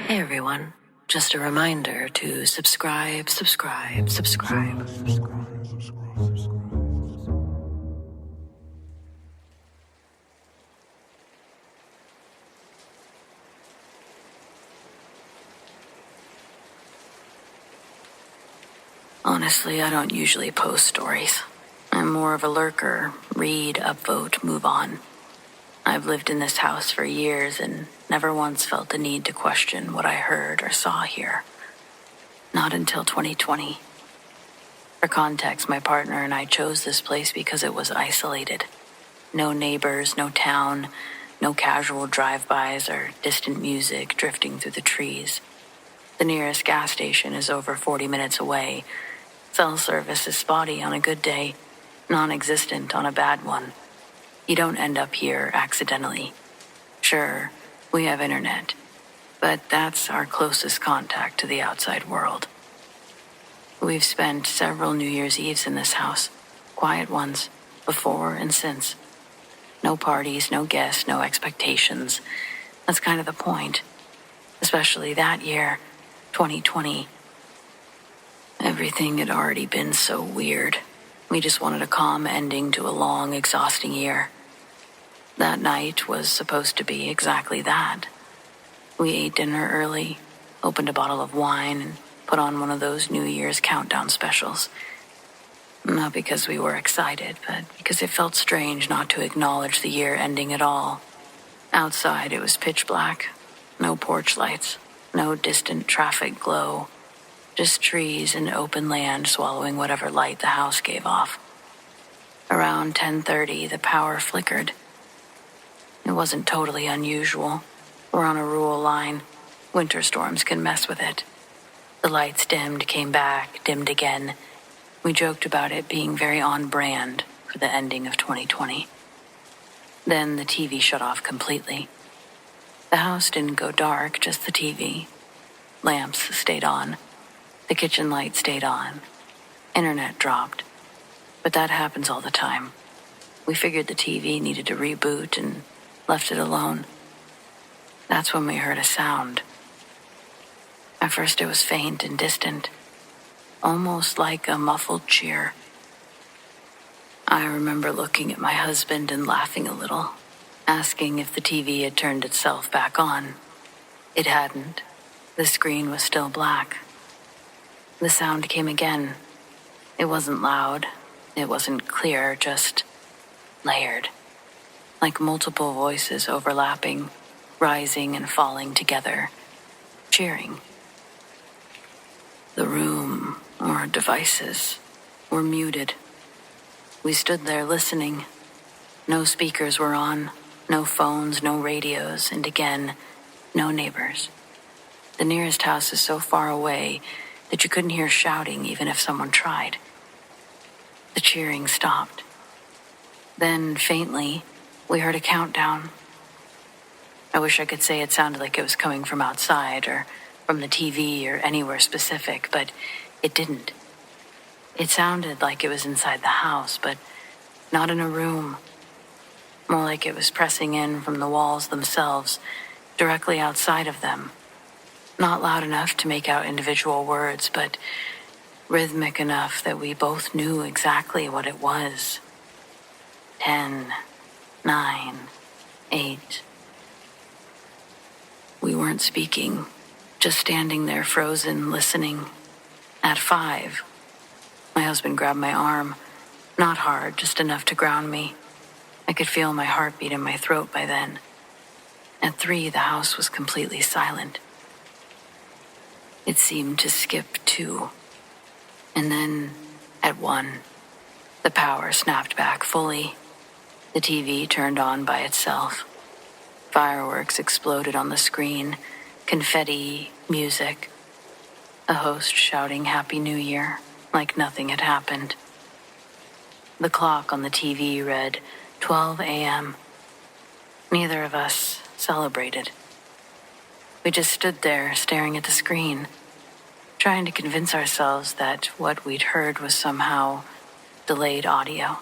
Hey everyone, just a reminder to subscribe. Honestly, I don't usually post stories. I'm more of a lurker, read, upvote, move on. I've lived in this house for years and never once felt the need to question what I heard or saw here. Not until 2020. For context, my partner and I chose this place because it was isolated. No neighbors, no town, no casual drive-bys or distant music drifting through the trees. The nearest gas station is over 40 minutes away. Cell service is spotty on a good day, non-existent on a bad one. You don't end up here accidentally. Sure, we have internet, but that's our closest contact to the outside world. We've spent several New Year's Eves in this house, quiet ones, before and since. No parties, no guests, no expectations. That's kind of the point. Especially that year, 2020. Everything had already been so weird. We just wanted a calm ending to a long, exhausting year. That night was supposed to be exactly that. We ate dinner early, opened a bottle of wine, and put on one of those New Year's countdown specials. Not because we were excited, but because it felt strange not to acknowledge the year ending at all. Outside, it was pitch black. No porch lights, no distant traffic glow. Just trees and open land swallowing whatever light the house gave off. Around 10:30, the power flickered. It wasn't totally unusual. We're on a rural line. Winter storms can mess with it. The lights dimmed, came back, dimmed again. We joked about it being very on brand for the ending of 2020. Then the TV shut off completely. The house didn't go dark, just the TV. Lamps stayed on. The kitchen light stayed on. Internet dropped. But that happens all the time. We figured the TV needed to reboot and left it alone. That's when we heard a sound. At first it was faint and distant, almost like a muffled cheer. I remember looking at my husband and laughing a little, asking if the TV had turned itself back on. It hadn't. The screen was still black. The sound came again. It wasn't loud. It wasn't clear, just layered. Like multiple voices overlapping, rising and falling together, cheering. The room, or devices, were muted. We stood there listening. No speakers were on, no phones, no radios, and again, no neighbors. The nearest house is so far away that you couldn't hear shouting even if someone tried. The cheering stopped. Then, faintly, we heard a countdown. I wish I could say it sounded like it was coming from outside or from the TV or anywhere specific, but it didn't. It sounded like it was inside the house, but not in a room. More like it was pressing in from the walls themselves, directly outside of them. Not loud enough to make out individual words, but rhythmic enough that we both knew exactly what it was. 10, 9, 8. We weren't speaking, just standing there frozen, listening. At 5, my husband grabbed my arm, not hard, just enough to ground me. I could feel my heartbeat in my throat by then. At 3, the house was completely silent. It seemed to skip 2. And then, at 1, the power snapped back fully. The TV turned on by itself. Fireworks exploded on the screen, confetti, music. A host shouting Happy New Year, like nothing had happened. The clock on the TV read 12 a.m. Neither of us celebrated. We just stood there staring at the screen, trying to convince ourselves that what we'd heard was somehow delayed audio,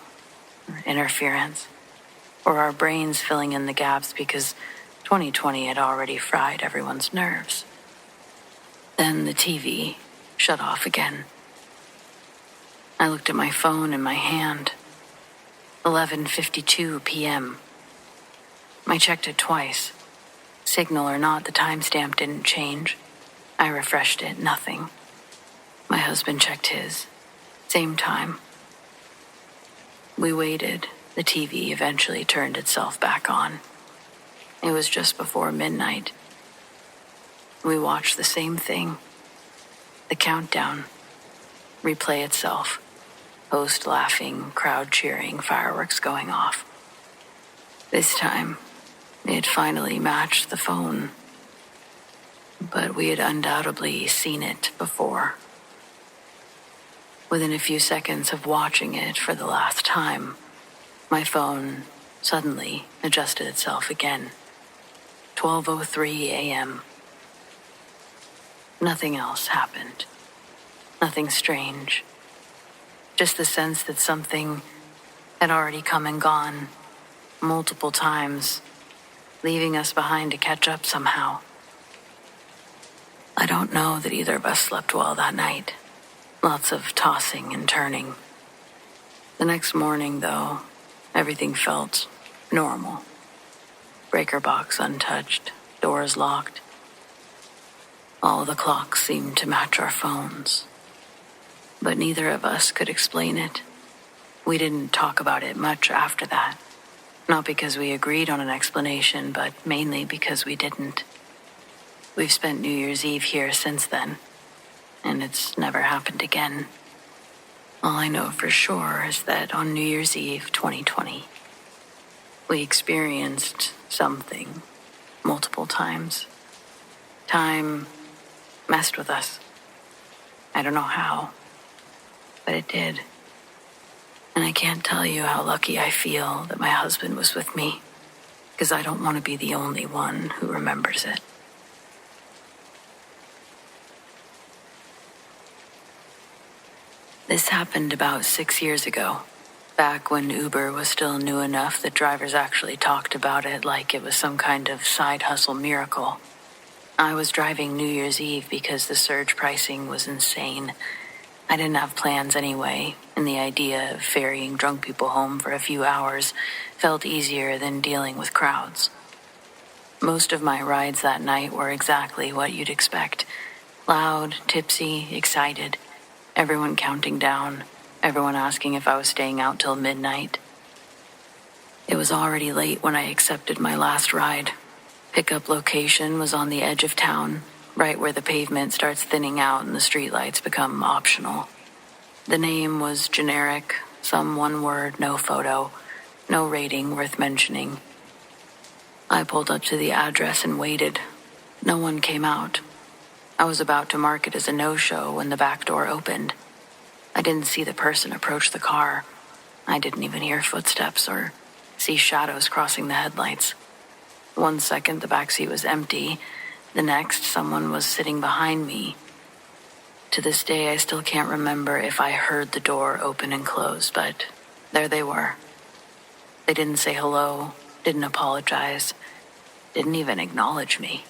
or interference, or our brains filling in the gaps because 2020 had already fried everyone's nerves. Then the TV shut off again. I looked at my phone in my hand. 11:52 p.m. I checked it twice. Signal or not, the timestamp didn't change. I refreshed it, nothing. My husband checked his. Same time. We waited. The TV eventually turned itself back on. It was just before midnight. We watched the same thing. The countdown. Replay itself. Host laughing, crowd cheering, fireworks going off. This time, it finally matched the phone. But we had undoubtedly seen it before. Within a few seconds of watching it for the last time, my phone suddenly adjusted itself again. 12:03 a.m. Nothing else happened. Nothing strange. Just the sense that something had already come and gone multiple times, leaving us behind to catch up somehow. I don't know that either of us slept well that night. Lots of tossing and turning. The next morning, though, everything felt normal. Breaker box untouched, doors locked. All the clocks seemed to match our phones. But neither of us could explain it. We didn't talk about it much after that. Not because we agreed on an explanation, but mainly because we didn't. We've spent New Year's Eve here since then, and it's never happened again. All I know for sure is that on New Year's Eve 2020, we experienced something multiple times. Time messed with us. I don't know how, but it did. And I can't tell you how lucky I feel that my husband was with me, because I don't want to be the only one who remembers it. This happened about 6 years ago, back when Uber was still new enough that drivers actually talked about it like it was some kind of side hustle miracle. I was driving New Year's Eve because the surge pricing was insane. I didn't have plans anyway, and the idea of ferrying drunk people home for a few hours felt easier than dealing with crowds. Most of my rides that night were exactly what you'd expect. Loud, tipsy, excited. Everyone counting down, everyone asking if I was staying out till midnight. It was already late when I accepted my last ride. Pickup location was on the edge of town, right where the pavement starts thinning out and the streetlights become optional. The name was generic, some one word, no photo, no rating worth mentioning. I pulled up to the address and waited. No one came out. I was about to mark it as a no-show when the back door opened. I didn't see the person approach the car. I didn't even hear footsteps or see shadows crossing the headlights. 1 second, the backseat was empty. The next, someone was sitting behind me. To this day, I still can't remember if I heard the door open and close, but there they were. They didn't say hello, didn't apologize, didn't even acknowledge me.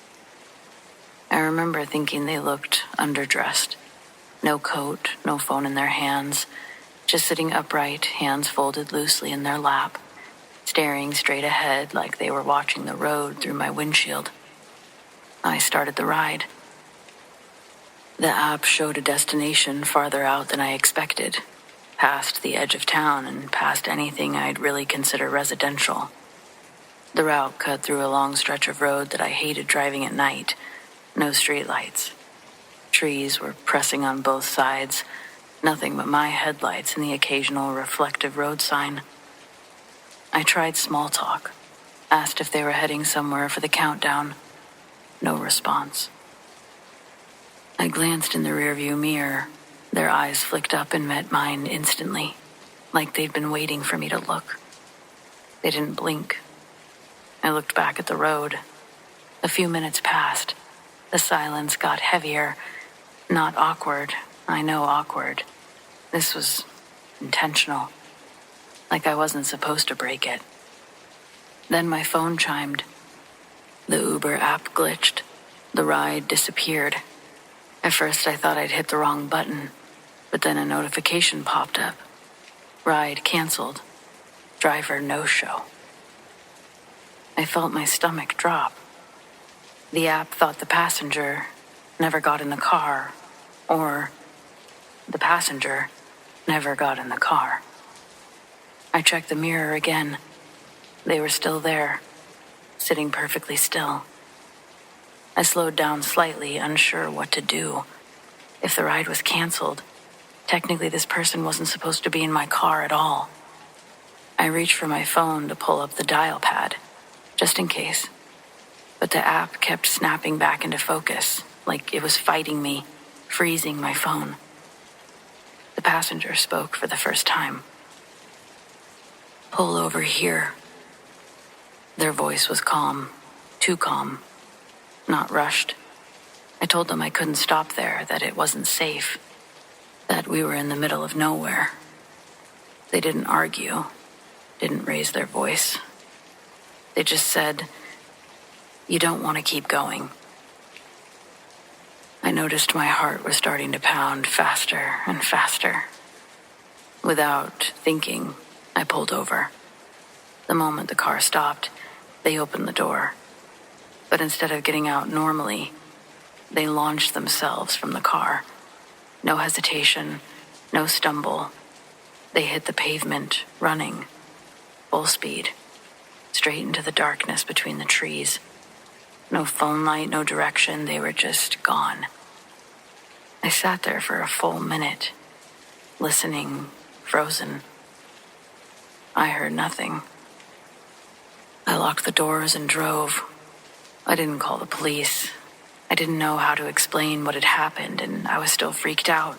I remember thinking they looked underdressed. No coat, no phone in their hands, just sitting upright, hands folded loosely in their lap, staring straight ahead like they were watching the road through my windshield. I started the ride. The app showed a destination farther out than I expected, past the edge of town and past anything I'd really consider residential. The route cut through a long stretch of road that I hated driving at night. No streetlights. Trees were pressing on both sides, nothing but my headlights and the occasional reflective road sign. I tried small talk, asked if they were heading somewhere for the countdown. No response. I glanced in the rearview mirror. Their eyes flicked up and met mine instantly, like they'd been waiting for me to look. They didn't blink. I looked back at the road. A few minutes passed. The silence got heavier. Not awkward. I know awkward. This was intentional. Like I wasn't supposed to break it. Then my phone chimed. The Uber app glitched. The ride disappeared. At first, I thought I'd hit the wrong button, but then a notification popped up. Ride canceled. Driver no-show. I felt my stomach drop. The app thought the passenger never got in the car, or the passenger never got in the car. I checked the mirror again. They were still there, sitting perfectly still. I slowed down slightly, unsure what to do. If the ride was canceled, technically this person wasn't supposed to be in my car at all. I reached for my phone to pull up the dial pad, just in case. But the app kept snapping back into focus, like it was fighting me, freezing my phone. The passenger spoke for the first time. "Pull over here." Their voice was calm, too calm, not rushed. I told them I couldn't stop there, that it wasn't safe, that we were in the middle of nowhere. They didn't argue, didn't raise their voice. They just said, "You don't want to keep going." I noticed my heart was starting to pound faster and faster. Without thinking, I pulled over. The moment the car stopped, they opened the door. But instead of getting out normally, they launched themselves from the car. No hesitation, no stumble. They hit the pavement, running, full speed, straight into the darkness between the trees. No phone light, no direction, they were just gone. I sat there for a full minute, listening, frozen. I heard nothing. I locked the doors and drove. I didn't call the police. I didn't know how to explain what had happened, and I was still freaked out.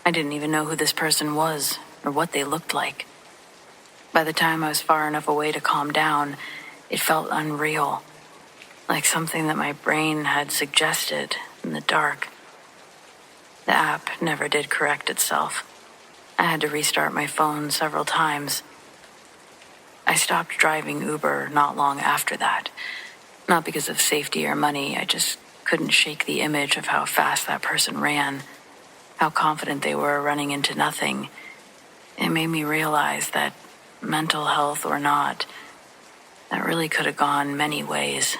I didn't even know who this person was or what they looked like. By the time I was far enough away to calm down, it felt unreal, like something that my brain had suggested in the dark. The app never did correct itself. I had to restart my phone several times. I stopped driving Uber not long after that. Not because of safety or money, I just couldn't shake the image of how fast that person ran, how confident they were running into nothing. It made me realize that, mental health or not, that really could have gone many ways.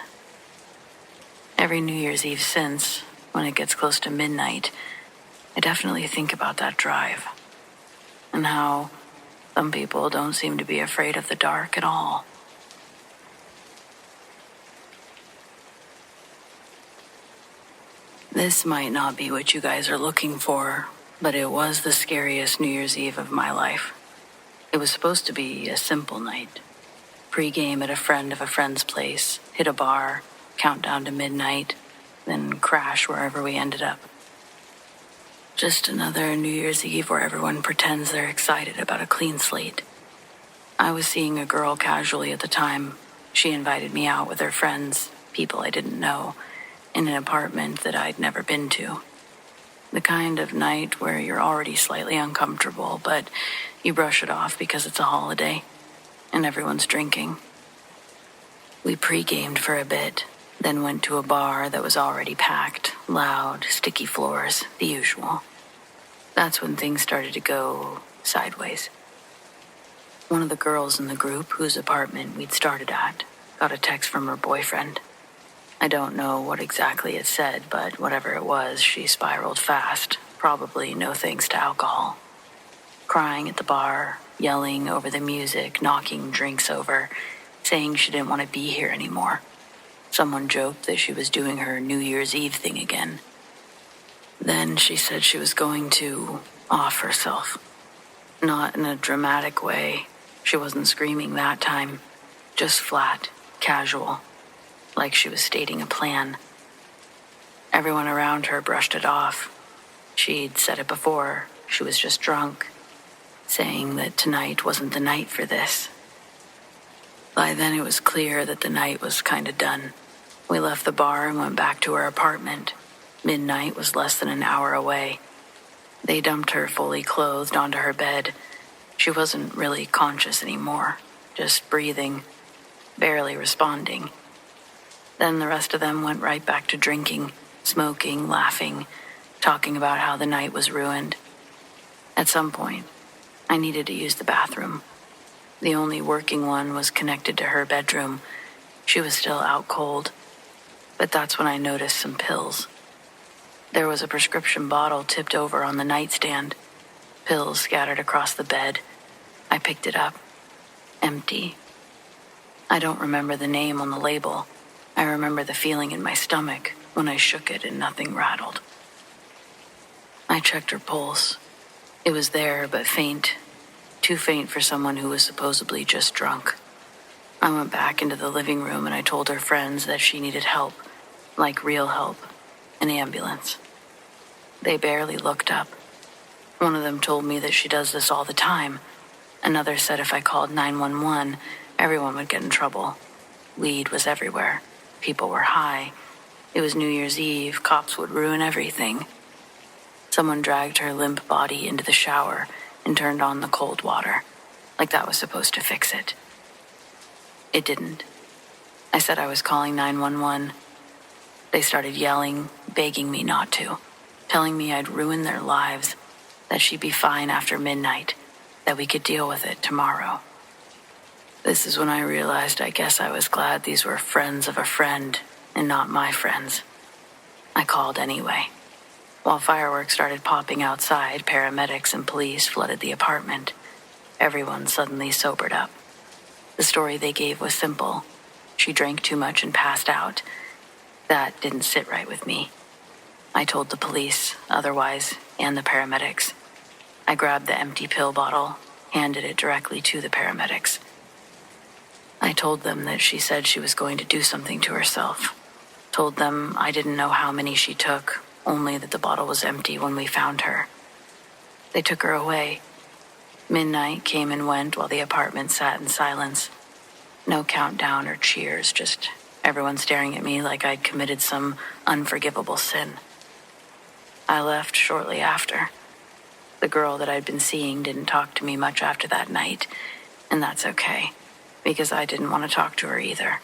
Every New Year's Eve since, when it gets close to midnight, I definitely think about that drive, and how some people don't seem to be afraid of the dark at all. This might not be what you guys are looking for, but it was the scariest New Year's Eve of my life. It was supposed to be a simple night. Pre-game at a friend of a friend's place, hit a bar, count down to midnight, then crash wherever we ended up. Just another New Year's Eve where everyone pretends they're excited about a clean slate. I was seeing a girl casually at the time. She invited me out with her friends, people I didn't know, in an apartment that I'd never been to. The kind of night where you're already slightly uncomfortable, but you brush it off because it's a holiday and everyone's drinking. We pre-gamed for a bit, then went to a bar that was already packed, loud, sticky floors, the usual. That's when things started to go sideways. One of the girls in the group whose apartment we'd started at got a text from her boyfriend. I don't know what exactly it said, but whatever it was, she spiraled fast, probably no thanks to alcohol. Crying at the bar, yelling over the music, knocking drinks over, saying she didn't want to be here anymore. Someone joked that she was doing her New Year's Eve thing again. Then she said she was going to off herself. Not in a dramatic way. She wasn't screaming that time. Just flat, casual, like she was stating a plan. Everyone around her brushed it off. She'd said it before. She was just drunk, saying that tonight wasn't the night for this. By then it was clear that the night was kind of done. We left the bar and went back to her apartment. Midnight was less than an hour away. They dumped her fully clothed onto her bed. She wasn't really conscious anymore, just breathing, barely responding. Then the rest of them went right back to drinking, smoking, laughing, talking about how the night was ruined. At some point, I needed to use the bathroom. The only working one was connected to her bedroom. She was still out cold, but that's when I noticed some pills. There was a prescription bottle tipped over on the nightstand, pills scattered across the bed. I picked it up. Empty. I don't remember the name on the label. I remember the feeling in my stomach when I shook it and nothing rattled. I checked her pulse. It was there, but faint. Too faint for someone who was supposedly just drunk. I went back into the living room and I told her friends that she needed help, like real help, an ambulance. They barely looked up. One of them told me that she does this all the time. Another said if I called 911, everyone would get in trouble. Weed was everywhere. People were high. It was New Year's Eve. Cops would ruin everything. Someone dragged her limp body into the shower and turned on the cold water, like that was supposed to fix it. It didn't. I said I was calling 911. They started yelling, begging me not to, telling me I'd ruin their lives, that she'd be fine after midnight, that we could deal with it tomorrow. This is when I realized I guess I was glad these were friends of a friend and not my friends. I called anyway. While fireworks started popping outside, paramedics and police flooded the apartment. Everyone suddenly sobered up. The story they gave was simple. She drank too much and passed out. That didn't sit right with me. I told the police, otherwise, and the paramedics. I grabbed the empty pill bottle, handed it directly to the paramedics. I told them that she said she was going to do something to herself. Told them I didn't know how many she took, only that the bottle was empty when we found her. They took her away. Midnight came and went while the apartment sat in silence. No countdown or cheers, just everyone staring at me like I'd committed some unforgivable sin. I left shortly after. The girl that I'd been seeing didn't talk to me much after that night, and that's okay, because I didn't want to talk to her either.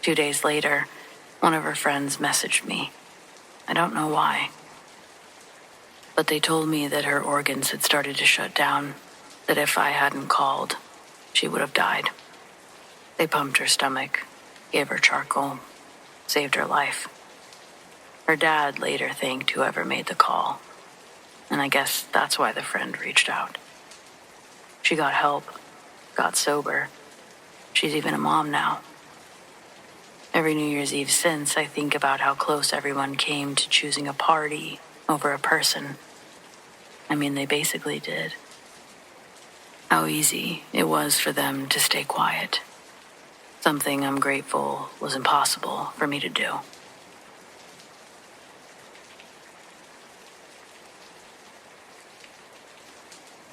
2 days later, one of her friends messaged me. I don't know why. But they told me that her organs had started to shut down, that if I hadn't called, she would have died. They pumped her stomach, gave her charcoal, saved her life. Her dad later thanked whoever made the call, and I guess that's why the friend reached out. She got help, got sober. She's even a mom now. Every New Year's Eve since, I think about how close everyone came to choosing a party over a person. I mean, they basically did. How easy it was for them to stay quiet. Something I'm grateful was impossible for me to do.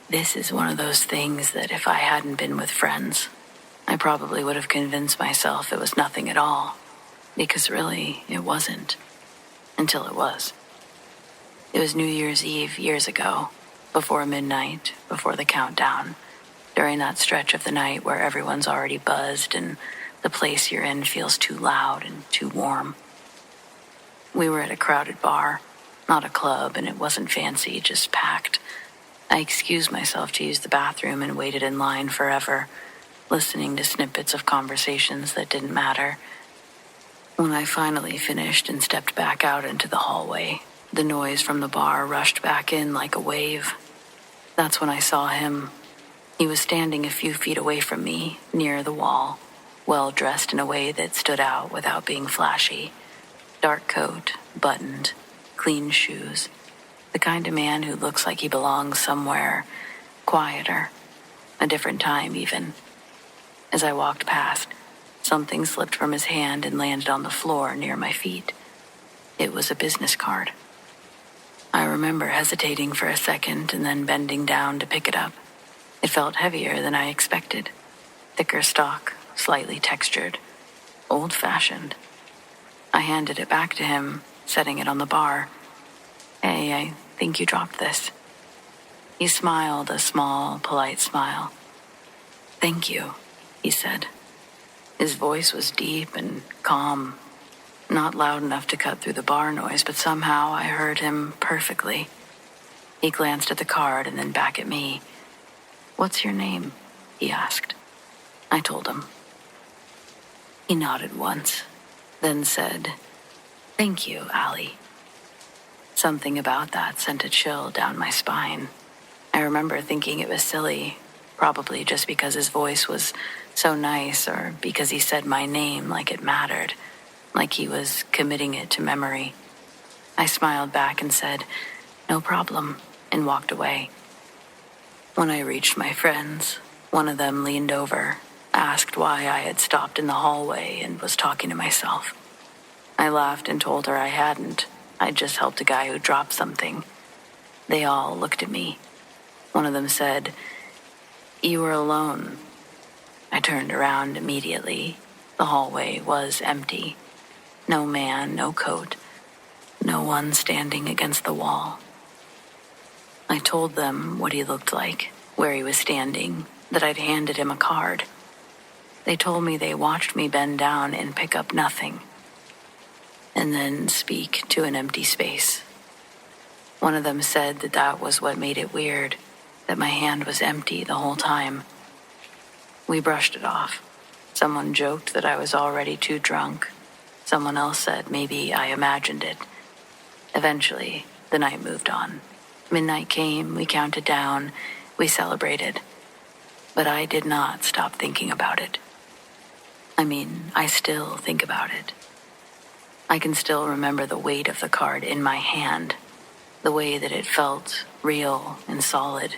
This is one of those things that if I hadn't been with friends, I probably would have convinced myself it was nothing at all, because really, it wasn't, until it was. It was New Year's Eve years ago, before midnight, before the countdown, during that stretch of the night where everyone's already buzzed and the place you're in feels too loud and too warm. We were at a crowded bar, not a club, and it wasn't fancy, just packed. I excused myself to use the bathroom and waited in line forever, listening to snippets of conversations that didn't matter. When I finally finished and stepped back out into the hallway, the noise from the bar rushed back in like a wave. That's when I saw him. He was standing a few feet away from me, near the wall, well dressed in a way that stood out without being flashy. Dark coat, buttoned, clean shoes. The kind of man who looks like he belongs somewhere quieter, a different time even. As I walked past, something slipped from his hand and landed on the floor near my feet. It was a business card. I remember hesitating for a second and then bending down to pick it up. It felt heavier than I expected. Thicker stock, slightly textured, old-fashioned. I handed it back to him, setting it on the bar. "Hey, I think you dropped this." He smiled a small, polite smile. "Thank you," he said. His voice was deep and calm. Not loud enough to cut through the bar noise, but somehow I heard him perfectly. He glanced at the card and then back at me. "What's your name?" he asked. I told him. He nodded once, then said, "Thank you, Allie." Something about that sent a chill down my spine. I remember thinking it was silly, probably just because his voice was so nice or because he said my name like it mattered, like he was committing it to memory. I smiled back and said, "No problem," and walked away. When I reached my friends, one of them leaned over, asked why I had stopped in the hallway and was talking to myself. I laughed and told her I hadn't. I'd just helped a guy who dropped something. They all looked at me. One of them said, "You were alone." I turned around immediately. The hallway was empty. No man, no coat, no one standing against the wall. I told them what he looked like, where he was standing, that I'd handed him a card. They told me they watched me bend down and pick up nothing, and then speak to an empty space. One of them said that that was what made it weird, that my hand was empty the whole time. We brushed it off. Someone joked that I was already too drunk. Someone else said maybe I imagined it. Eventually, the night moved on. Midnight came, we counted down, we celebrated. But I did not stop thinking about it. I mean, I still think about it. I can still remember the weight of the card in my hand, the way that it felt real and solid.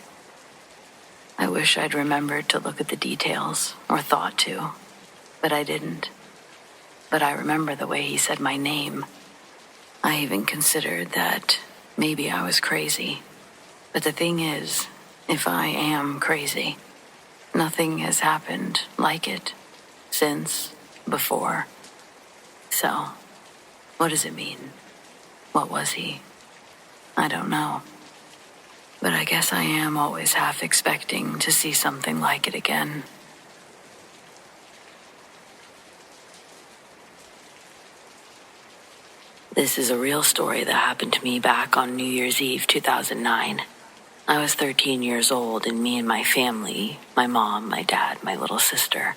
I wish I'd remembered to look at the details, or thought to, but I didn't. But I remember the way he said my name. I even considered that maybe I was crazy. But the thing is, if I am crazy, nothing has happened like it since, before. So, what does it mean? What was he? I don't know. But I guess I am always half expecting to see something like it again. This is a real story that happened to me back on New Year's Eve 2009. I was 13 years old, and me and my family, my mom, my dad, my little sister,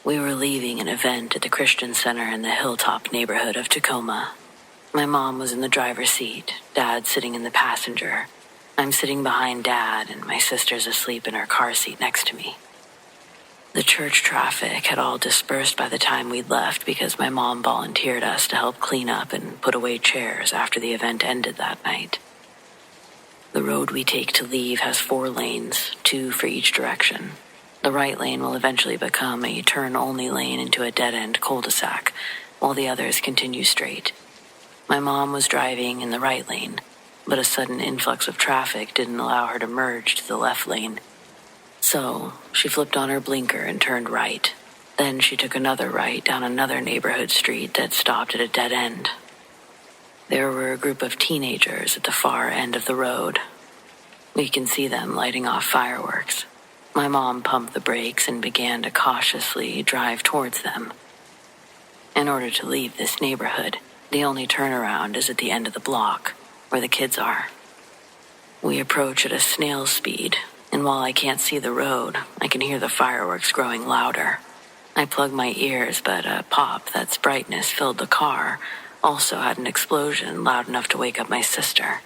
we were leaving an event at the Christian Center in the Hilltop neighborhood of Tacoma. My mom was in the driver's seat, Dad sitting in the passenger. I'm sitting behind Dad, and my sister's asleep in her car seat next to me. The church traffic had all dispersed by the time we'd left because my mom volunteered us to help clean up and put away chairs after the event ended that night. The road we take to leave has 4 lanes, 2 for each direction. The right lane will eventually become a turn-only lane into a dead-end cul-de-sac, while the others continue straight. My mom was driving in the right lane, but a sudden influx of traffic didn't allow her to merge to the left lane. So, she flipped on her blinker and turned right. Then she took another right down another neighborhood street that stopped at a dead end. There were a group of teenagers at the far end of the road. We can see them lighting off fireworks. My mom pumped the brakes and began to cautiously drive towards them. In order to leave this neighborhood, the only turnaround is at the end of the block, where the kids are. We approach at a snail's speed, and while I can't see the road, I can hear the fireworks growing louder. I plug my ears, but a pop that's brightness filled the car also had an explosion loud enough to wake up my sister.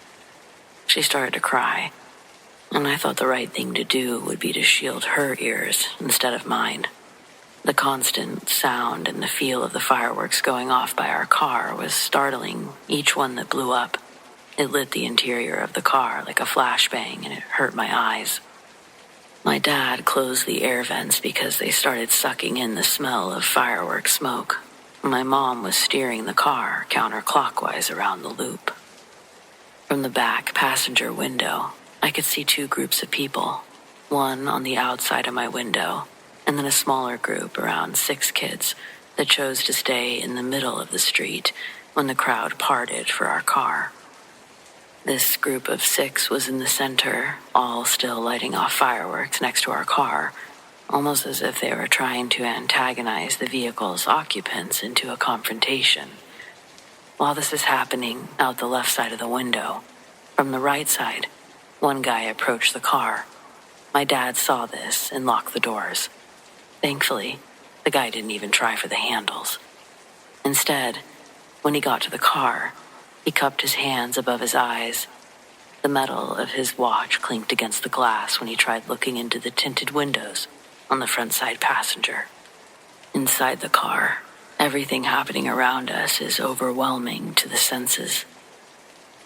She started to cry, and I thought the right thing to do would be to shield her ears instead of mine. The constant sound and the feel of the fireworks going off by our car was startling, each one that blew up. It lit the interior of the car like a flashbang, and it hurt my eyes. My dad closed the air vents because they started sucking in the smell of firework smoke. My mom was steering the car counterclockwise around the loop. From the back passenger window, I could see 2 groups of people, one on the outside of my window, and then a smaller group, around 6 kids, that chose to stay in the middle of the street when the crowd parted for our car. This group of 6 was in the center, all still lighting off fireworks next to our car, almost as if they were trying to antagonize the vehicle's occupants into a confrontation. While this is happening out the left side of the window, from the right side, one guy approached the car. My dad saw this and locked the doors. Thankfully, the guy didn't even try for the handles. Instead, when he got to the car, he cupped his hands above his eyes. The metal of his watch clinked against the glass when he tried looking into the tinted windows on the front side passenger. Inside the car, everything happening around us is overwhelming to the senses.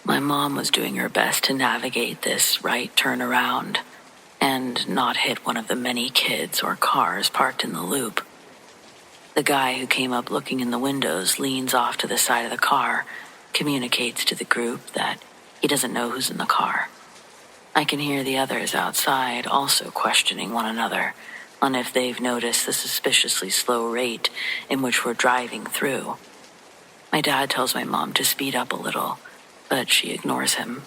My mom was doing her best to navigate this right turnaround and not hit one of the many kids or cars parked in the loop. The guy who came up looking in the windows leans off to the side of the car, communicates to the group that he doesn't know who's in the car. I can hear the others outside also questioning one another on if they've noticed the suspiciously slow rate in which we're driving through. My dad tells my mom to speed up a little, but she ignores him.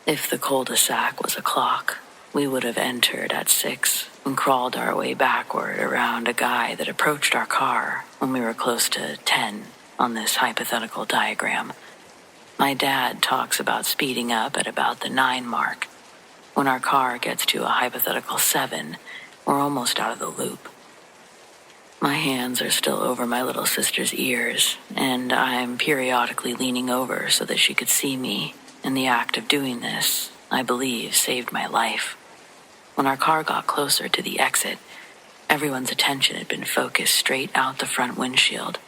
If the cul-de-sac was a clock, we would have entered at 6 and crawled our way backward around a guy that approached our car when we were close to 10 on this hypothetical diagram. My dad talks about speeding up at about the 9 mark. When our car gets to a hypothetical 7, we're almost out of the loop. My hands are still over my little sister's ears, and I'm periodically leaning over so that she could see me, and the act of doing this, I believe, saved my life. When our car got closer to the exit, everyone's attention had been focused straight out the front windshield.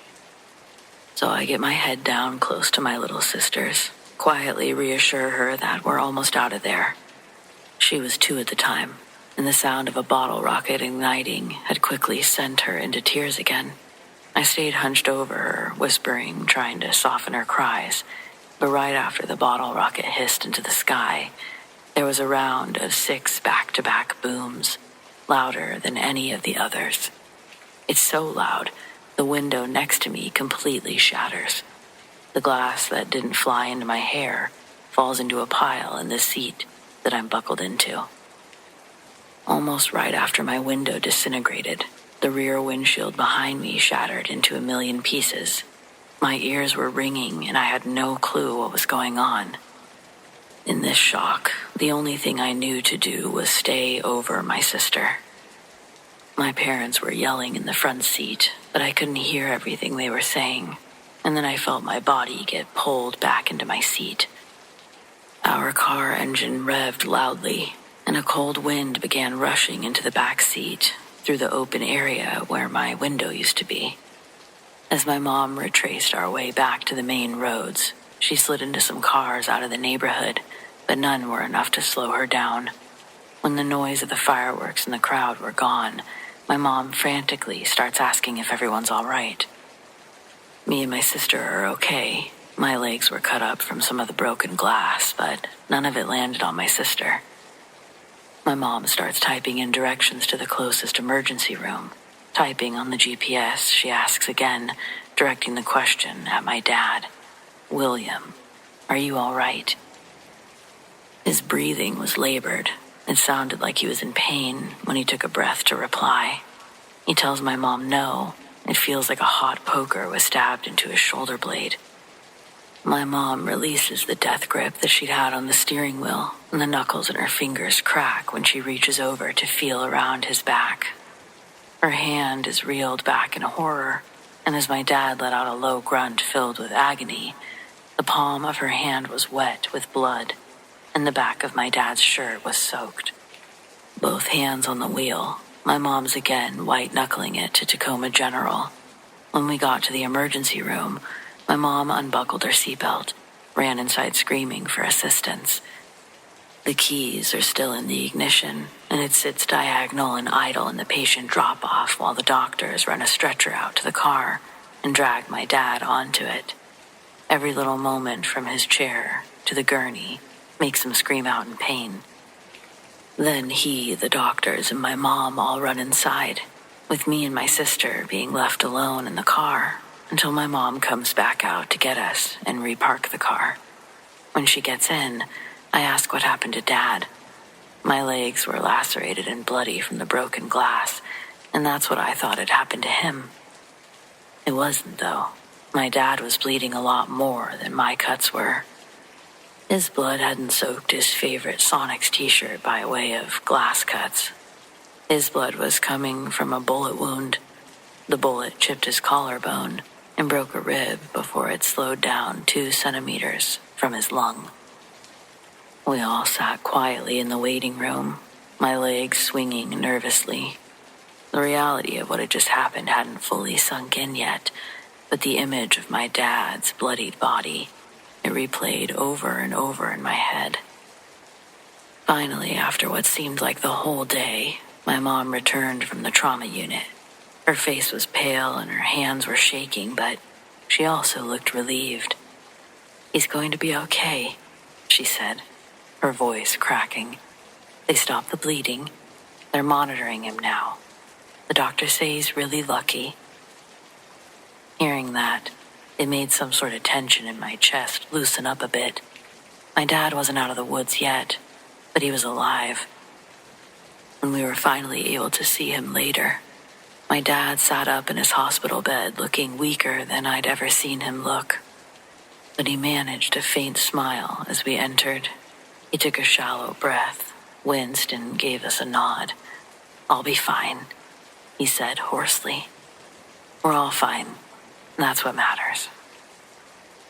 So I get my head down close to my little sister's, quietly reassure her that we're almost out of there. She was 2 at the time, and the sound of a bottle rocket igniting had quickly sent her into tears again. I stayed hunched over her, whispering, trying to soften her cries, but right after the bottle rocket hissed into the sky, there was a round of 6 back-to-back booms, louder than any of the others. It's so loud, the window next to me completely shatters. The glass that didn't fly into my hair falls into a pile in the seat that I'm buckled into. Almost right after my window disintegrated, the rear windshield behind me shattered into a million pieces. My ears were ringing and I had no clue what was going on. In this shock, the only thing I knew to do was stay over my sister. My parents were yelling in the front seat, but I couldn't hear everything they were saying, and then I felt my body get pulled back into my seat. Our car engine revved loudly, and a cold wind began rushing into the back seat through the open area where my window used to be. As my mom retraced our way back to the main roads, she slid into some cars out of the neighborhood, but none were enough to slow her down. When the noise of the fireworks and the crowd were gone, my mom frantically starts asking if everyone's all right. Me and my sister are okay. My legs were cut up from some of the broken glass, but none of it landed on my sister. My mom starts typing in directions to the closest emergency room. Typing on the GPS, she asks again, directing the question at my dad. "William, are you all right?" His breathing was labored. It sounded like he was in pain when he took a breath to reply. He tells my mom no. It feels like a hot poker was stabbed into his shoulder blade. My mom releases the death grip that she'd had on the steering wheel, and the knuckles in her fingers crack when she reaches over to feel around his back. Her hand is reeled back in horror, and as my dad let out a low grunt filled with agony, the palm of her hand was wet with blood, and the back of my dad's shirt was soaked. Both hands on the wheel, my mom's again white-knuckling it to Tacoma General. When we got to the emergency room, my mom unbuckled her seatbelt, ran inside screaming for assistance. The keys are still in the ignition, and it sits diagonal and idle in the patient drop-off while the doctors run a stretcher out to the car and drag my dad onto it. Every little moment from his chair to the gurney makes him scream out in pain. Then he, the doctors, and my mom all run inside, with me and my sister being left alone in the car until my mom comes back out to get us and repark the car. When she gets in, I ask what happened to Dad. My legs were lacerated and bloody from the broken glass, and that's what I thought had happened to him. It wasn't, though. My dad was bleeding a lot more than my cuts were. His blood hadn't soaked his favorite Sonics t-shirt by way of glass cuts. His blood was coming from a bullet wound. The bullet chipped his collarbone and broke a rib before it slowed down 2 centimeters from his lung. We all sat quietly in the waiting room, my legs swinging nervously. The reality of what had just happened hadn't fully sunk in yet, but the image of my dad's bloodied body, it replayed over and over in my head. Finally, after what seemed like the whole day, my mom returned from the trauma unit. Her face was pale and her hands were shaking, but she also looked relieved. "He's going to be okay," she said, her voice cracking. "They stopped the bleeding. They're monitoring him now. The doctors say he's really lucky." Hearing that, it made some sort of tension in my chest loosen up a bit. My dad wasn't out of the woods yet, but he was alive. When we were finally able to see him later, my dad sat up in his hospital bed looking weaker than I'd ever seen him look. But he managed a faint smile as we entered. He took a shallow breath, winced, and gave us a nod. "I'll be fine," he said hoarsely. "We're all fine. That's what matters."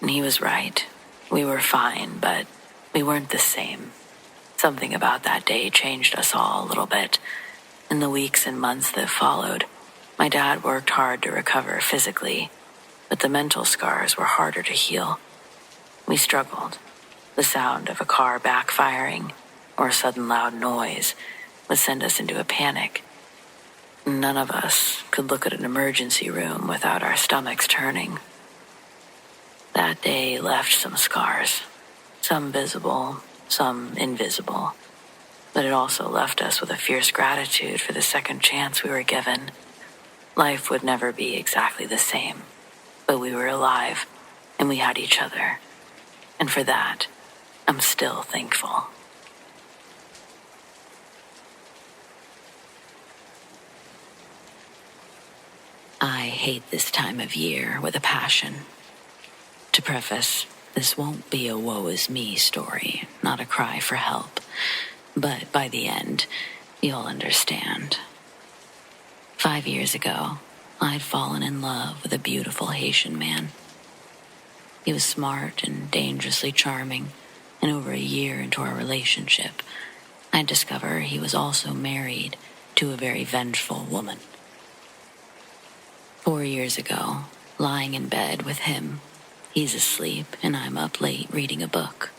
And he was right. We were fine, but we weren't the same. Something about that day changed us all a little bit. In the weeks and months that followed, my dad worked hard to recover physically, but the mental scars were harder to heal. We struggled. The sound of a car backfiring or a sudden loud noise would send us into a panic. None of us could look at an emergency room without our stomachs turning. That day left some scars, some visible, some invisible, but it also left us with a fierce gratitude for the second chance we were given. Life would never be exactly the same, but we were alive, and we had each other. And for that, I'm still thankful. I hate this time of year with a passion. To preface, this won't be a woe is me story, not a cry for help. But by the end, you'll understand. 5 years ago, I'd fallen in love with a beautiful Haitian man. He was smart and dangerously charming, and over a year into our relationship, I'd discover he was also married to a very vengeful woman. 4 years ago, lying in bed with him, he's asleep and I'm up late reading a book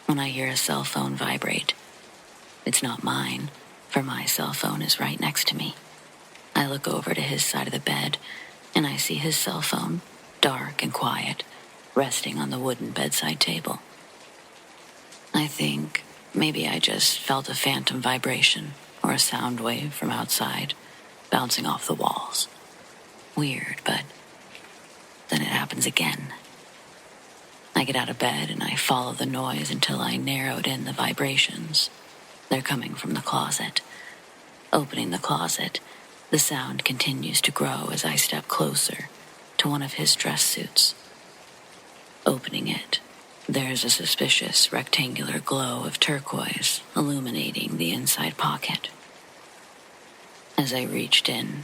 when I hear a cell phone vibrate. It's not mine, for my cell phone is right next to me. I look over to his side of the bed and I see his cell phone, dark and quiet, resting on the wooden bedside table. I think maybe I just felt a phantom vibration or a sound wave from outside bouncing off the walls. Weird, but then it happens again. I get out of bed and I follow the noise until I narrowed in the vibrations. They're coming from the closet. Opening the closet, the sound continues to grow as I step closer to one of his dress suits. Opening it, there's a suspicious rectangular glow of turquoise illuminating the inside pocket. As I reached in,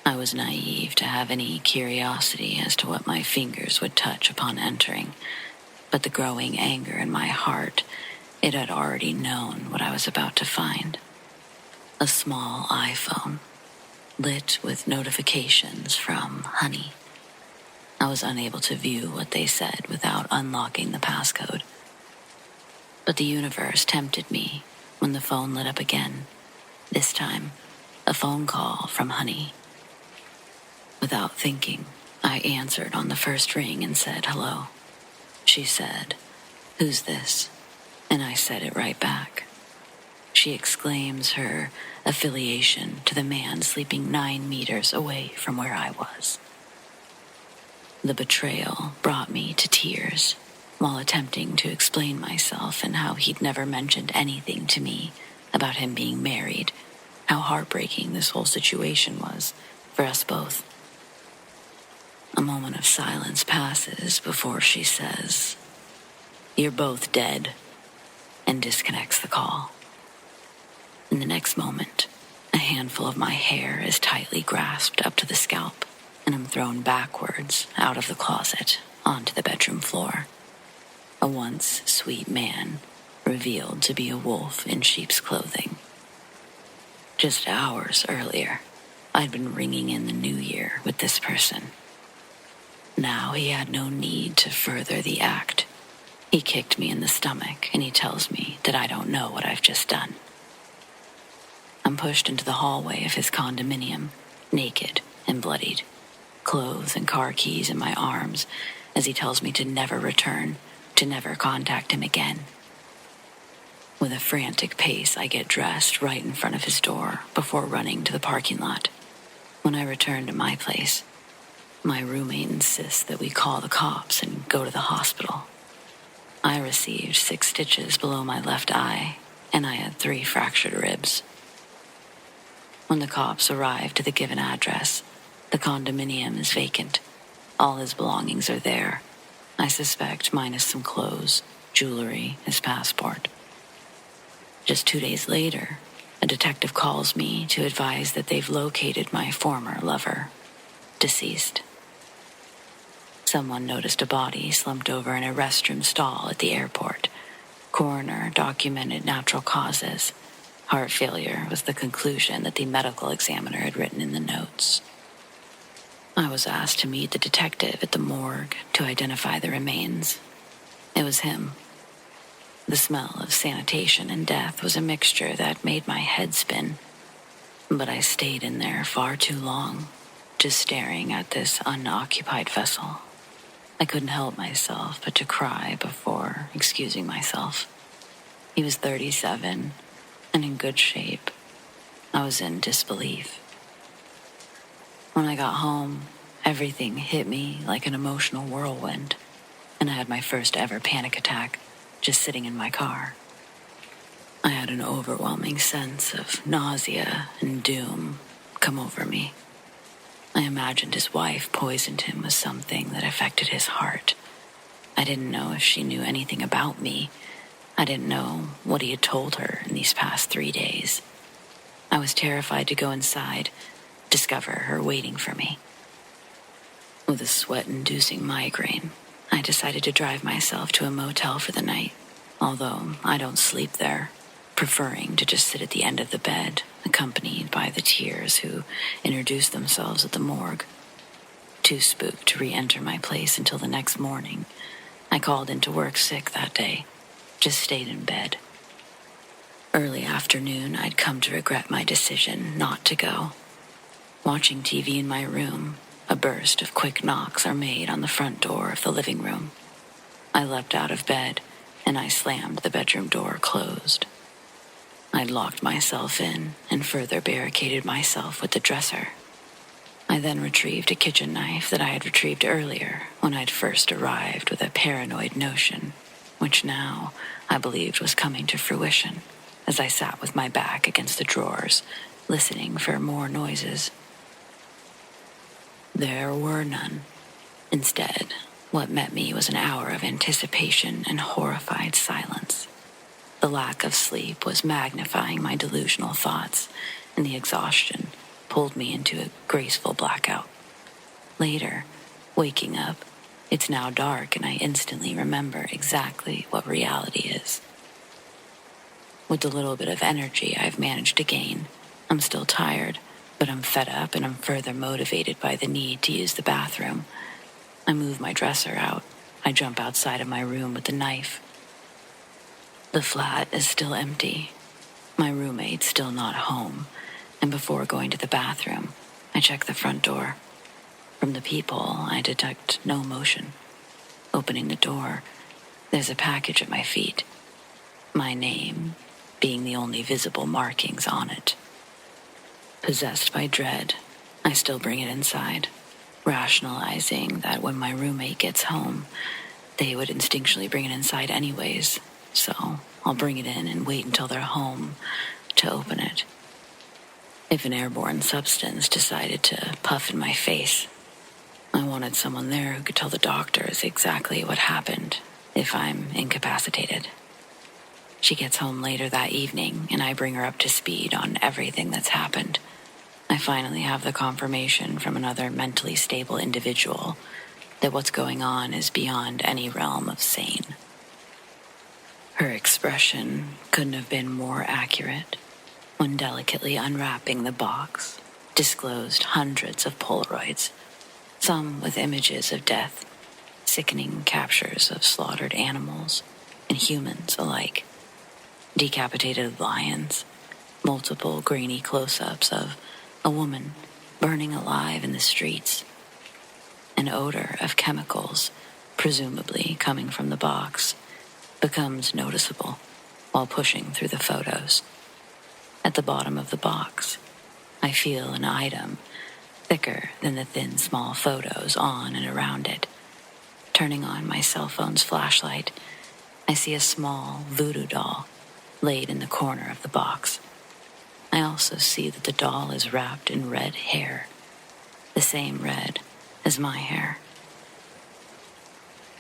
I was naive to have any curiosity as to what my fingers would touch upon entering, but the growing anger in my heart, it had already known what I was about to find. A small iPhone, lit with notifications from Honey. I was unable to view what they said without unlocking the passcode. But the universe tempted me when the phone lit up again, this time a phone call from Honey. Without thinking, I answered on the first ring and said hello. She said, "Who's this?" And I said it right back. She exclaims her affiliation to the man sleeping 9 meters away from where I was. The betrayal brought me to tears while attempting to explain myself and how he'd never mentioned anything to me about him being married, how heartbreaking this whole situation was for us both. A moment of silence passes before she says, "You're both dead," and disconnects the call. In the next moment, a handful of my hair is tightly grasped up to the scalp, and I'm thrown backwards out of the closet onto the bedroom floor. A once sweet man revealed to be a wolf in sheep's clothing. Just hours earlier, I'd been ringing in the new year with this person. Now he had no need to further the act. He kicked me in the stomach and he tells me that I don't know what I've just done. I'm pushed into the hallway of his condominium, naked and bloodied, clothes and car keys in my arms, as he tells me to never return, to never contact him again. With a frantic pace, I get dressed right in front of his door before running to the parking lot. When I return to my place, my roommate insists that we call the cops and go to the hospital. I received 6 stitches below my left eye, and I had 3 fractured ribs. When the cops arrive to the given address, the condominium is vacant. All his belongings are there. I suspect minus some clothes, jewelry, his passport. Just 2 days later, a detective calls me to advise that they've located my former lover, deceased. Someone noticed a body slumped over in a restroom stall at the airport. Coroner documented natural causes. Heart failure was the conclusion that the medical examiner had written in the notes. I was asked to meet the detective at the morgue to identify the remains. It was him. The smell of sanitation and death was a mixture that made my head spin. But I stayed in there far too long, just staring at this unoccupied vessel. I couldn't help myself but to cry before excusing myself. He was 37 and in good shape. I was in disbelief. When I got home, everything hit me like an emotional whirlwind, and I had my first ever panic attack just sitting in my car. I had an overwhelming sense of nausea and doom come over me. I imagined his wife poisoned him with something that affected his heart. I didn't know if she knew anything about me. I didn't know what he had told her in these past 3 days. I was terrified to go inside, discover her waiting for me. With a sweat-inducing migraine, I decided to drive myself to a motel for the night, although I don't sleep there, preferring to just sit at the end of the bed, accompanied by the tears who introduced themselves at the morgue. Too spooked to re-enter my place until the next morning, I called into work sick that day, just stayed in bed. Early afternoon, I'd come to regret my decision not to go. Watching TV in my room, a burst of quick knocks are made on the front door of the living room. I leapt out of bed, and I slammed the bedroom door closed. I'd locked myself in and further barricaded myself with the dresser. I then retrieved a kitchen knife that I had retrieved earlier when I'd first arrived with a paranoid notion, which now I believed was coming to fruition as I sat with my back against the drawers, listening for more noises. There were none. Instead, what met me was an hour of anticipation and horrified silence. The lack of sleep was magnifying my delusional thoughts, and the exhaustion pulled me into a graceful blackout. Later, waking up, it's now dark and I instantly remember exactly what reality is. With the little bit of energy I've managed to gain, I'm still tired, but I'm fed up and I'm further motivated by the need to use the bathroom. I move my dresser out. I jump outside of my room with the knife. The flat is still empty. My roommate's still not home, and before going to the bathroom, I check the front door. From the people, I detect no motion. Opening the door, there's a package at my feet. My name being the only visible markings on it. Possessed by dread, I still bring it inside, rationalizing that when my roommate gets home, they would instinctually bring it inside anyways, so I'll bring it in and wait until they're home to open it. If an airborne substance decided to puff in my face, I wanted someone there who could tell the doctors exactly what happened if I'm incapacitated. She gets home later that evening, and I bring her up to speed on everything that's happened. I finally have the confirmation from another mentally stable individual that what's going on is beyond any realm of sane. Her expression couldn't have been more accurate when delicately unwrapping the box disclosed hundreds of Polaroids, some with images of death, sickening captures of slaughtered animals and humans alike, decapitated lions, multiple grainy close-ups of a woman burning alive in the streets, an odor of chemicals, presumably coming from the box, becomes noticeable while pushing through the photos. At the bottom of the box, I feel an item thicker than the thin, small photos on and around it. Turning on my cell phone's flashlight, I see a small voodoo doll laid in the corner of the box. I also see that the doll is wrapped in red hair, the same red as my hair.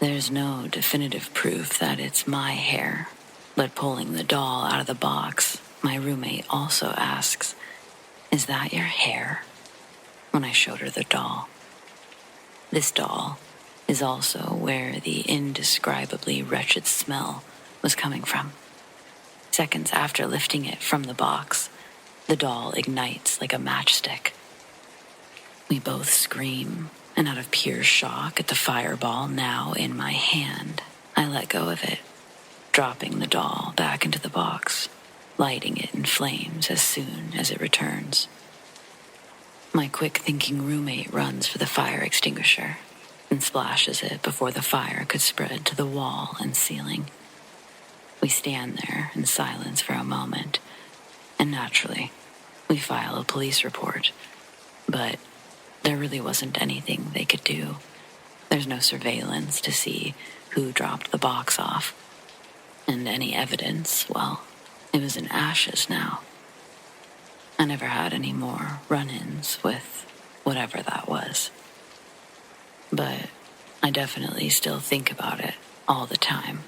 There's no definitive proof that it's my hair, but pulling the doll out of the box, my roommate also asks, "Is that your hair?" when I showed her the doll. This doll is also where the indescribably wretched smell was coming from. Seconds after lifting it from the box, the doll ignites like a matchstick. We both scream, and out of pure shock at the fireball now in my hand, I let go of it, dropping the doll back into the box, lighting it in flames as soon as it returns. My quick-thinking roommate runs for the fire extinguisher and splashes it before the fire could spread to the wall and ceiling. We stand there in silence for a moment, and naturally, we file a police report, but there really wasn't anything they could do. There's no surveillance to see who dropped the box off. And any evidence, well, it was in ashes now. I never had any more run-ins with whatever that was. But I definitely still think about it all the time.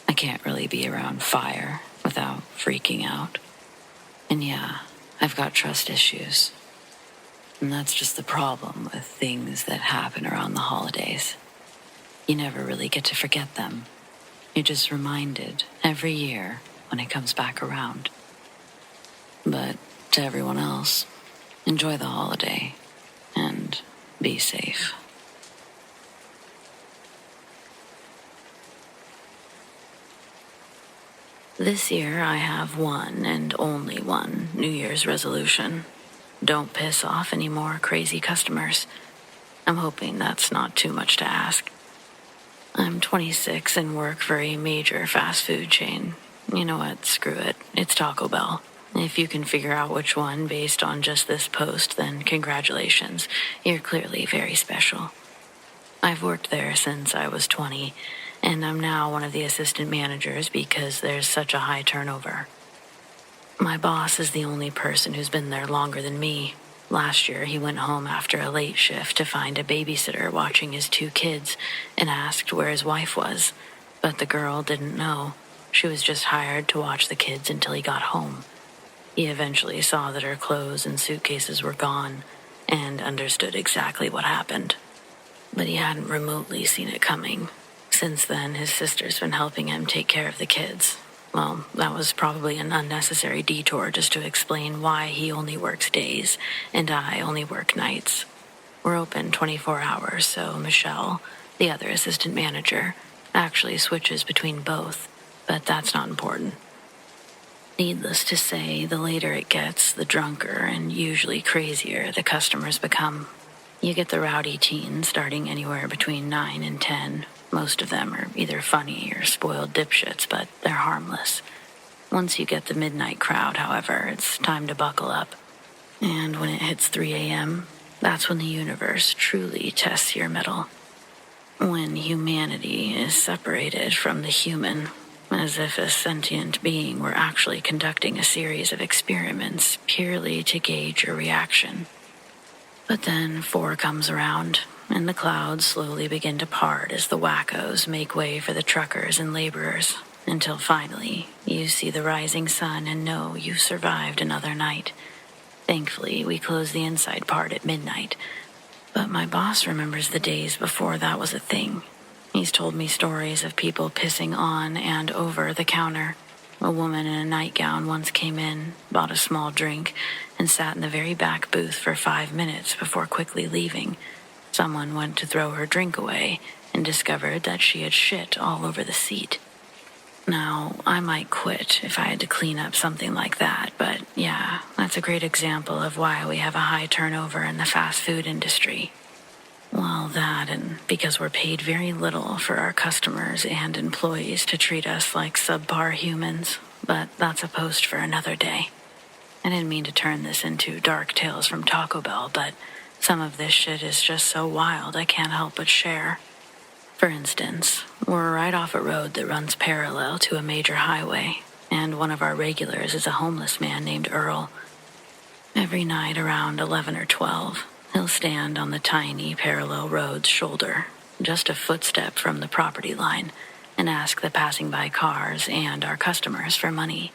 I can't really be around fire without freaking out. And yeah, I've got trust issues. And that's just the problem with things that happen around the holidays. You never really get to forget them. You're just reminded every year when it comes back around. But to everyone else, enjoy the holiday and be safe. This year I have one and only one New Year's resolution. Don't piss off any more crazy customers. I'm hoping that's not too much to ask. I'm 26 and work for a major fast food chain. You know what? Screw it. It's Taco Bell. If you can figure out which one based on just this post, then congratulations. You're clearly very special. I've worked there since I was 20, and I'm now one of the assistant managers because there's such a high turnover. My boss is the only person who's been there longer than me. Last year, he went home after a late shift to find a babysitter watching his 2 kids and asked where his wife was, but the girl didn't know. She was just hired to watch the kids until he got home. He eventually saw that her clothes and suitcases were gone and understood exactly what happened. But he hadn't remotely seen it coming. Since then, his sister's been helping him take care of the kids. Well, that was probably an unnecessary detour just to explain why he only works days and I only work nights. We're open 24 hours, so Michelle, the other assistant manager, actually switches between both, but that's not important. Needless to say, the later it gets, the drunker and usually crazier the customers become. You get the rowdy teens starting anywhere between 9 and 10. Most of them are either funny or spoiled dipshits, but they're harmless. Once you get the midnight crowd, however, it's time to buckle up. And when it hits 3 a.m., that's when the universe truly tests your mettle. When humanity is separated from the human, as if a sentient being were actually conducting a series of experiments purely to gauge your reaction. But then 4 comes around, and the clouds slowly begin to part as the wackos make way for the truckers and laborers, until finally you see the rising sun and know you survived another night. Thankfully, we close the inside part at midnight, but my boss remembers the days before that was a thing. He's told me stories of people pissing on and over the counter. A woman in a nightgown once came in, bought a small drink, and sat in the very back booth for 5 minutes before quickly leaving. Someone went to throw her drink away and discovered that she had shit all over the seat. Now, I might quit if I had to clean up something like that, but yeah, that's a great example of why we have a high turnover in the fast food industry. Well, that, and because we're paid very little for our customers and employees to treat us like subpar humans, but that's a post for another day. I didn't mean to turn this into dark tales from Taco Bell, but some of this shit is just so wild I can't help but share. For instance, we're right off a road that runs parallel to a major highway, and one of our regulars is a homeless man named Earl. Every night around 11 or 12, he'll stand on the tiny parallel road's shoulder, just a footstep from the property line, and ask the passing by cars and our customers for money.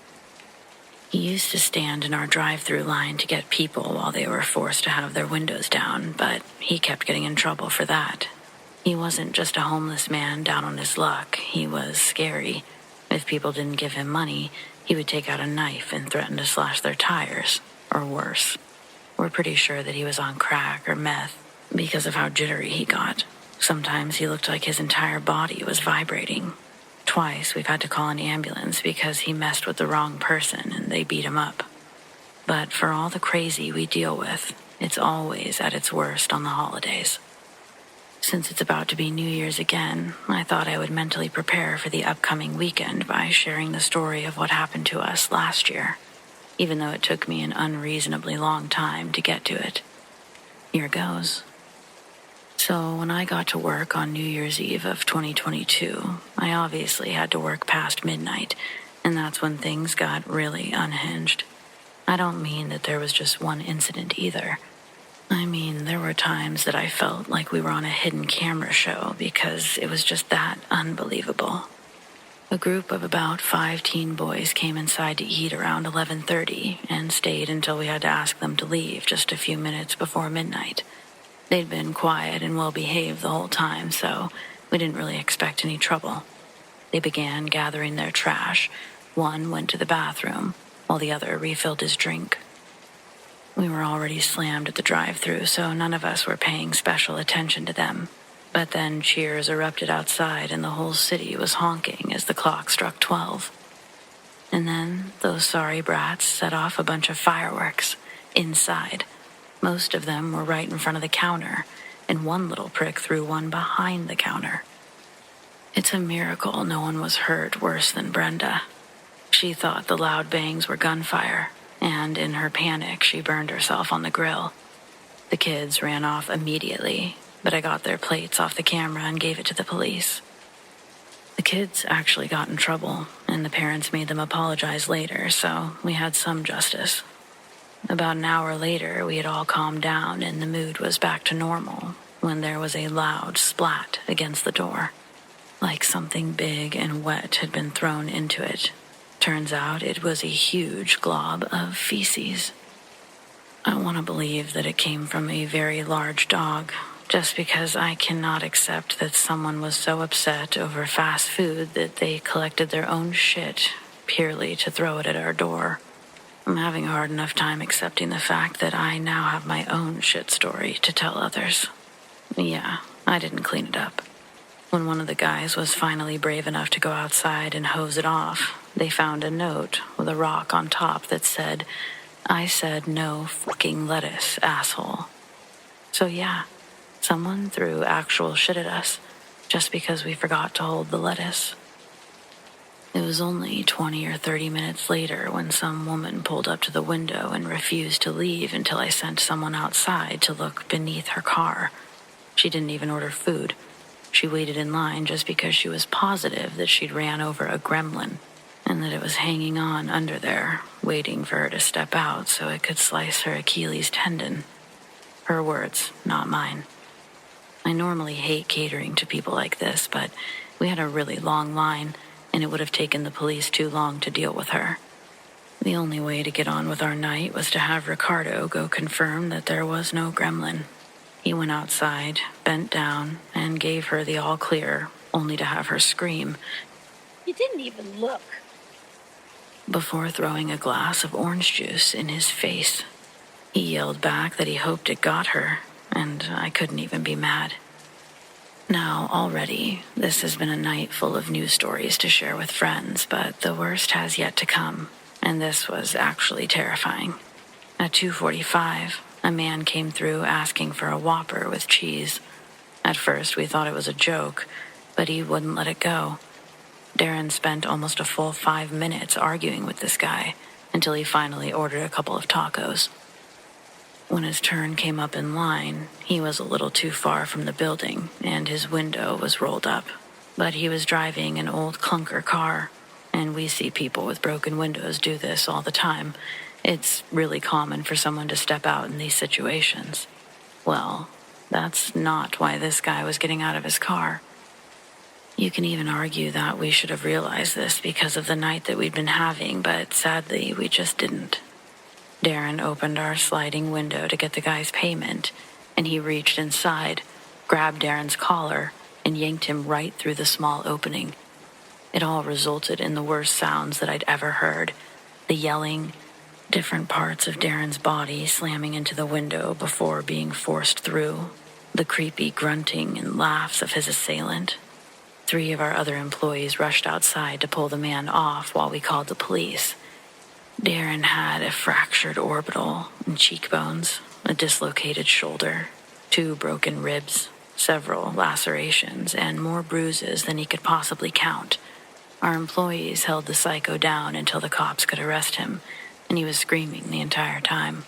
He used to stand in our drive-through line to get people while they were forced to have their windows down, but he kept getting in trouble for that. He wasn't just a homeless man down on his luck, he was scary. If people didn't give him money, he would take out a knife and threaten to slash their tires, or worse. We're pretty sure that he was on crack or meth because of how jittery he got. Sometimes he looked like his entire body was vibrating. Twice we've had to call an ambulance because he messed with the wrong person and they beat him up. But for all the crazy we deal with, it's always at its worst on the holidays. Since it's about to be New Year's again, I thought I would mentally prepare for the upcoming weekend by sharing the story of what happened to us last year, even though it took me an unreasonably long time to get to it. Here goes. So when I got to work on New Year's Eve of 2022, I obviously had to work past midnight, and that's when things got really unhinged. I don't mean that there was just one incident either. I mean, there were times that I felt like we were on a hidden camera show because it was just that unbelievable. A group of about 5 teen boys came inside to eat around 11:30 and stayed until we had to ask them to leave just a few minutes before midnight. They'd been quiet and well-behaved the whole time, so we didn't really expect any trouble. They began gathering their trash. One went to the bathroom, while the other refilled his drink. We were already slammed at the drive-thru, so none of us were paying special attention to them. But then cheers erupted outside and the whole city was honking as the clock struck 12. And then those sorry brats set off a bunch of fireworks inside. Most of them were right in front of the counter, and one little prick threw one behind the counter. It's a miracle no one was hurt worse than Brenda. She thought the loud bangs were gunfire, and in her panic, she burned herself on the grill. The kids ran off immediately, but I got their plates off the camera and gave it to the police. The kids actually got in trouble, and the parents made them apologize later, so we had some justice. About an hour later, we had all calmed down and the mood was back to normal when there was a loud splat against the door, like something big and wet had been thrown into it. Turns out it was a huge glob of feces. I want to believe that it came from a very large dog, just because I cannot accept that someone was so upset over fast food that they collected their own shit purely to throw it at our door. I'm having a hard enough time accepting the fact that I now have my own shit story to tell others. Yeah, I didn't clean it up. When one of the guys was finally brave enough to go outside and hose it off, they found a note with a rock on top that said, "I said no fucking lettuce, asshole." So yeah, someone threw actual shit at us just because we forgot to hold the lettuce. It was only 20 or 30 minutes later when some woman pulled up to the window and refused to leave until I sent someone outside to look beneath her car. She didn't even order food. She waited in line just because she was positive that she'd ran over a gremlin and that it was hanging on under there, waiting for her to step out so it could slice her Achilles tendon. Her words, not mine. I normally hate catering to people like this, but we had a really long line, and it would have taken the police too long to deal with her. The only way to get on with our night was to have Ricardo go confirm that there was no gremlin. He went outside, bent down, and gave her the all clear, only to have her scream. "You didn't even look," before throwing a glass of orange juice in his face. He yelled back that he hoped it got her, and I couldn't even be mad. Now, already, this has been a night full of news stories to share with friends, but the worst has yet to come, and this was actually terrifying. At 2:45, a man came through asking for a Whopper with cheese. At first, we thought it was a joke, but he wouldn't let it go. Darren spent almost a full 5 minutes arguing with this guy until he finally ordered a couple of tacos. When his turn came up in line, he was a little too far from the building, and his window was rolled up. But he was driving an old clunker car, and we see people with broken windows do this all the time. It's really common for someone to step out in these situations. Well, that's not why this guy was getting out of his car. You can even argue that we should have realized this because of the night that we'd been having, but sadly, we just didn't. Darren opened our sliding window to get the guy's payment, and he reached inside, grabbed Darren's collar, and yanked him right through the small opening. It all resulted in the worst sounds that I'd ever heard. The yelling, different parts of Darren's body slamming into the window before being forced through, the creepy grunting and laughs of his assailant. 3 of our other employees rushed outside to pull the man off while we called the police. Darren had a fractured orbital and cheekbones, a dislocated shoulder, 2 broken ribs, several lacerations, and more bruises than he could possibly count. Our employees held the psycho down until the cops could arrest him, and he was screaming the entire time.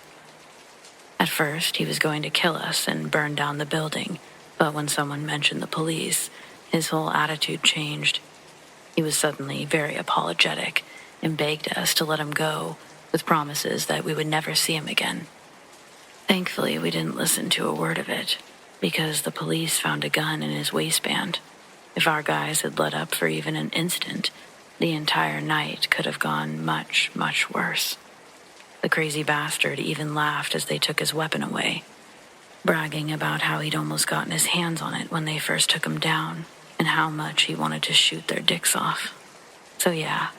At first, he was going to kill us and burn down the building, but when someone mentioned the police, his whole attitude changed. He was suddenly very apologetic and begged us to let him go, with promises that we would never see him again. Thankfully, we didn't listen to a word of it, because the police found a gun in his waistband. If our guys had let up for even an instant, the entire night could have gone much, much worse. The crazy bastard even laughed as they took his weapon away, bragging about how he'd almost gotten his hands on it when they first took him down, and how much he wanted to shoot their dicks off. So yeah,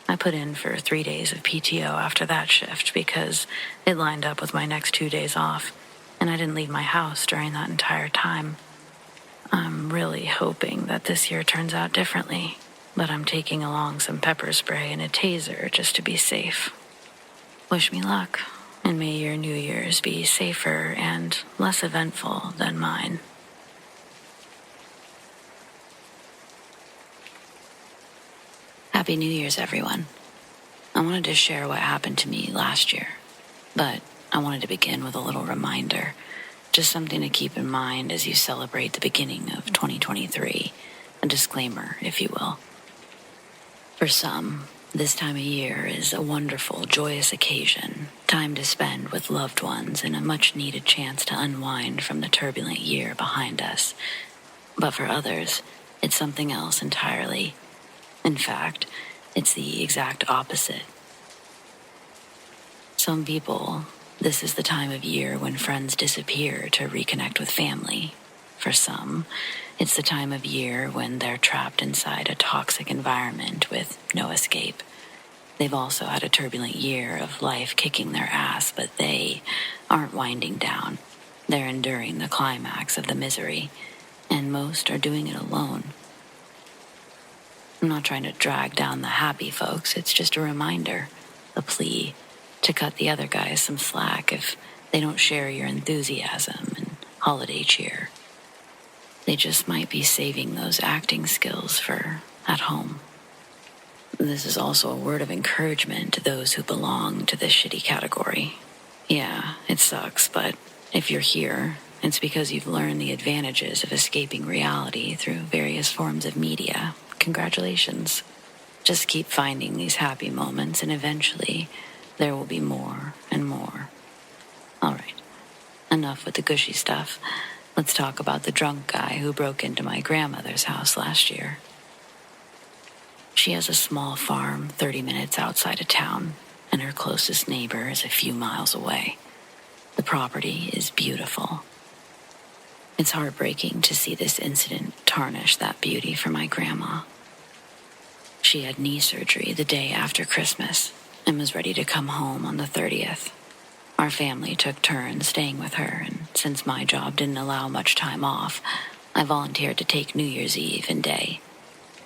I put in for 3 days of PTO after that shift because it lined up with my next 2 days off, and I didn't leave my house during that entire time. I'm really hoping that this year turns out differently, but I'm taking along some pepper spray and a taser just to be safe. Wish me luck, and may your New Year's be safer and less eventful than mine. Happy New Year's, everyone. I wanted to share what happened to me last year, but I wanted to begin with a little reminder, just something to keep in mind as you celebrate the beginning of 2023, a disclaimer, if you will. For some, this time of year is a wonderful, joyous occasion, time to spend with loved ones and a much-needed chance to unwind from the turbulent year behind us. But for others, it's something else entirely. In fact, it's the exact opposite. Some people, this is the time of year when friends disappear to reconnect with family. For some, it's the time of year when they're trapped inside a toxic environment with no escape. They've also had a turbulent year of life kicking their ass, but they aren't winding down. They're enduring the climax of the misery, and most are doing it alone. I'm not trying to drag down the happy folks, it's just a reminder, a plea, to cut the other guys some slack if they don't share your enthusiasm and holiday cheer. They just might be saving those acting skills for at home. This is also a word of encouragement to those who belong to this shitty category. Yeah, it sucks, but if you're here it's because you've learned the advantages of escaping reality through various forms of media. Congratulations. Just keep finding these happy moments, and eventually there will be more and more. All right, enough with the gushy stuff. Let's talk about the drunk guy who broke into my grandmother's house last year. She has a small farm 30 minutes outside of town, and her closest neighbor is a few miles away. The property is beautiful. It's heartbreaking to see this incident tarnish that beauty for my grandma. She had knee surgery the day after Christmas and was ready to come home on the 30th. Our family took turns staying with her, and since my job didn't allow much time off, I volunteered to take New Year's Eve and day.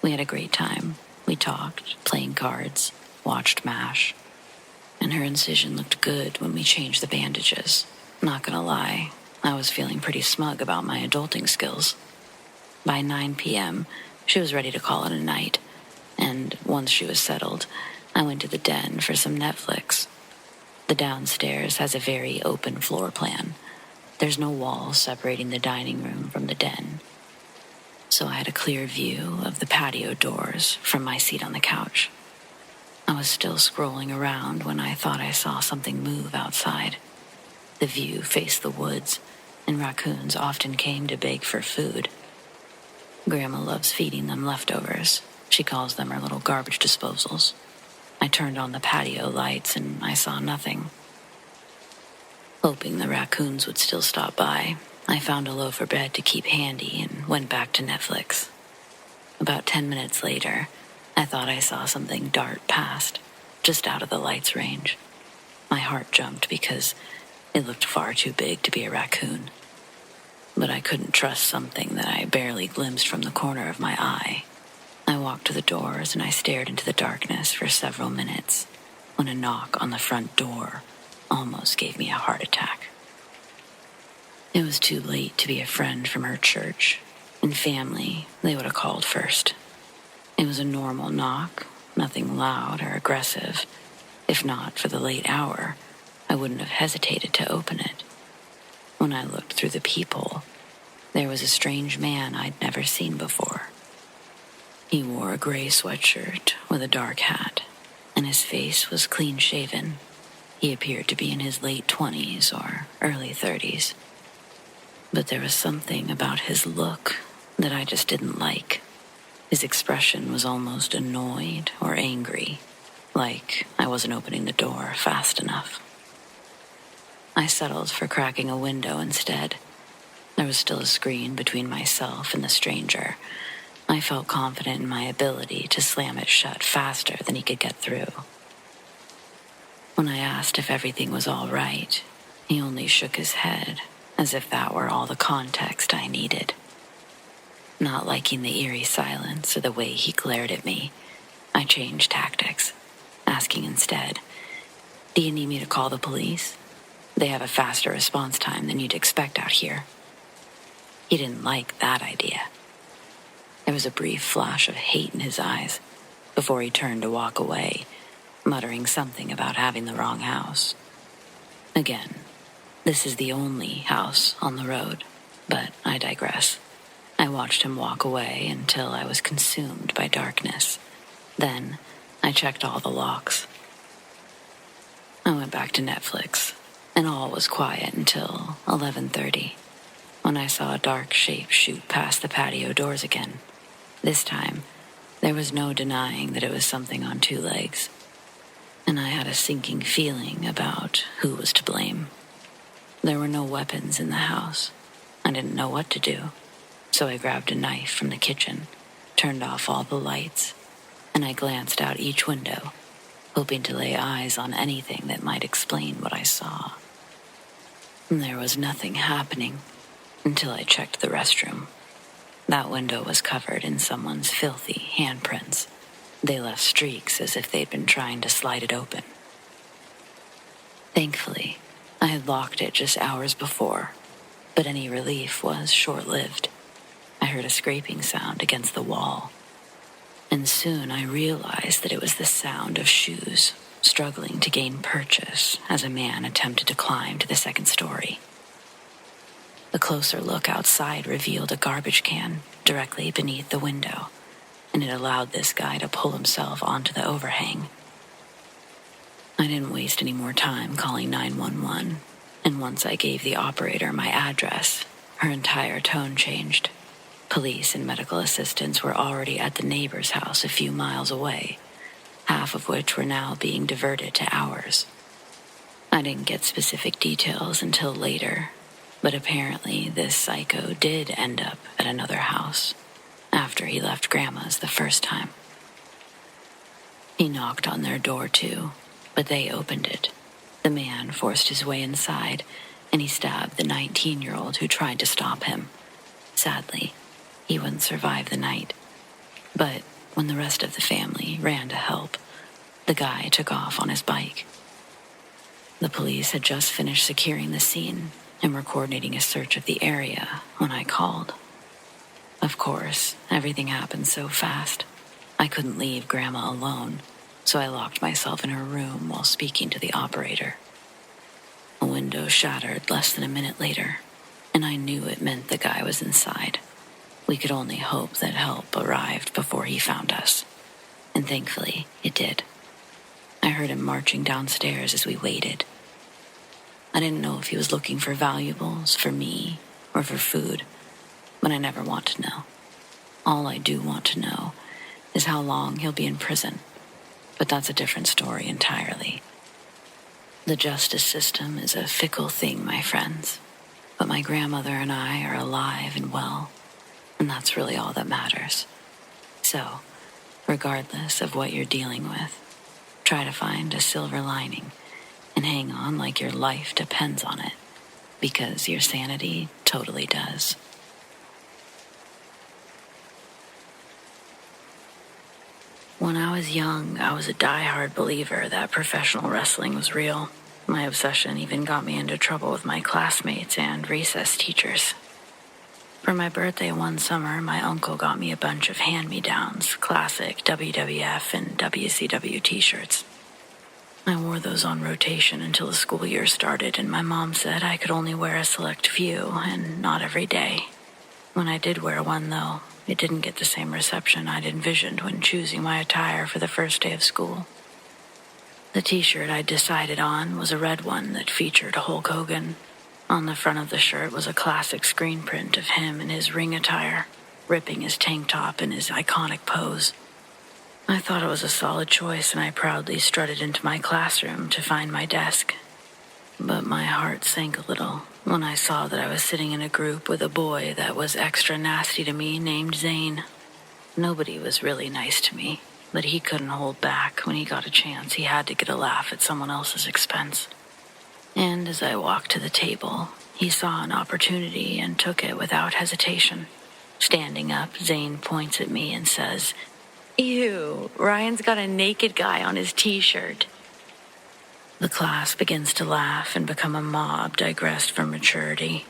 We had a great time. We talked, playing cards, watched MASH. And her incision looked good when we changed the bandages. Not gonna lie, I was feeling pretty smug about my adulting skills. By 9 p.m., she was ready to call it a night, and once she was settled, I went to the den for some Netflix. The downstairs has a very open floor plan. There's no wall separating the dining room from the den, so I had a clear view of the patio doors from my seat on the couch. I was still scrolling around when I thought I saw something move outside. The view faced the woods, and raccoons often came to beg for food. Grandma loves feeding them leftovers. She calls them her little garbage disposals. I turned on the patio lights and I saw nothing. Hoping the raccoons would still stop by, I found a loaf of bread to keep handy and went back to Netflix. About 10 minutes later, I thought I saw something dart past, just out of the light's range. My heart jumped because it looked far too big to be a raccoon. But I couldn't trust something that I barely glimpsed from the corner of my eye. I walked to the doors and I stared into the darkness for several minutes when a knock on the front door almost gave me a heart attack. It was too late to be a friend from her church, and family, they would have called first. It was a normal knock, nothing loud or aggressive. If not for the late hour, I wouldn't have hesitated to open it. When I looked through the peephole, there was a strange man I'd never seen before. He wore a gray sweatshirt with a dark hat, and his face was clean-shaven. He appeared to be in his late 20s or early 30s. But there was something about his look that I just didn't like. His expression was almost annoyed or angry, like I wasn't opening the door fast enough. I settled for cracking a window instead. There was still a screen between myself and the stranger. I felt confident in my ability to slam it shut faster than he could get through. When I asked if everything was all right, he only shook his head, as if that were all the context I needed. Not liking the eerie silence or the way he glared at me, I changed tactics, asking instead, "Do you need me to call the police? They have a faster response time than you'd expect out here." He didn't like that idea. There was a brief flash of hate in his eyes before he turned to walk away, muttering something about having the wrong house. Again, this is the only house on the road, but I digress. I watched him walk away until I was consumed by darkness. Then, I checked all the locks. I went back to Netflix, and all was quiet until 11:30, when I saw a dark shape shoot past the patio doors again. This time, there was no denying that it was something on two legs, and I had a sinking feeling about who was to blame. There were no weapons in the house. I didn't know what to do. So I grabbed a knife from the kitchen, turned off all the lights, and I glanced out each window, hoping to lay eyes on anything that might explain what I saw. And there was nothing happening until I checked the restroom. That window was covered in someone's filthy handprints. They left streaks as if they'd been trying to slide it open. Thankfully, I had locked it just hours before, but any relief was short-lived. I heard a scraping sound against the wall, and soon I realized that it was the sound of shoes struggling to gain purchase as a man attempted to climb to the second story. A closer look outside revealed a garbage can directly beneath the window, and it allowed this guy to pull himself onto the overhang. I didn't waste any more time calling 911, and once I gave the operator my address, her entire tone changed. Police and medical assistants were already at the neighbor's house a few miles away, half of which were now being diverted to ours. I didn't get specific details until later, but apparently this psycho did end up at another house after he left Grandma's the first time. He knocked on their door too, but they opened it. The man forced his way inside, and he stabbed the 19-year-old who tried to stop him. Sadly, he wouldn't survive the night. But when the rest of the family ran to help, the guy took off on his bike. The police had just finished securing the scene and were coordinating a search of the area when I called. Of course, everything happened so fast. I couldn't leave Grandma alone, so I locked myself in her room while speaking to the operator. A window shattered less than a minute later, and I knew it meant the guy was inside. We could only hope that help arrived before he found us, and thankfully it did. I heard him marching downstairs as we waited. I didn't know if he was looking for valuables, for me, or for food, but I never want to know. All I do want to know is how long he'll be in prison, but that's a different story entirely. The justice system is a fickle thing, my friends, but my grandmother and I are alive and well, and that's really all that matters. So, regardless of what you're dealing with, try to find a silver lining and hang on like your life depends on it, because your sanity totally does. When I was young, I was a die-hard believer that professional wrestling was real. My obsession even got me into trouble with my classmates and recess teachers. For my birthday one summer, my uncle got me a bunch of hand-me-downs, classic WWF and WCW t-shirts. I wore those on rotation until the school year started, and my mom said I could only wear a select few, and not every day. When I did wear one, though, it didn't get the same reception I'd envisioned when choosing my attire for the first day of school. The t-shirt I'd decided on was a red one that featured Hulk Hogan. On the front of the shirt was a classic screen print of him in his ring attire, ripping his tank top in his iconic pose. I thought it was a solid choice, and I proudly strutted into my classroom to find my desk. But my heart sank a little when I saw that I was sitting in a group with a boy that was extra nasty to me named Zane. Nobody was really nice to me, but he couldn't hold back. When he got a chance, he had to get a laugh at someone else's expense. And as I walked to the table, he saw an opportunity and took it without hesitation. Standing up, Zane points at me and says, "Ew, Ryan's got a naked guy on his t-shirt." The class begins to laugh and become a mob digressed from maturity.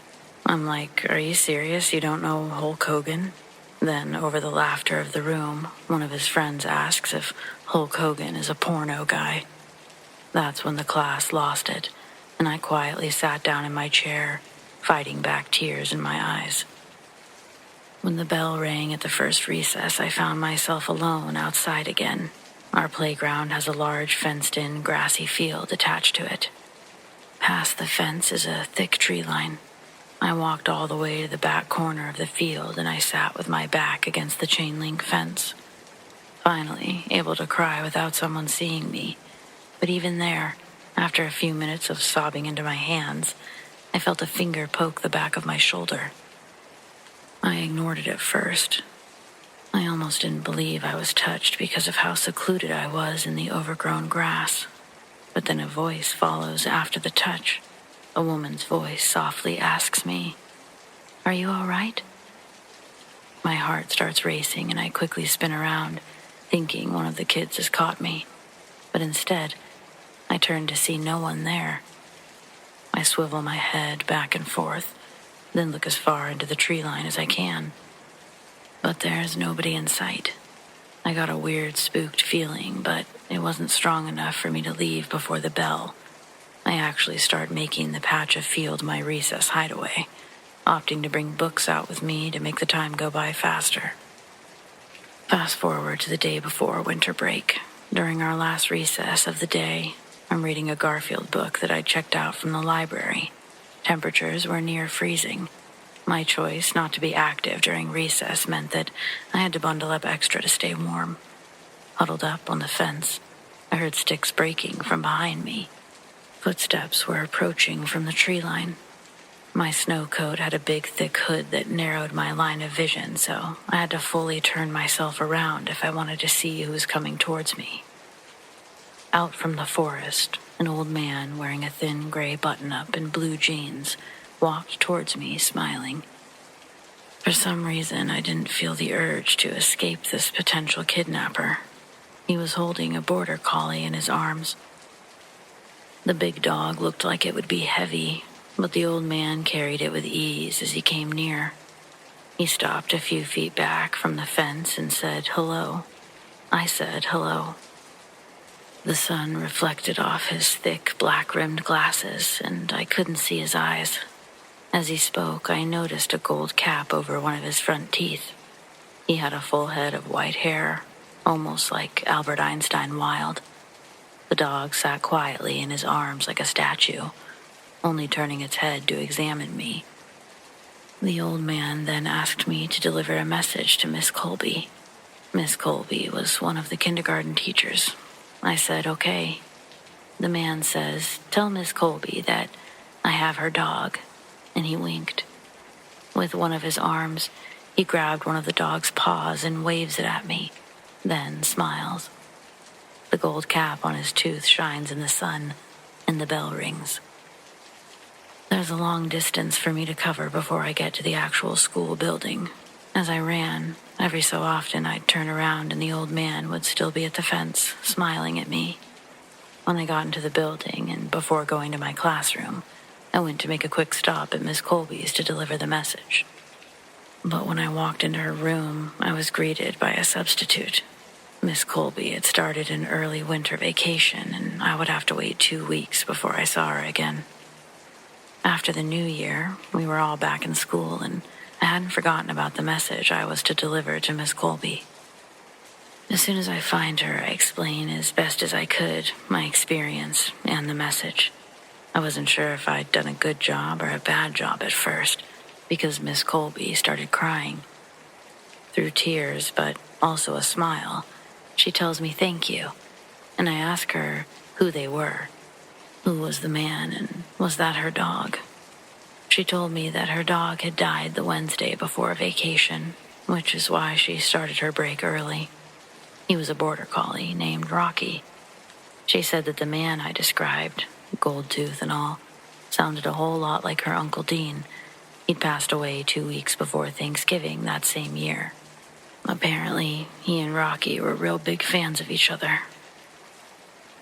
I'm like, "Are you serious? You don't know Hulk Hogan?" Then, over the laughter of the room, one of his friends asks if Hulk Hogan is a porno guy. That's when the class lost it, and I quietly sat down in my chair, fighting back tears in my eyes. When the bell rang at the first recess, I found myself alone outside again. Our playground has a large fenced-in grassy field attached to it. Past the fence is a thick tree line. I walked all the way to the back corner of the field, and I sat with my back against the chain-link fence. Finally, able to cry without someone seeing me. But even there, after a few minutes of sobbing into my hands, I felt a finger poke the back of my shoulder. I ignored it at first. I almost didn't believe I was touched because of how secluded I was in the overgrown grass. But then a voice follows after the touch. A woman's voice softly asks me, "Are you all right?" My heart starts racing and I quickly spin around, thinking one of the kids has caught me. But instead, I turn to see no one there. I swivel my head back and forth, then look as far into the tree line as I can. But there's nobody in sight. I got a weird, spooked feeling, but it wasn't strong enough for me to leave before the bell. I actually start making the patch of field my recess hideaway. opting to bring books out with me to make the time go by faster. Fast forward to the day before winter break. During our last recess of the day, I'm reading a Garfield book that I'd checked out from the library. Temperatures were near freezing. My choice not to be active during recess meant that I had to bundle up extra to stay warm. Huddled up on the fence, I heard sticks breaking from behind me. Footsteps were approaching from the tree line. My snow coat had a big, thick hood that narrowed my line of vision, so I had to fully turn myself around if I wanted to see who was coming towards me. Out from the forest, an old man wearing a thin gray button-up and blue jeans walked towards me, smiling. For some reason, I didn't feel the urge to escape this potential kidnapper. He was holding a border collie in his arms. The big dog looked like it would be heavy, but the old man carried it with ease as he came near. He stopped a few feet back from the fence and said, "Hello." I said, "Hello." The sun reflected off his thick, black-rimmed glasses, and I couldn't see his eyes. As he spoke, I noticed a gold cap over one of his front teeth. He had a full head of white hair, almost like Albert Einstein wild. The dog sat quietly in his arms like a statue, only turning its head to examine me. The old man then asked me to deliver a message to Miss Colby. Miss Colby was one of the kindergarten teachers. I said, "Okay." The man says, "Tell Miss Colby that I have her dog," and he winked. With one of his arms, he grabbed one of the dog's paws and waves it at me, then smiles. The gold cap on his tooth shines in the sun, and the bell rings. There's a long distance for me to cover before I get to the actual school building. As I ran, every so often I'd turn around and the old man would still be at the fence, smiling at me. When I got into the building and before going to my classroom, I went to make a quick stop at Miss Colby's to deliver the message. But when I walked into her room, I was greeted by a substitute. Miss Colby had started an early winter vacation, and I would have to wait 2 weeks before I saw her again. After the new year, we were all back in school, and I hadn't forgotten about the message I was to deliver to Miss Colby. As soon as I find her, I explain as best as I could my experience and the message. I wasn't sure if I'd done a good job or a bad job at first, because Miss Colby started crying. Through tears, but also a smile, she tells me thank you, and I ask her who they were. Who was the man, and was that her dog? She told me that her dog had died the Wednesday before vacation, which is why she started her break early. He was a border collie named Rocky. She said that the man I described, gold tooth and all, sounded a whole lot like her Uncle Dean. He'd passed away 2 weeks before Thanksgiving that same year. Apparently, he and Rocky were real big fans of each other.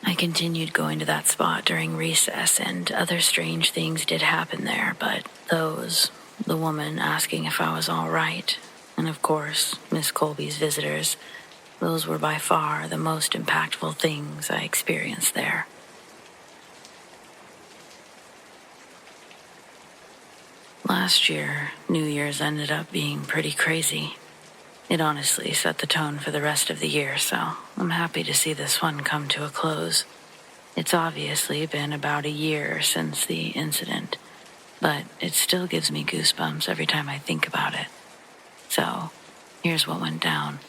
I continued going to that spot during recess, and other strange things did happen there, but those, the woman asking if I was all right, and of course, Miss Colby's visitors, those were by far the most impactful things I experienced there. Last year, New Year's ended up being pretty crazy. It honestly set the tone for the rest of the year, so I'm happy to see this one come to a close. It's obviously been about a year since the incident, but it still gives me goosebumps every time I think about it. So, here's what went down.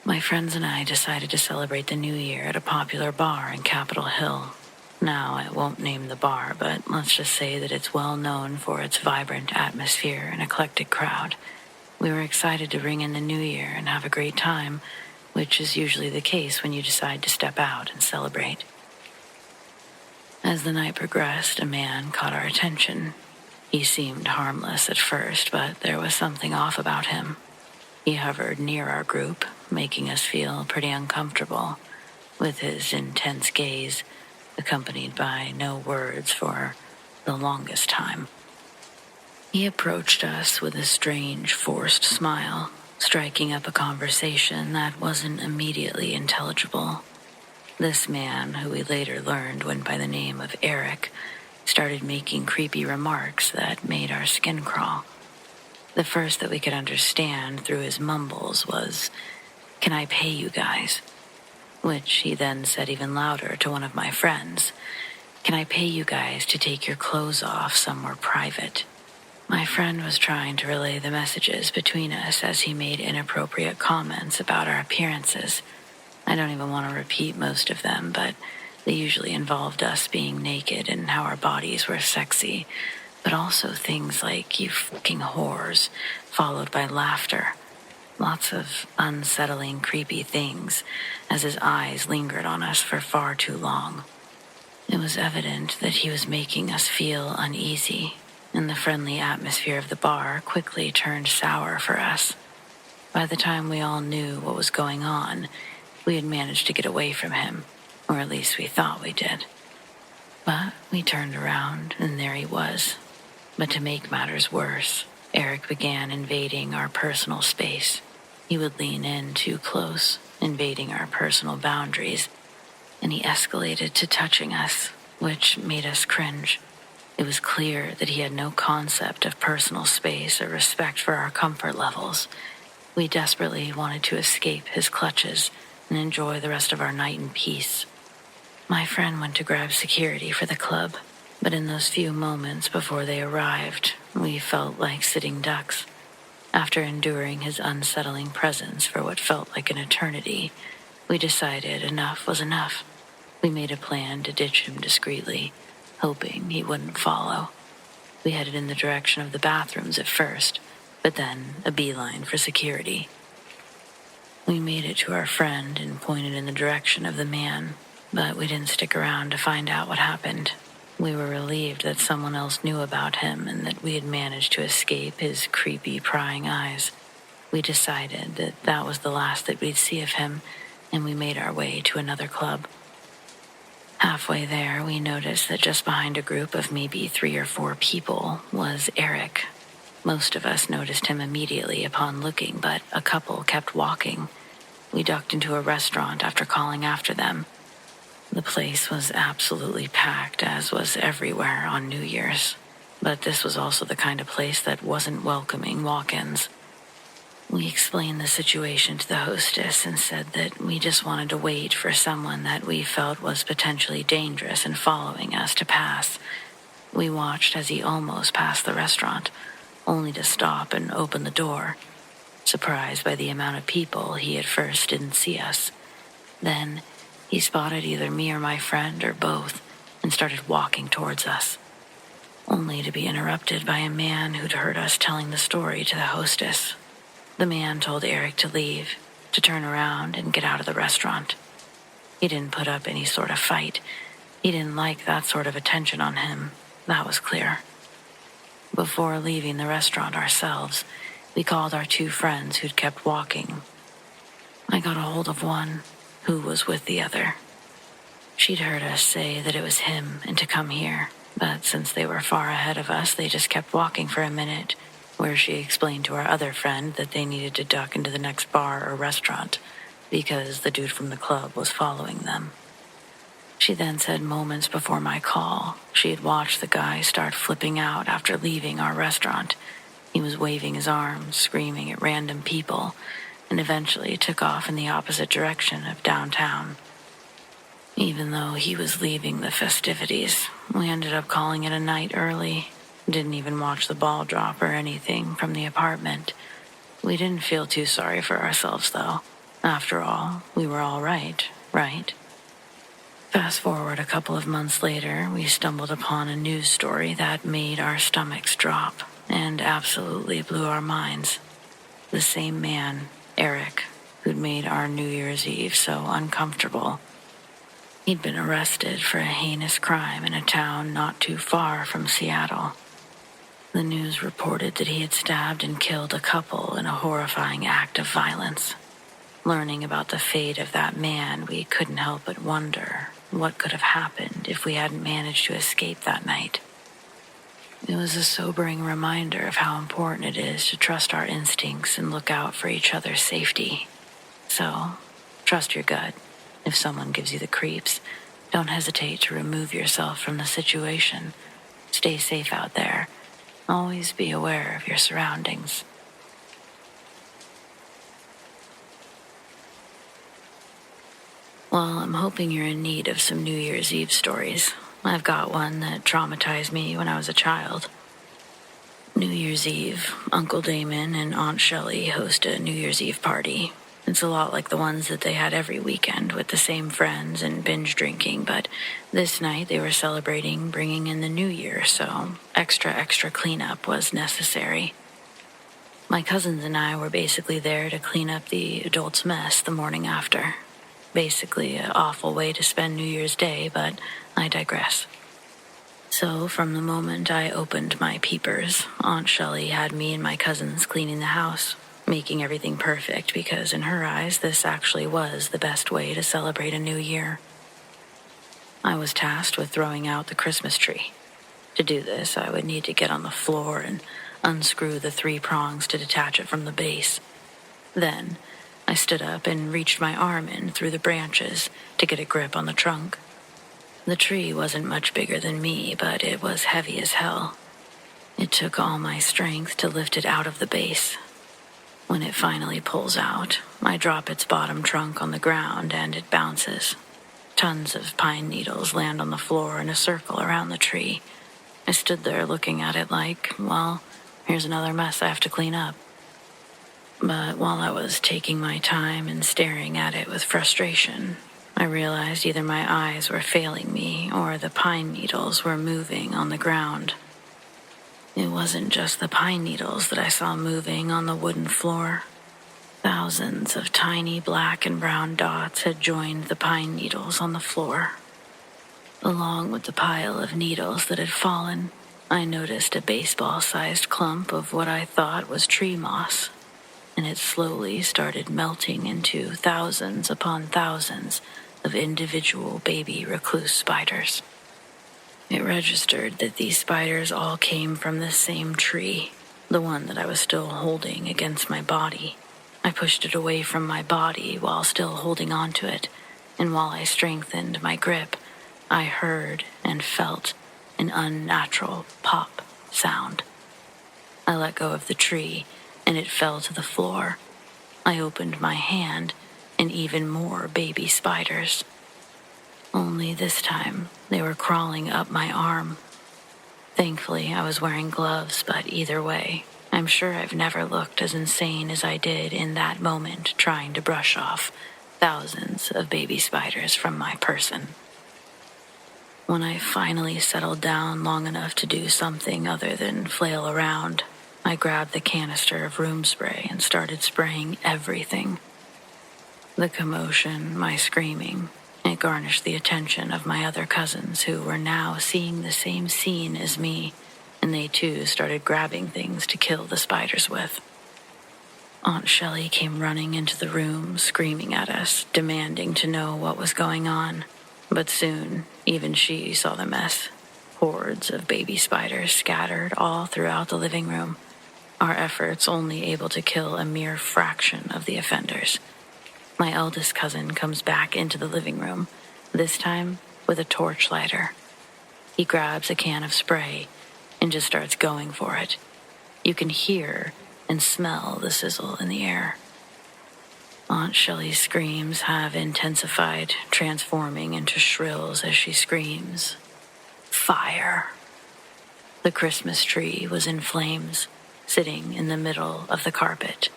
My friends and I decided to celebrate the new year at a popular bar in Capitol Hill. Now, I won't name the bar, but let's just say that it's well known for its vibrant atmosphere and eclectic crowd. We were excited to ring in the new year and have a great time, which is usually the case when you decide to step out and celebrate. As the night progressed, a man caught our attention. He seemed harmless at first, but there was something off about him. He hovered near our group, making us feel pretty uncomfortable, with his intense gaze, accompanied by no words for the longest time. He approached us with a strange, forced smile, striking up a conversation that wasn't immediately intelligible. This man, who we later learned went by the name of Eric, started making creepy remarks that made our skin crawl. The first that we could understand through his mumbles was, "Can I pay you guys?" Which he then said even louder to one of my friends, "Can I pay you guys to take your clothes off somewhere private?" My friend was trying to relay the messages between us as he made inappropriate comments about our appearances. I don't even want to repeat most of them, but they usually involved us being naked and how our bodies were sexy, but also things like "you fucking whores," followed by laughter. Lots of unsettling, creepy things as his eyes lingered on us for far too long. It was evident that he was making us feel uneasy, and the friendly atmosphere of the bar quickly turned sour for us. By the time we all knew what was going on, we had managed to get away from him, or at least we thought we did. But we turned around, and there he was. But to make matters worse, Eric began invading our personal space. He would lean in too close, invading our personal boundaries, and he escalated to touching us, which made us cringe. It was clear that he had no concept of personal space or respect for our comfort levels. We desperately wanted to escape his clutches and enjoy the rest of our night in peace. My friend went to grab security for the club, but in those few moments before they arrived, we felt like sitting ducks. After enduring his unsettling presence for what felt like an eternity, we decided enough was enough. We made a plan to ditch him discreetly, hoping he wouldn't follow. We headed in the direction of the bathrooms at first, but then a beeline for security. We made it to our friend and pointed in the direction of the man, but we didn't stick around to find out what happened. We were relieved that someone else knew about him and that we had managed to escape his creepy, prying eyes. We decided that that was the last that we'd see of him, and we made our way to another club. Halfway there, we noticed that just behind a group of maybe 3 or 4 people was Eric. Most of us noticed him immediately upon looking, but a couple kept walking. We ducked into a restaurant after calling after them. The place was absolutely packed, as was everywhere on New Year's. But this was also the kind of place that wasn't welcoming walk-ins. We explained the situation to the hostess and said that we just wanted to wait for someone that we felt was potentially dangerous and following us to pass. We watched as he almost passed the restaurant, only to stop and open the door. Surprised by the amount of people, he at first didn't see us. Then he spotted either me or my friend or both and started walking towards us, only to be interrupted by a man who'd heard us telling the story to the hostess. The man told Eric to leave, to turn around and get out of the restaurant. He didn't put up any sort of fight. He didn't like that sort of attention on him. That was clear. Before leaving the restaurant ourselves, we called our 2 friends who'd kept walking. I got a hold of one who was with the other. She'd heard us say that it was him and to come here, but since they were far ahead of us, they just kept walking for a minute, where she explained to our other friend that they needed to duck into the next bar or restaurant because the dude from the club was following them. She then said moments before my call, she had watched the guy start flipping out after leaving our restaurant. He was waving his arms, screaming at random people, and eventually took off in the opposite direction of downtown. Even though he was leaving the festivities, we ended up calling it a night early. Didn't even watch the ball drop or anything from the apartment. We didn't feel too sorry for ourselves, though. After all, we were all right? Fast forward a couple of months later, we stumbled upon a news story that made our stomachs drop and absolutely blew our minds. The same man, Eric, who'd made our New Year's Eve so uncomfortable. He'd been arrested for a heinous crime in a town not too far from Seattle. The news reported that he had stabbed and killed a couple in a horrifying act of violence. Learning about the fate of that man, we couldn't help but wonder what could have happened if we hadn't managed to escape that night. It was a sobering reminder of how important it is to trust our instincts and look out for each other's safety. So, trust your gut. If someone gives you the creeps, don't hesitate to remove yourself from the situation Stay safe out there. Always be aware of your surroundings. Well, I'm hoping you're in need of some New Year's Eve stories. I've got one that traumatized me when I was a child. New Year's Eve, Uncle Damon and Aunt Shelley host a New Year's Eve party. It's a lot like the ones that they had every weekend with the same friends and binge drinking, but this night they were celebrating bringing in the new year, so extra cleanup was necessary. My cousins and I were basically there to clean up the adults' mess the morning after. Basically an awful way to spend New Year's Day, but I digress. So, from the moment I opened my peepers, Aunt Shelley had me and my cousins cleaning the house, making everything perfect because in her eyes, this actually was the best way to celebrate a new year. I was tasked with throwing out the Christmas tree. To do this, I would need to get on the floor and unscrew the 3 prongs to detach it from the base. Then, I stood up and reached my arm in through the branches to get a grip on the trunk. The tree wasn't much bigger than me, but it was heavy as hell. It took all my strength to lift it out of the base. When it finally pulls out, I drop its bottom trunk on the ground and it bounces. Tons of pine needles land on the floor in a circle around the tree. I stood there looking at it like, well, here's another mess I have to clean up. But while I was taking my time and staring at it with frustration, I realized either my eyes were failing me or the pine needles were moving on the ground. It wasn't just the pine needles that I saw moving on the wooden floor. Thousands of tiny black and brown dots had joined the pine needles on the floor. Along with the pile of needles that had fallen, I noticed a baseball-sized clump of what I thought was tree moss, and it slowly started melting into thousands upon thousands of individual baby recluse spiders. It registered that these spiders all came from the same tree, the one that I was still holding against my body. I pushed it away from my body while still holding onto it, and while I strengthened my grip, I heard and felt an unnatural pop sound. I let go of the tree, and it fell to the floor. I opened my hand, and even more baby spiders. Only this time, they were crawling up my arm. Thankfully, I was wearing gloves, but either way, I'm sure I've never looked as insane as I did in that moment trying to brush off thousands of baby spiders from my person. When I finally settled down long enough to do something other than flail around, I grabbed the canister of room spray and started spraying everything. The commotion, my screaming, it garnished the attention of my other cousins who were now seeing the same scene as me, and they too started grabbing things to kill the spiders with. Aunt Shelley came running into the room, screaming at us, demanding to know what was going on. But soon, even she saw the mess. Hordes of baby spiders scattered all throughout the living room, our efforts only able to kill a mere fraction of the offenders. My eldest cousin comes back into the living room, this time with a torch lighter. He grabs a can of spray and just starts going for it. You can hear and smell the sizzle in the air. Aunt Shelley's screams have intensified, transforming into shrills as she screams, "Fire!" The Christmas tree was in flames, sitting in the middle of the carpet.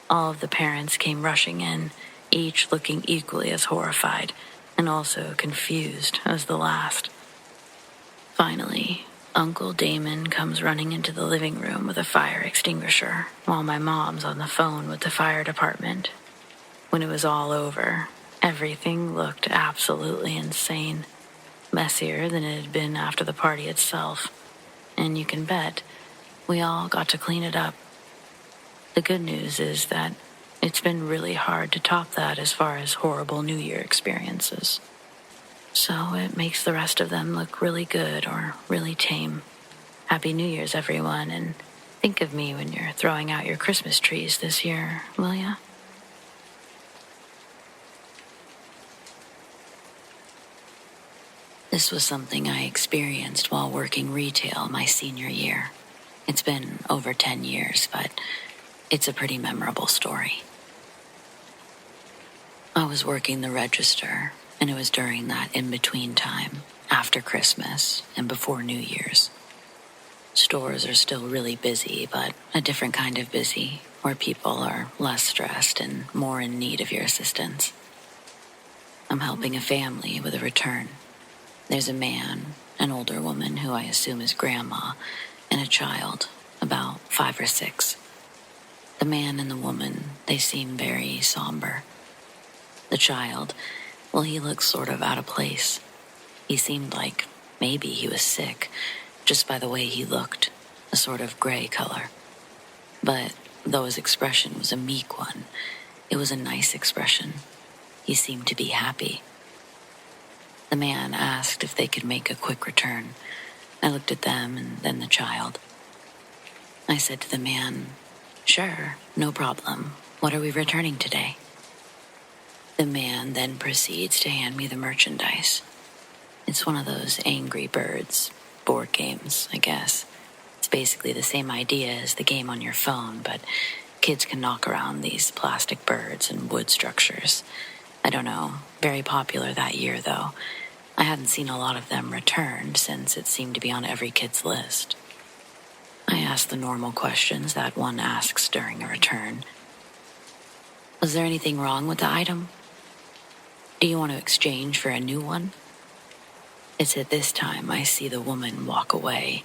All of the parents came rushing in, each looking equally as horrified and also confused as the last. Finally, Uncle Damon comes running into the living room with a fire extinguisher while my mom's on the phone with the fire department. When it was all over, everything looked absolutely insane, messier than it had been after the party itself, and you can bet we all got to clean it up. The good news is that it's been really hard to top that as far as horrible New Year experiences. So it makes the rest of them look really good or really tame. Happy New Year's, everyone, and think of me when you're throwing out your Christmas trees this year, will ya? The This was something I experienced while working retail my senior year. It's been over 10 years, but it's a pretty memorable story. I was working the register, and it was during that in-between time, after Christmas and before New Year's. Stores are still really busy, but a different kind of busy, where people are less stressed and more in need of your assistance. I'm helping a family with a return. There's a man, an older woman who I assume is grandma, and a child, about 5 or 6. The man and the woman, they seem very somber. The child, well, he looks sort of out of place. He seemed like maybe he was sick, just by the way he looked, a sort of gray color. But though his expression was a meek one, it was a nice expression. He seemed to be happy. The man asked if they could make a quick return. I looked at them and then the child. I said to the man, "Sure, no problem. What are we returning today?" The man then proceeds to hand me the merchandise. It's one of those Angry Birds board games, I guess. It's basically the same idea as the game on your phone, but kids can knock around these plastic birds and wood structures. I don't know, very popular that year though. I hadn't seen a lot of them returned since it seemed to be on every kid's list. I asked the normal questions that one asks during a return. Was there anything wrong with the item? Do you want to exchange for a new one? It's at this time I see the woman walk away,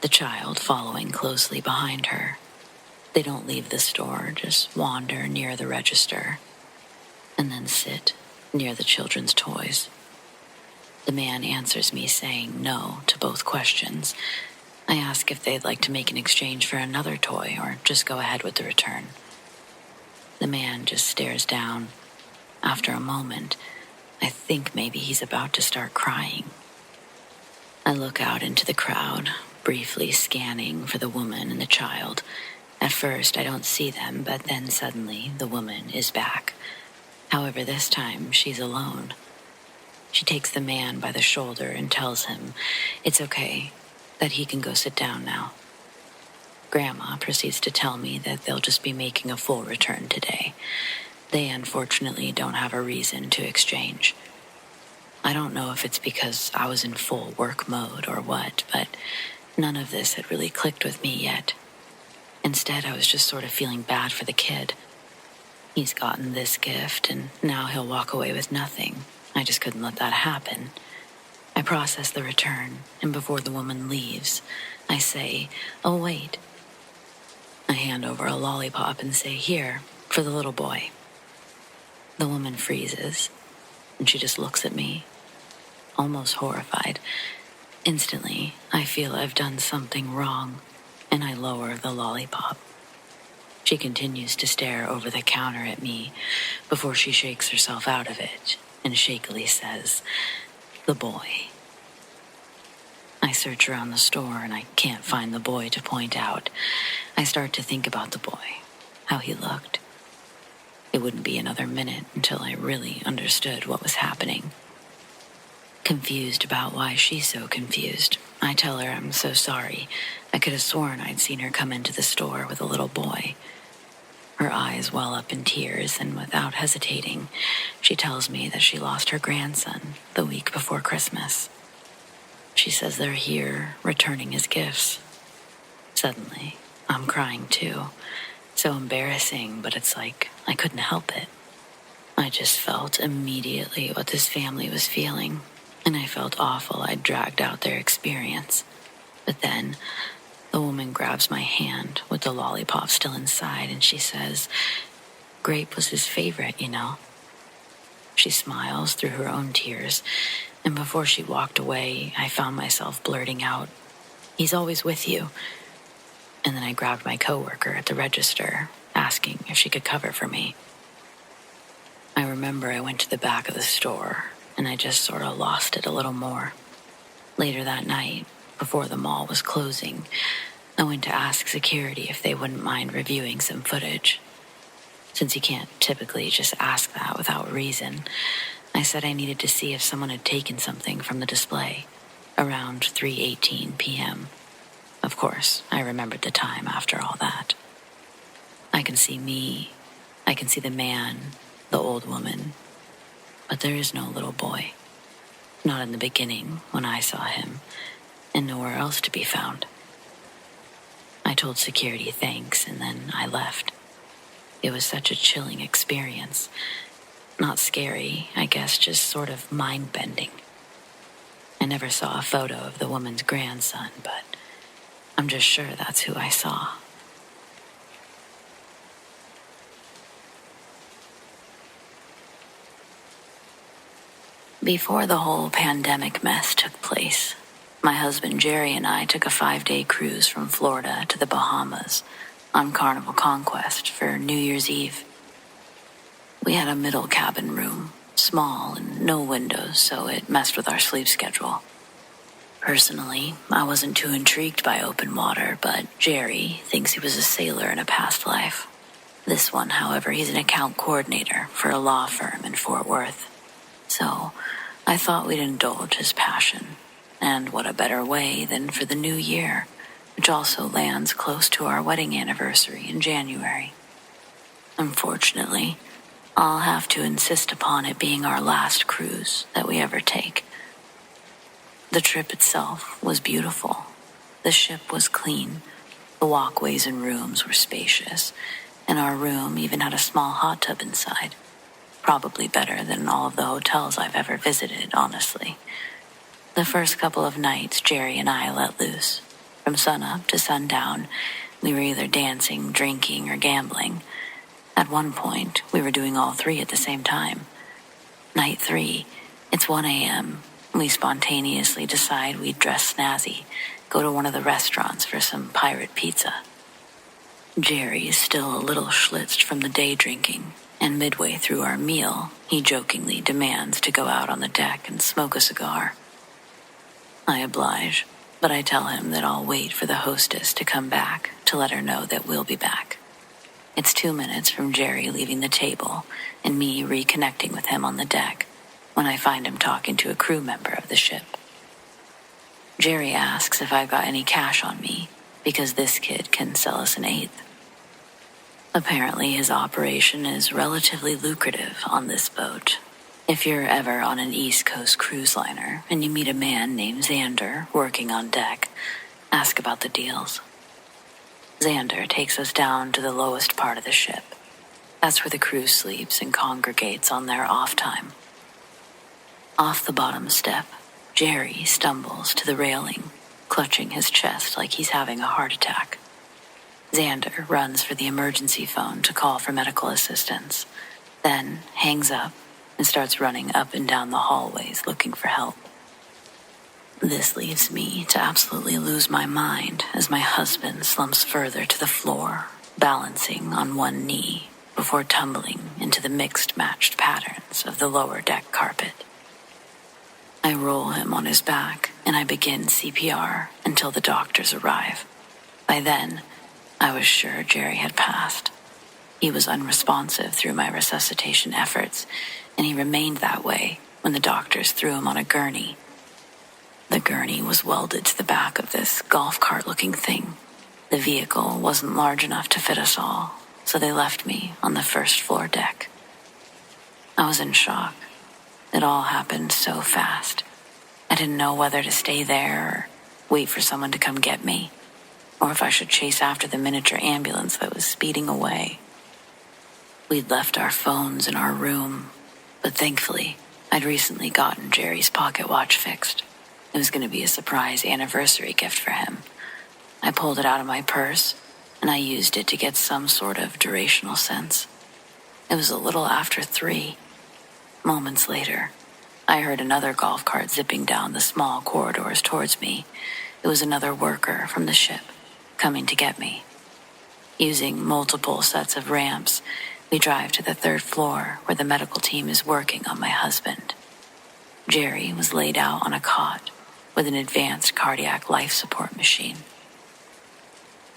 the child following closely behind her. They don't leave the store, just wander near the register, and then sit near the children's toys. The man answers me saying no to both questions. I ask if they'd like to make an exchange for another toy or just go ahead with the return. The man just stares down. After a moment, I think maybe he's about to start crying. I look out into the crowd, briefly scanning for the woman and the child. At first, I don't see them, but then suddenly the woman is back. However, this time she's alone. She takes the man by the shoulder and tells him it's okay, that he can go sit down now. Grandma proceeds to tell me that they'll just be making a full return today. They unfortunately don't have a reason to exchange. I don't know if it's because I was in full work mode or what, but none of this had really clicked with me yet. Instead, I was just sort of feeling bad for the kid. He's gotten this gift, and now he'll walk away with nothing. I just couldn't let that happen. I process the return, and before the woman leaves, I say, "Oh, wait." I hand over a lollipop and say, "Here, for the little boy." The woman freezes, and she just looks at me, almost horrified. Instantly, I feel I've done something wrong, and I lower the lollipop. She continues to stare over the counter at me before she shakes herself out of it and shakily says, "The boy." I search around the store and I can't find the boy to point out. I start to think about the boy, how he looked. It wouldn't be another minute until I really understood what was happening. Confused about why she's so confused, I tell her I'm so sorry. I could have sworn I'd seen her come into the store with a little boy. Her eyes well up in tears, and without hesitating, she tells me that she lost her grandson the week before Christmas. She says they're here, returning his gifts. Suddenly, I'm crying too. So embarrassing, but it's like I couldn't help it. I just felt immediately what this family was feeling, and I felt awful I'd dragged out their experience. But then, the woman grabs my hand with the lollipop still inside, and she says, "Grape was his favorite, you know." She smiles through her own tears, and before she walked away, I found myself blurting out, "He's always with you." And then I grabbed my coworker at the register, asking if she could cover for me. I remember I went to the back of the store, and I just sort of lost it a little more. Later that night, before the mall was closing, I went to ask security if they wouldn't mind reviewing some footage. Since you can't typically just ask that without reason, I said I needed to see if someone had taken something from the display around 3:18 p.m. Of course, I remembered the time after all that. I can see me, I can see the man, the old woman, but there is no little boy. Not in the beginning when I saw him, and nowhere else to be found. I told security thanks, and then I left. It was such a chilling experience. Not scary, I guess, just sort of mind-bending. I never saw a photo of the woman's grandson, but I'm just sure that's who I saw. Before the whole pandemic mess took place, my husband Jerry and I took a 5-day cruise from Florida to the Bahamas on Carnival Conquest for New Year's Eve. We had a middle cabin room, small and no windows, so it messed with our sleep schedule. Personally, I wasn't too intrigued by open water, but Jerry thinks he was a sailor in a past life. This one, however, he's an account coordinator for a law firm in Fort Worth. So I thought we'd indulge his passion. And what a better way than for the new year, which also lands close to our wedding anniversary in January. Unfortunately, I'll have to insist upon it being our last cruise that we ever take. The trip itself was beautiful. The ship was clean. The walkways and rooms were spacious, and our room even had a small hot tub inside. Probably better than all of the hotels I've ever visited, honestly. The first couple of nights, Jerry and I let loose. From sunup to sundown, we were either dancing, drinking, or gambling. At one point, we were doing all three at the same time. Night 3, it's 1 a.m. We spontaneously decide we'd dress snazzy, go to one of the restaurants for some pirate pizza. Jerry is still a little schlitzed from the day drinking, and midway through our meal, he jokingly demands to go out on the deck and smoke a cigar. I oblige, but I tell him that I'll wait for the hostess to come back to let her know that we'll be back. It's 2 minutes from Jerry leaving the table and me reconnecting with him on the deck when I find him talking to a crew member of the ship. Jerry asks if I've got any cash on me, because this kid can sell us an eighth. Apparently his operation is relatively lucrative on this boat. If you're ever on an East Coast cruise liner and you meet a man named Xander working on deck, ask about the deals. Xander takes us down to the lowest part of the ship. That's where the crew sleeps and congregates on their off time. Off the bottom step, Jerry stumbles to the railing, clutching his chest like he's having a heart attack. Xander runs for the emergency phone to call for medical assistance, then hangs up and starts running up and down the hallways looking for help. This leaves me to absolutely lose my mind as my husband slumps further to the floor, balancing on one knee before tumbling into the mixed matched patterns of the lower deck carpet. I roll him on his back and I begin CPR until the doctors arrive. By then, I was sure Jerry had passed. He was unresponsive through my resuscitation efforts, and he remained that way when the doctors threw him on a gurney. The gurney was welded to the back of this golf cart-looking thing. The vehicle wasn't large enough to fit us all, so they left me on the first floor deck. I was in shock. It all happened so fast. I didn't know whether to stay there or wait for someone to come get me, or if I should chase after the miniature ambulance that was speeding away. We'd left our phones in our room, but thankfully, I'd recently gotten Jerry's pocket watch fixed. It was going to be a surprise anniversary gift for him. I pulled it out of my purse, and I used it to get some sort of durational sense. It was a little after 3. Moments later, I heard another golf cart zipping down the small corridors towards me. It was another worker from the ship coming to get me. Using multiple sets of ramps, we drive to the 3rd floor where the medical team is working on my husband. Jerry was laid out on a cot with an advanced cardiac life support machine.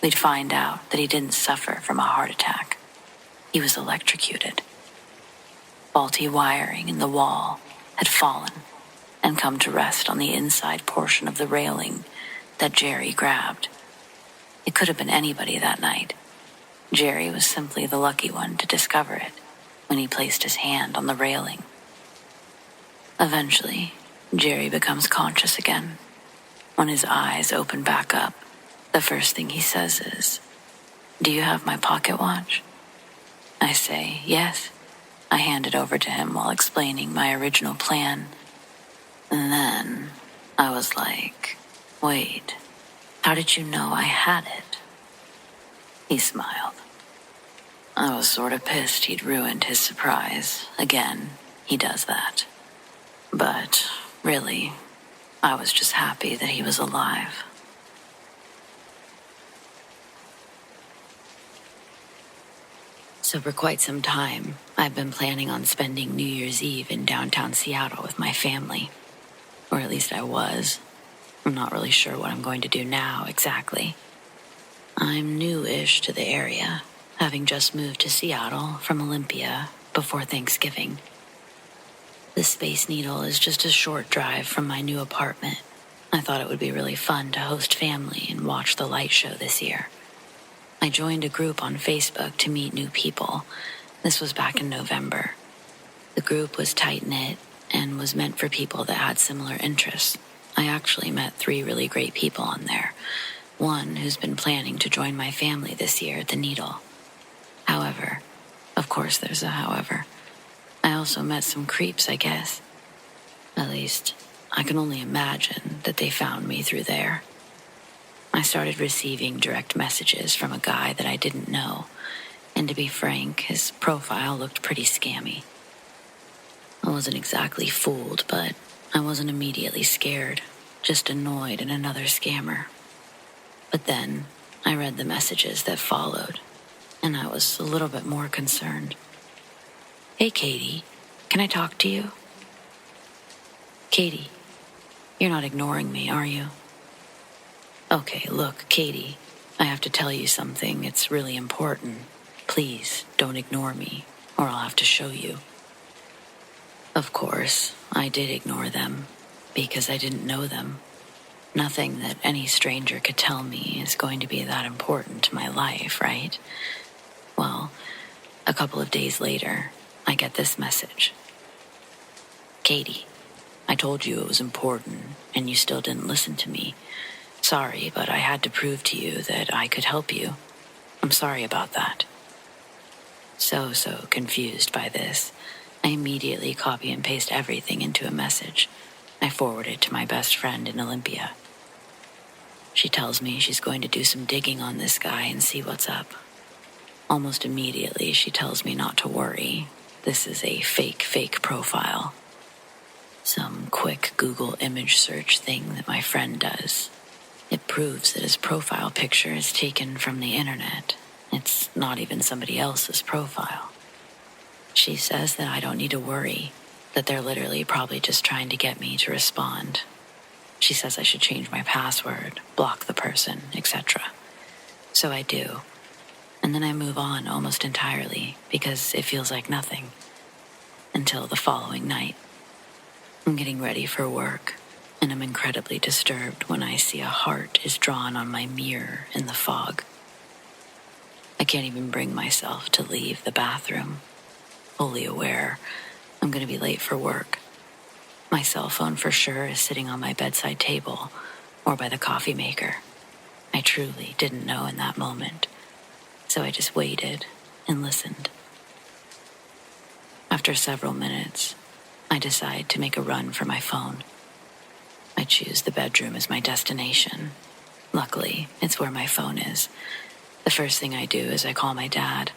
We'd find out that he didn't suffer from a heart attack. He was electrocuted. Faulty wiring in the wall had fallen and come to rest on the inside portion of the railing that Jerry grabbed. It could have been anybody that night. Jerry was simply the lucky one to discover it when he placed his hand on the railing. Eventually, Jerry becomes conscious again. When his eyes open back up, the first thing he says is, "Do you have my pocket watch?" I say, "Yes." I hand it over to him while explaining my original plan. And then I was like, "Wait, how did you know I had it?" He smiled. I was sort of pissed he'd ruined his surprise. Again, he does that. But really, I was just happy that he was alive. So for quite some time, I've been planning on spending New Year's Eve in downtown Seattle with my family. Or at least I was. I'm not really sure what I'm going to do now exactly. I'm new-ish to the area, having just moved to Seattle from Olympia before Thanksgiving. The Space Needle is just a short drive from my new apartment. I thought it would be really fun to host family and watch the light show this year. I joined a group on Facebook to meet new people. This was back in November. The group was tight-knit and was meant for people that had similar interests. I actually met 3 really great people on there. One who's been planning to join my family this year at the Needle. However, of course there's a however, I also met some creeps, I guess. At least, I can only imagine that they found me through there. I started receiving direct messages from a guy that I didn't know, and to be frank, his profile looked pretty scammy. I wasn't exactly fooled, but I wasn't immediately scared, just annoyed at another scammer. But then, I read the messages that followed, and I was a little bit more concerned. "Hey, Katie, can I talk to you?" "Katie, you're not ignoring me, are you?" "Okay, look, Katie, I have to tell you something. It's really important. Please don't ignore me, or I'll have to show you." Of course, I did ignore them, because I didn't know them. Nothing that any stranger could tell me is going to be that important to my life, right? Well, a couple of days later, I get this message. "Katie, I told you it was important, and you still didn't listen to me. Sorry, but I had to prove to you that I could help you. I'm sorry about that." So confused by this, I immediately copy and paste everything into a message. I forward it to my best friend in Olympia. She tells me she's going to do some digging on this guy and see what's up. Almost immediately, she tells me not to worry. This is a fake profile. Some quick Google image search thing that my friend does. It proves that his profile picture is taken from the internet. It's not even somebody else's profile. She says that I don't need to worry, that they're literally probably just trying to get me to respond. She says I should change my password, block the person, etc. So I do. And then I move on almost entirely because it feels like nothing. Until the following night. I'm getting ready for work, and I'm incredibly disturbed when I see a heart is drawn on my mirror in the fog. I can't even bring myself to leave the bathroom, fully aware I'm going to be late for work. My cell phone for sure is sitting on my bedside table or by the coffee maker. I truly didn't know in that moment, so I just waited and listened. After several minutes, I decide to make a run for my phone. I choose the bedroom as my destination. Luckily, it's where my phone is. The first thing I do is I call my dad.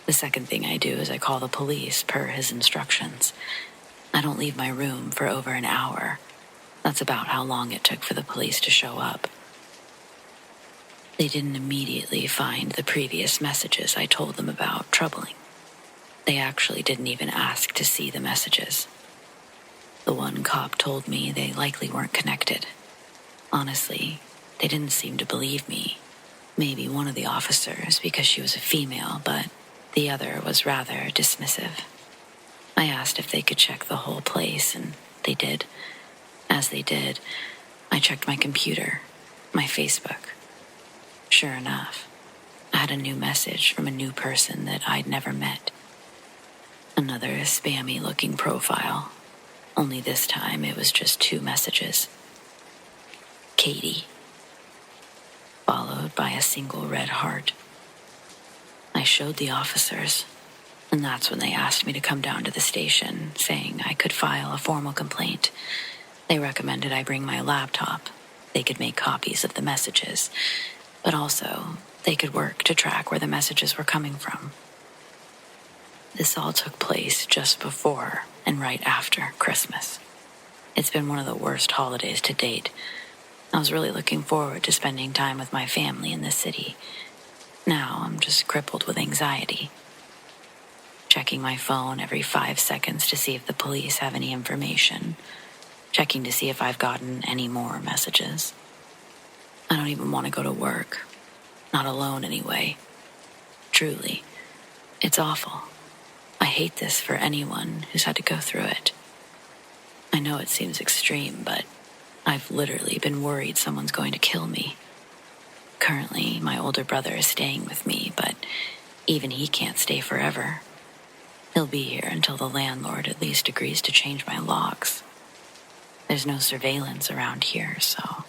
The second thing I do is I call the police per his instructions. I don't leave my room for over an hour. That's about how long it took for the police to show up. They didn't immediately find the previous messages I told them about troubling. They actually didn't even ask to see the messages. The one cop told me they likely weren't connected. Honestly, they didn't seem to believe me. Maybe one of the officers because she was a female, but the other was rather dismissive. I asked if they could check the whole place, and they did. As they did, I checked my computer, my Facebook. Sure enough, I had a new message from a new person that I'd never met. Another spammy-looking profile, only this time it was just 2 messages. Katie, followed by a single red heart. I showed the officers, and that's when they asked me to come down to the station, saying I could file a formal complaint. They recommended I bring my laptop. They could make copies of the messages, but also they could work to track where the messages were coming from. This all took place just before and right after Christmas. It's been one of the worst holidays to date. I was really looking forward to spending time with my family in the city. Now I'm just crippled with anxiety. Checking my phone every 5 seconds to see if the police have any information. Checking to see if I've gotten any more messages. I don't even want to go to work. Not alone anyway. Truly, it's awful. I hate this for anyone who's had to go through it. I know it seems extreme, but I've literally been worried someone's going to kill me. Currently, my older brother is staying with me, but even he can't stay forever. He'll be here until the landlord at least agrees to change my locks. There's no surveillance around here, so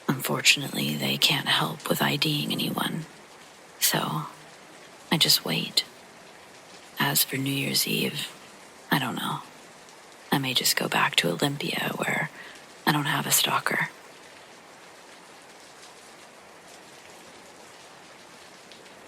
unfortunately they can't help with IDing anyone. So I just wait. As for New Year's Eve, I don't know. I may just go back to Olympia where I don't have a stalker.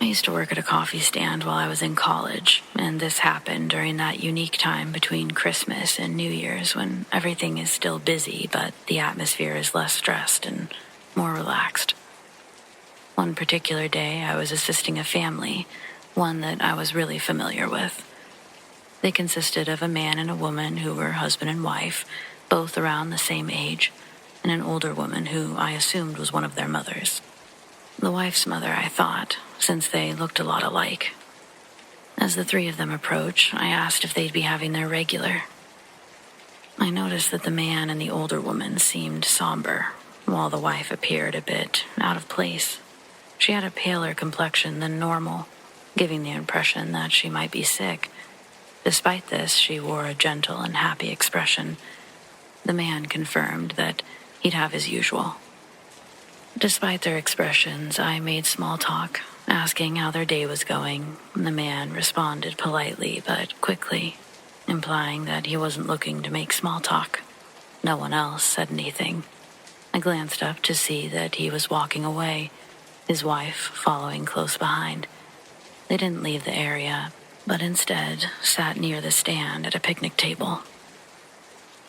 I used to work at a coffee stand while I was in college, and this happened during that unique time between Christmas and New Year's when everything is still busy, but the atmosphere is less stressed and more relaxed. One particular day, I was assisting a family, one that I was really familiar with. They consisted of a man and a woman who were husband and wife, both around the same age, and an older woman who I assumed was one of their mothers. The wife's mother, I thought, since they looked a lot alike. As the 3 of them approached, I asked if they'd be having their regular. I noticed that the man and the older woman seemed somber, while the wife appeared a bit out of place. She had a paler complexion than normal, giving the impression that she might be sick. Despite this, she wore a gentle and happy expression. The man confirmed that he'd have his usual. Despite their expressions, I made small talk, asking how their day was going, and the man responded politely but quickly, implying that he wasn't looking to make small talk. No one else said anything. I glanced up to see that he was walking away, his wife following close behind. They didn't leave the area, but instead sat near the stand at a picnic table.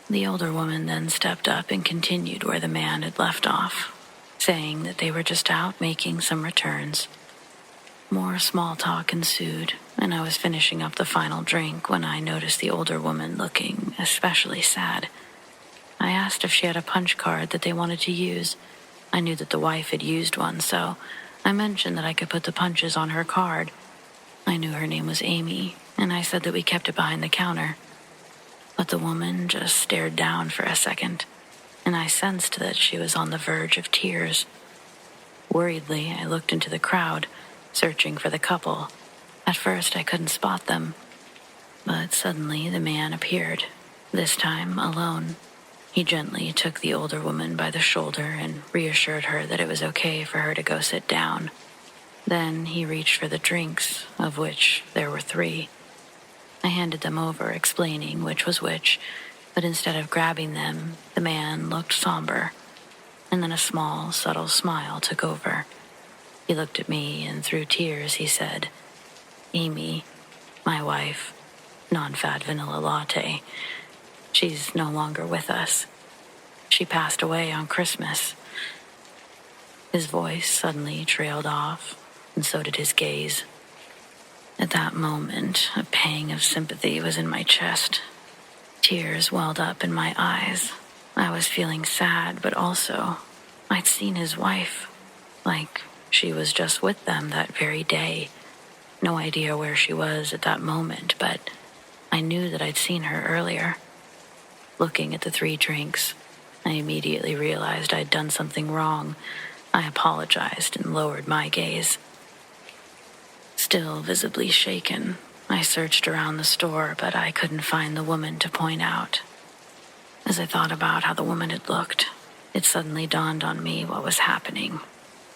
The older woman then stepped up and continued where the man had left off, saying that they were just out making some returns. More small talk ensued, and I was finishing up the final drink when I noticed the older woman looking especially sad. I asked if she had a punch card that they wanted to use. I knew that the wife had used one, so I mentioned that I could put the punches on her card. I knew her name was Amy, and I said that we kept it behind the counter. But the woman just stared down for a second, and I sensed that she was on the verge of tears. Worriedly, I looked into the crowd, searching for the couple. At first, I couldn't spot them, but suddenly the man appeared, this time alone. He gently took the older woman by the shoulder and reassured her that it was okay for her to go sit down. Then he reached for the drinks, of which there were 3. I handed them over, explaining which was which, but instead of grabbing them, the man looked somber, and then a small, subtle smile took over. He looked at me, and through tears he said, "Amy, my wife, non-fat vanilla latte. She's no longer with us. She passed away on Christmas." His voice suddenly trailed off, and so did his gaze. At that moment, a pang of sympathy was in my chest. Tears welled up in my eyes. I was feeling sad, but also, I'd seen his wife, like she was just with them that very day. No idea where she was at that moment, but I knew that I'd seen her earlier. Looking at the 3 drinks, I immediately realized I'd done something wrong. I apologized and lowered my gaze. Still visibly shaken, I searched around the store, but I couldn't find the woman to point out. As I thought about how the woman had looked, it suddenly dawned on me what was happening.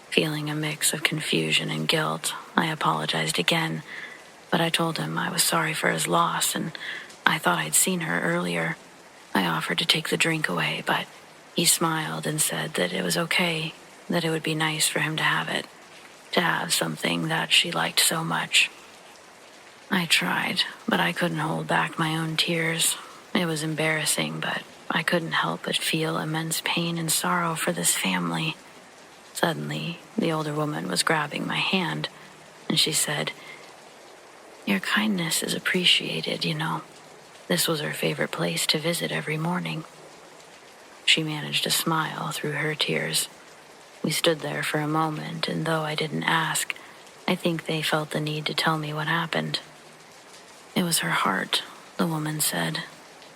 Feeling a mix of confusion and guilt, I apologized again, but I told him I was sorry for his loss and I thought I'd seen her earlier. I offered to take the drink away, but he smiled and said that it was okay, that it would be nice for him to have it, to have something that she liked so much. I tried, but I couldn't hold back my own tears. It was embarrassing, but I couldn't help but feel immense pain and sorrow for this family. Suddenly, the older woman was grabbing my hand, and she said, "Your kindness is appreciated, you know." This was her favorite place to visit every morning. She managed to smile through her tears. We stood there for a moment, and though I didn't ask, I think they felt the need to tell me what happened. It was her heart, the woman said,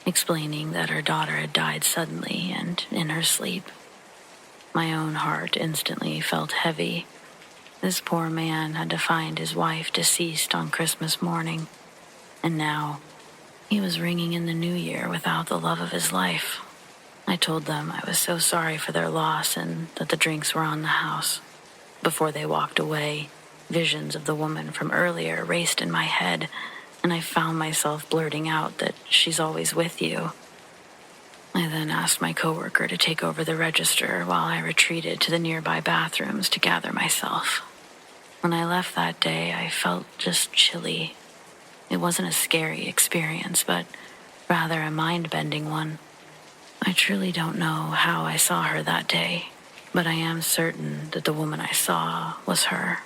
explaining that her daughter had died suddenly and in her sleep. My own heart instantly felt heavy. This poor man had to find his wife deceased on Christmas morning, and now he was ringing in the new year without the love of his life. I told them I was so sorry for their loss and that the drinks were on the house. Before they walked away, visions of the woman from earlier raced in my head, and I found myself blurting out that she's always with you. I then asked my coworker to take over the register while I retreated to the nearby bathrooms to gather myself. When I left that day, I felt just chilly. It wasn't a scary experience, but rather a mind-bending one. I truly don't know how I saw her that day, but I am certain that the woman I saw was her.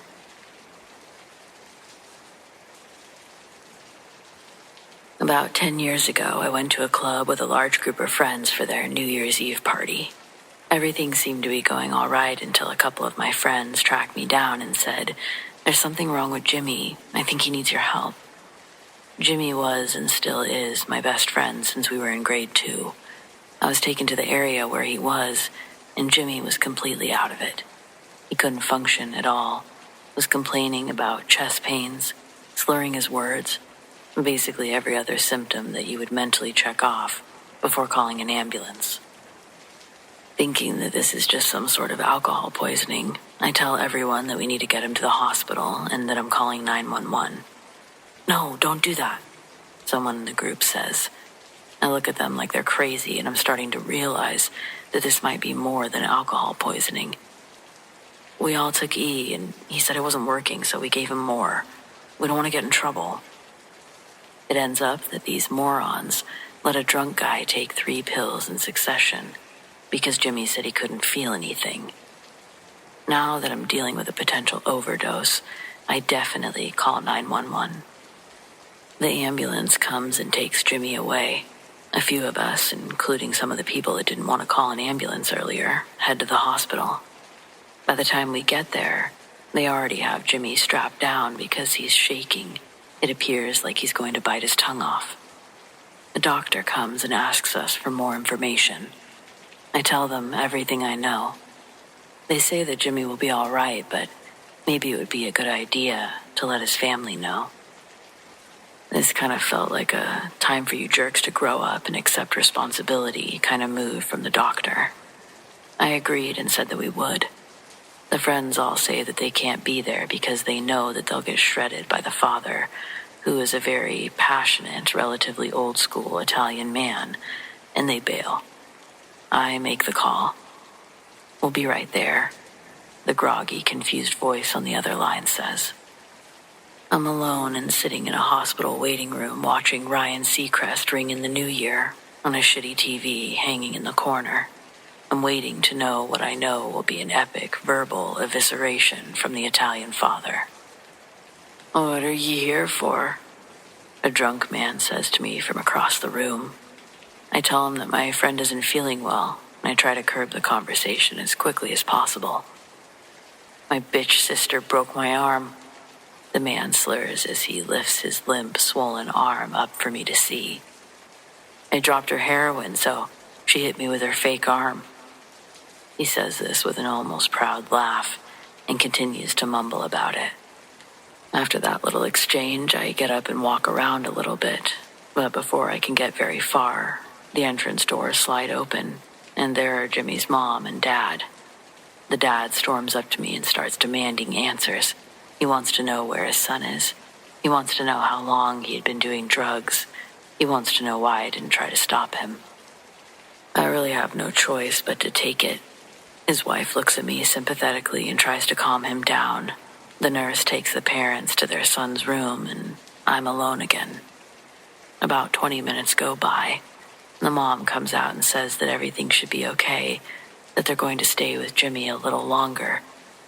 About 10 years ago, I went to a club with a large group of friends for their New Year's Eve party. Everything seemed to be going all right until a couple of my friends tracked me down and said, "There's something wrong with Jimmy. I think he needs your help." Jimmy was and still is my best friend since we were in grade 2. I was taken to the area where he was, and Jimmy was completely out of it. He couldn't function at all, was complaining about chest pains, slurring his words, basically every other symptom that you would mentally check off before calling an ambulance. Thinking that this is just some sort of alcohol poisoning, I tell everyone that we need to get him to the hospital and that I'm calling 911. "No, don't do that," someone in the group says. I look at them like they're crazy, and I'm starting to realize that this might be more than alcohol poisoning. We all took E, and he said it wasn't working, so we gave him more. We don't want to get in trouble. It ends up that these morons let a drunk guy take 3 pills in succession because Jimmy said he couldn't feel anything. Now that I'm dealing with a potential overdose, I definitely call 911. The ambulance comes and takes Jimmy away. A few of us, including some of the people that didn't want to call an ambulance earlier, head to the hospital. By the time we get there, they already have Jimmy strapped down because he's shaking. It appears like he's going to bite his tongue off. The doctor comes and asks us for more information. I tell them everything I know. They say that Jimmy will be all right, but maybe it would be a good idea to let his family know. This kind of felt like a time for you jerks to grow up and accept responsibility kind of move from the doctor. I agreed and said that we would. The friends all say that they can't be there because they know that they'll get shredded by the father, who is a very passionate, relatively old-school Italian man, and they bail. I make the call. "We'll be right there," the groggy, confused voice on the other line says. I'm alone and sitting in a hospital waiting room watching Ryan Seacrest ring in the new year on a shitty TV hanging in the corner. I'm waiting to know what I know will be an epic verbal evisceration from the Italian father. "What are you here for?" a drunk man says to me from across the room. I tell him that my friend isn't feeling well, and I try to curb the conversation as quickly as possible. "My bitch sister broke my arm." The man slurs as he lifts his limp, swollen arm up for me to see. I dropped her heroin, so she hit me with her fake arm. He says this with an almost proud laugh and continues to mumble about it. After that little exchange, I get up and walk around a little bit, but before I can get very far, the entrance doors slide open, and there are Jimmy's mom and dad. The dad storms up to me and starts demanding answers. He wants to know where his son is. He wants to know how long he had been doing drugs. He wants to know why I didn't try to stop him. I really have no choice but to take it. His wife looks at me sympathetically and tries to calm him down. The nurse takes the parents to their son's room, and I'm alone again. About 20 minutes go by. The mom comes out and says that everything should be okay, that they're going to stay with Jimmy a little longer,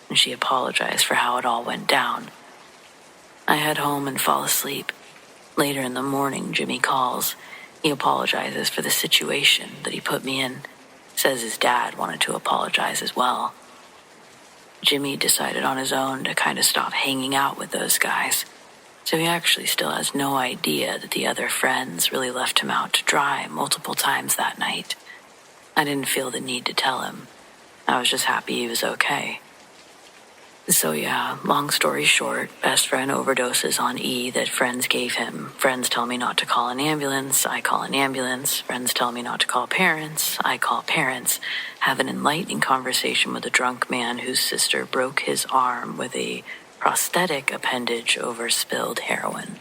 and she apologized for how it all went down. I head home and fall asleep. Later in the morning, Jimmy calls. He apologizes for the situation that he put me in, says his dad wanted to apologize as well. Jimmy decided on his own to kind of stop hanging out with those guys, so he actually still has no idea that the other friends really left him out to dry multiple times that night. I didn't feel the need to tell him. I was just happy he was okay. So yeah, long story short, best friend overdoses on E that friends gave him. Friends tell me not to call an ambulance, I call an ambulance. Friends tell me not to call parents, I call parents. Have an enlightening conversation with a drunk man whose sister broke his arm with a prosthetic appendage over spilled heroin.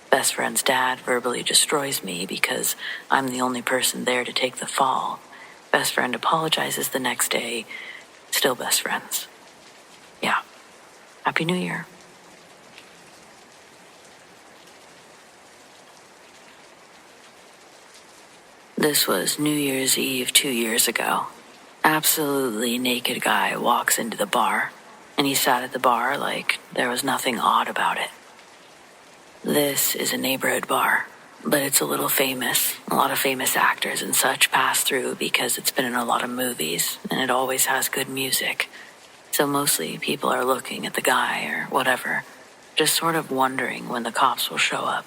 Best friend's dad verbally destroys me because I'm the only person there to take the fall. Best friend apologizes the next day. Still best friends. Yeah. Happy New Year. This was New Year's Eve 2 years ago. Absolutely naked guy walks into the bar, and he sat at the bar like there was nothing odd about it. This is a neighborhood bar, but it's a little famous. A lot of famous actors and such pass through because it's been in a lot of movies, and it always has good music. So mostly people are looking at the guy or whatever, just sort of wondering when the cops will show up.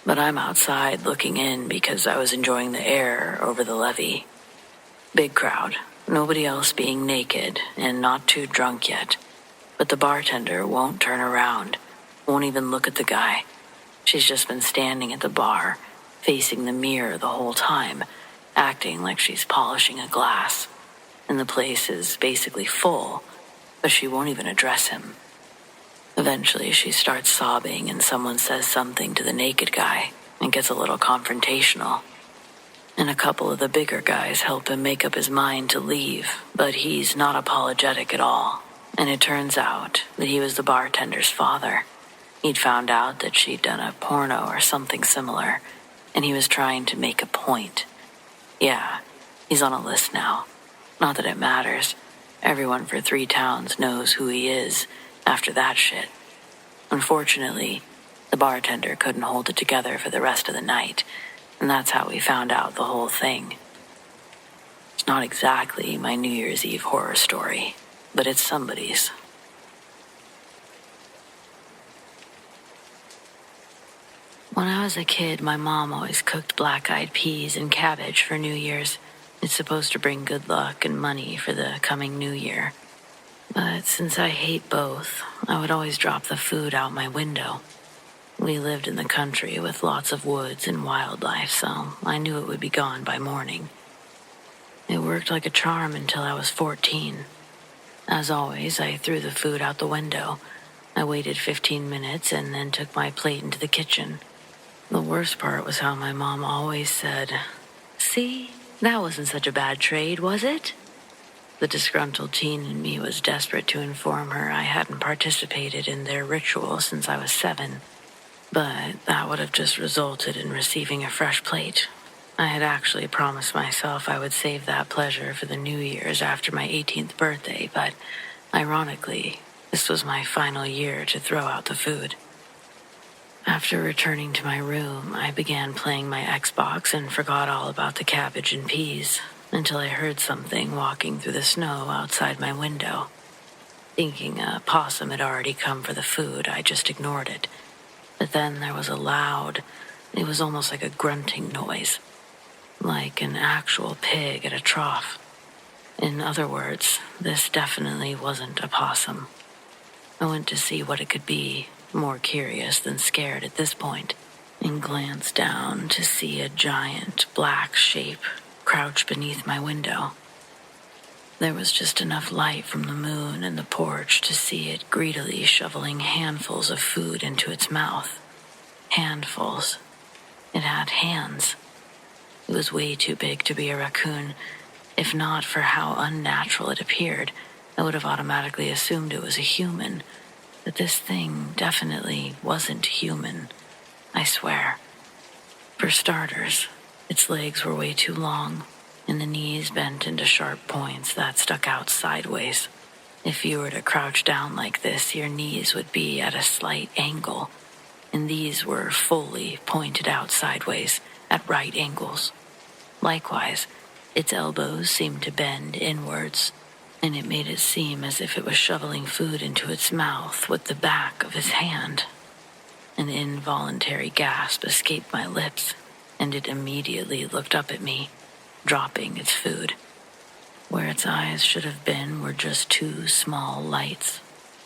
But I'm outside looking in because I was enjoying the air over the levee. Big crowd, nobody else being naked and not too drunk yet. But the bartender won't turn around, won't even look at the guy. She's just been standing at the bar, facing the mirror the whole time, acting like she's polishing a glass. And the place is basically full, but she won't even address him. Eventually, she starts sobbing and someone says something to the naked guy and gets a little confrontational. And a couple of the bigger guys help him make up his mind to leave, but he's not apologetic at all. And it turns out that he was the bartender's father. He'd found out that she'd done a porno or something similar, and he was trying to make a point. Yeah, he's on a list now. Not that it matters. Everyone for 3 towns knows who he is after that shit. Unfortunately, the bartender couldn't hold it together for the rest of the night, and that's how we found out the whole thing. It's not exactly my New Year's Eve horror story, but it's somebody's. When I was a kid, my mom always cooked black-eyed peas and cabbage for New Year's. It's supposed to bring good luck and money for the coming new year. But since I hate both, I would always drop the food out my window. We lived in the country with lots of woods and wildlife, so I knew it would be gone by morning. It worked like a charm until I was 14. As always, I threw the food out the window. I waited 15 minutes and then took my plate into the kitchen. The worst part was how my mom always said, "See? That wasn't such a bad trade, was it?" The disgruntled teen in me was desperate to inform her I hadn't participated in their ritual since I was 7. But that would have just resulted in receiving a fresh plate. I had actually promised myself I would save that pleasure for the New Year's after my 18th birthday, but ironically, this was my final year to throw out the food. After returning to my room, I began playing my Xbox and forgot all about the cabbage and peas until I heard something walking through the snow outside my window. Thinking a possum had already come for the food, I just ignored it. But then there was it was almost like a grunting noise, like an actual pig at a trough. In other words, this definitely wasn't a possum. I went to see what it could be, more curious than scared at this point, and glanced down to see a giant black shape crouch beneath my window. There was just enough light from the moon and the porch to see it greedily shoveling handfuls of food into its mouth. Handfuls. It had hands. It was way too big to be a raccoon. If not for how unnatural it appeared, I would have automatically assumed it was a human. But this thing definitely wasn't human, I swear. For starters, its legs were way too long, and the knees bent into sharp points that stuck out sideways. If you were to crouch down like this, your knees would be at a slight angle, and these were fully pointed out sideways at right angles. Likewise, its elbows seemed to bend inwards, and it made it seem as if it was shoveling food into its mouth with the back of its hand. An involuntary gasp escaped my lips, and it immediately looked up at me, dropping its food. Where its eyes should have been were just two small lights,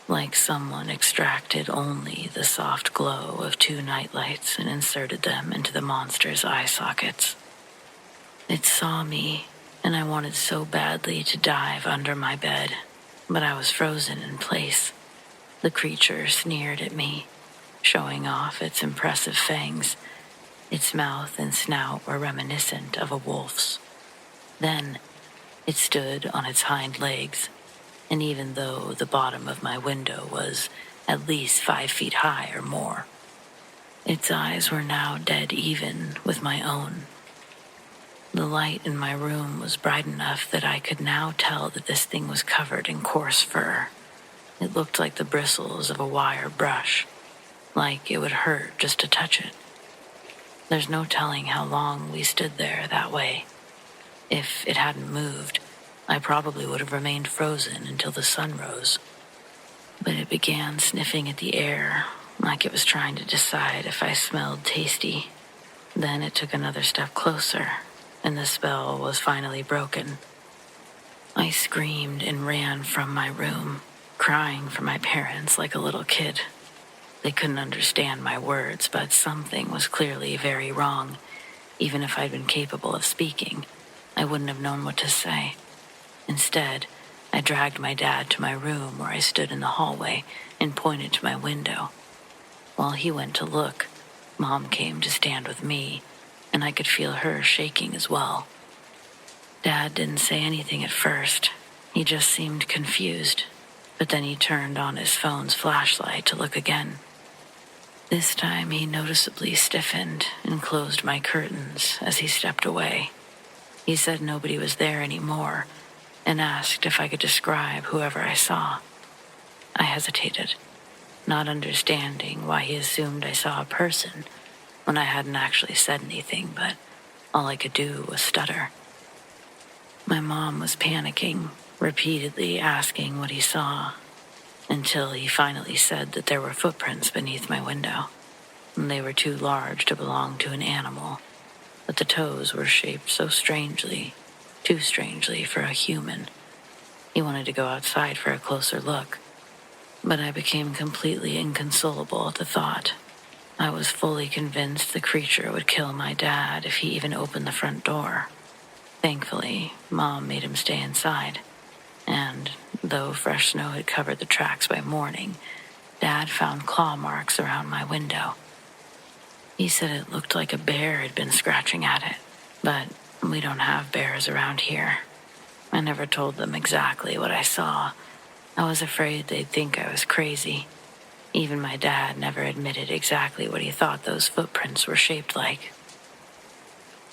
like someone extracted only the soft glow of two nightlights and inserted them into the monster's eye sockets. It saw me, and I wanted so badly to dive under my bed, but I was frozen in place. The creature sneered at me, showing off its impressive fangs. Its mouth and snout were reminiscent of a wolf's. Then, it stood on its hind legs, and even though the bottom of my window was at least 5 feet high or more, its eyes were now dead even with my own. The light in my room was bright enough that I could now tell that this thing was covered in coarse fur. It looked like the bristles of a wire brush, like it would hurt just to touch it. There's no telling how long we stood there that way. If it hadn't moved, I probably would have remained frozen until the sun rose. But it began sniffing at the air, like it was trying to decide if I smelled tasty. Then it took another step closer, and the spell was finally broken. I screamed and ran from my room, crying for my parents like a little kid. They couldn't understand my words, but something was clearly very wrong. Even if I'd been capable of speaking, I wouldn't have known what to say. Instead, I dragged my dad to my room where I stood in the hallway and pointed to my window. While he went to look, Mom came to stand with me, and I could feel her shaking as well. Dad didn't say anything at first. He just seemed confused, but then he turned on his phone's flashlight to look again. This time he noticeably stiffened and closed my curtains as he stepped away. He said nobody was there anymore and asked if I could describe whoever I saw. I hesitated, not understanding why he assumed I saw a person when I hadn't actually said anything, but all I could do was stutter. My mom was panicking, repeatedly asking what he saw, until he finally said that there were footprints beneath my window, and they were too large to belong to an animal, but the toes were shaped so strangely, too strangely for a human. He wanted to go outside for a closer look, but I became completely inconsolable at the thought. I was fully convinced the creature would kill my dad if he even opened the front door. Thankfully, Mom made him stay inside, and though fresh snow had covered the tracks by morning, Dad found claw marks around my window. He said it looked like a bear had been scratching at it, but we don't have bears around here. I never told them exactly what I saw. I was afraid they'd think I was crazy. Even my dad never admitted exactly what he thought those footprints were shaped like.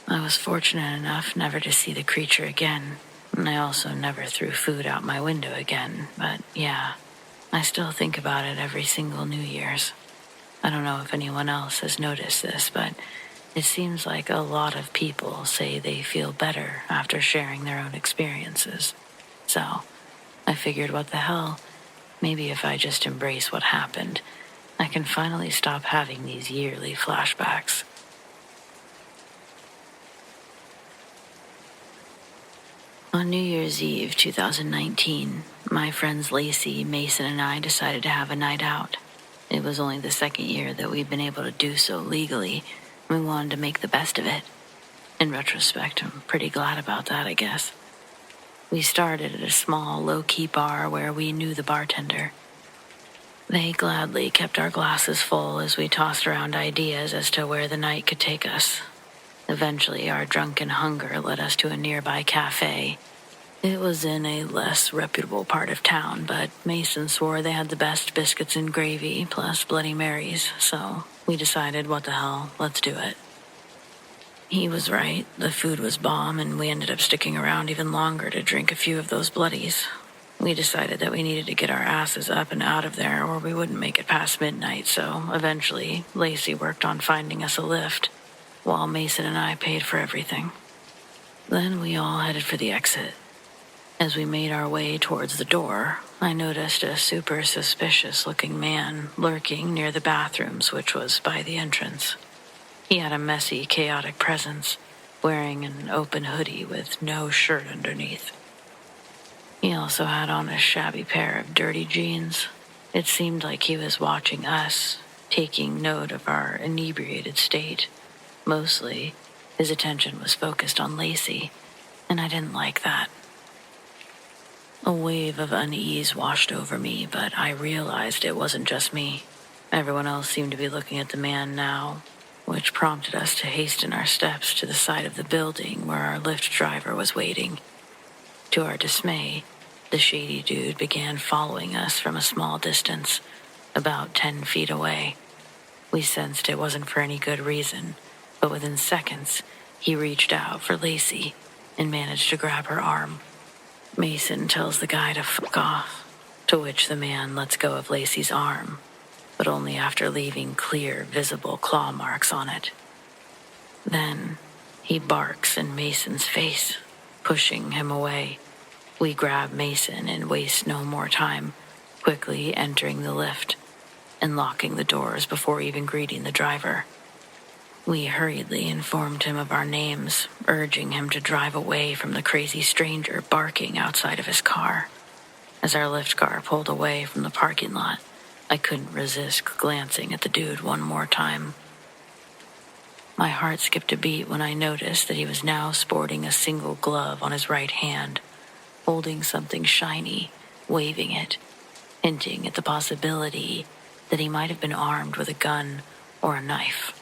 I was fortunate enough never to see the creature again, and I also never threw food out my window again, but yeah, I still think about it every single New Year's. I don't know if anyone else has noticed this, but it seems like a lot of people say they feel better after sharing their own experiences. So, I figured what the hell, Maybe if I just embrace what happened, I can finally stop having these yearly flashbacks. On New Year's Eve 2019, my friends Lacey, Mason, and I decided to have a night out. It was only the second year that we'd been able to do so legally, and we wanted to make the best of it. In retrospect, I'm pretty glad about that, I guess. We started at a small, low-key bar where we knew the bartender. They gladly kept our glasses full as we tossed around ideas as to where the night could take us. Eventually, our drunken hunger led us to a nearby cafe. It was in a less reputable part of town, but Mason swore they had the best biscuits and gravy plus Bloody Marys, so we decided, what the hell, let's do it. He was right. The food was bomb, and we ended up sticking around even longer to drink a few of those bloodies. We decided that we needed to get our asses up and out of there or we wouldn't make it past midnight, so eventually Lacey worked on finding us a lift, while Mason and I paid for everything. Then we all headed for the exit. As we made our way towards the door, I noticed a super suspicious-looking man lurking near the bathrooms, which was by the entrance. He had a messy, chaotic presence, wearing an open hoodie with no shirt underneath. He also had on a shabby pair of dirty jeans. It seemed like he was watching us, taking note of our inebriated state. Mostly, his attention was focused on Lacey, and I didn't like that. A wave of unease washed over me, but I realized it wasn't just me. Everyone else seemed to be looking at the man now, which prompted us to hasten our steps to the side of the building where our Lyft driver was waiting. To our dismay, the shady dude began following us from a small distance, about 10 feet away. We sensed it wasn't for any good reason, but within seconds, he reached out for Lacey and managed to grab her arm. Mason tells the guy to fuck off, to which the man lets go of Lacey's arm, but only after leaving clear, visible claw marks on it. Then, he barks in Mason's face, pushing him away. We grab Mason and waste no more time, quickly entering the lift and locking the doors before even greeting the driver. We hurriedly informed him of our names, urging him to drive away from the crazy stranger barking outside of his car. As our Lyft car pulled away from the parking lot, I couldn't resist glancing at the dude one more time. My heart skipped a beat when I noticed that he was now sporting a single glove on his right hand, holding something shiny, waving it, hinting at the possibility that he might have been armed with a gun or a knife.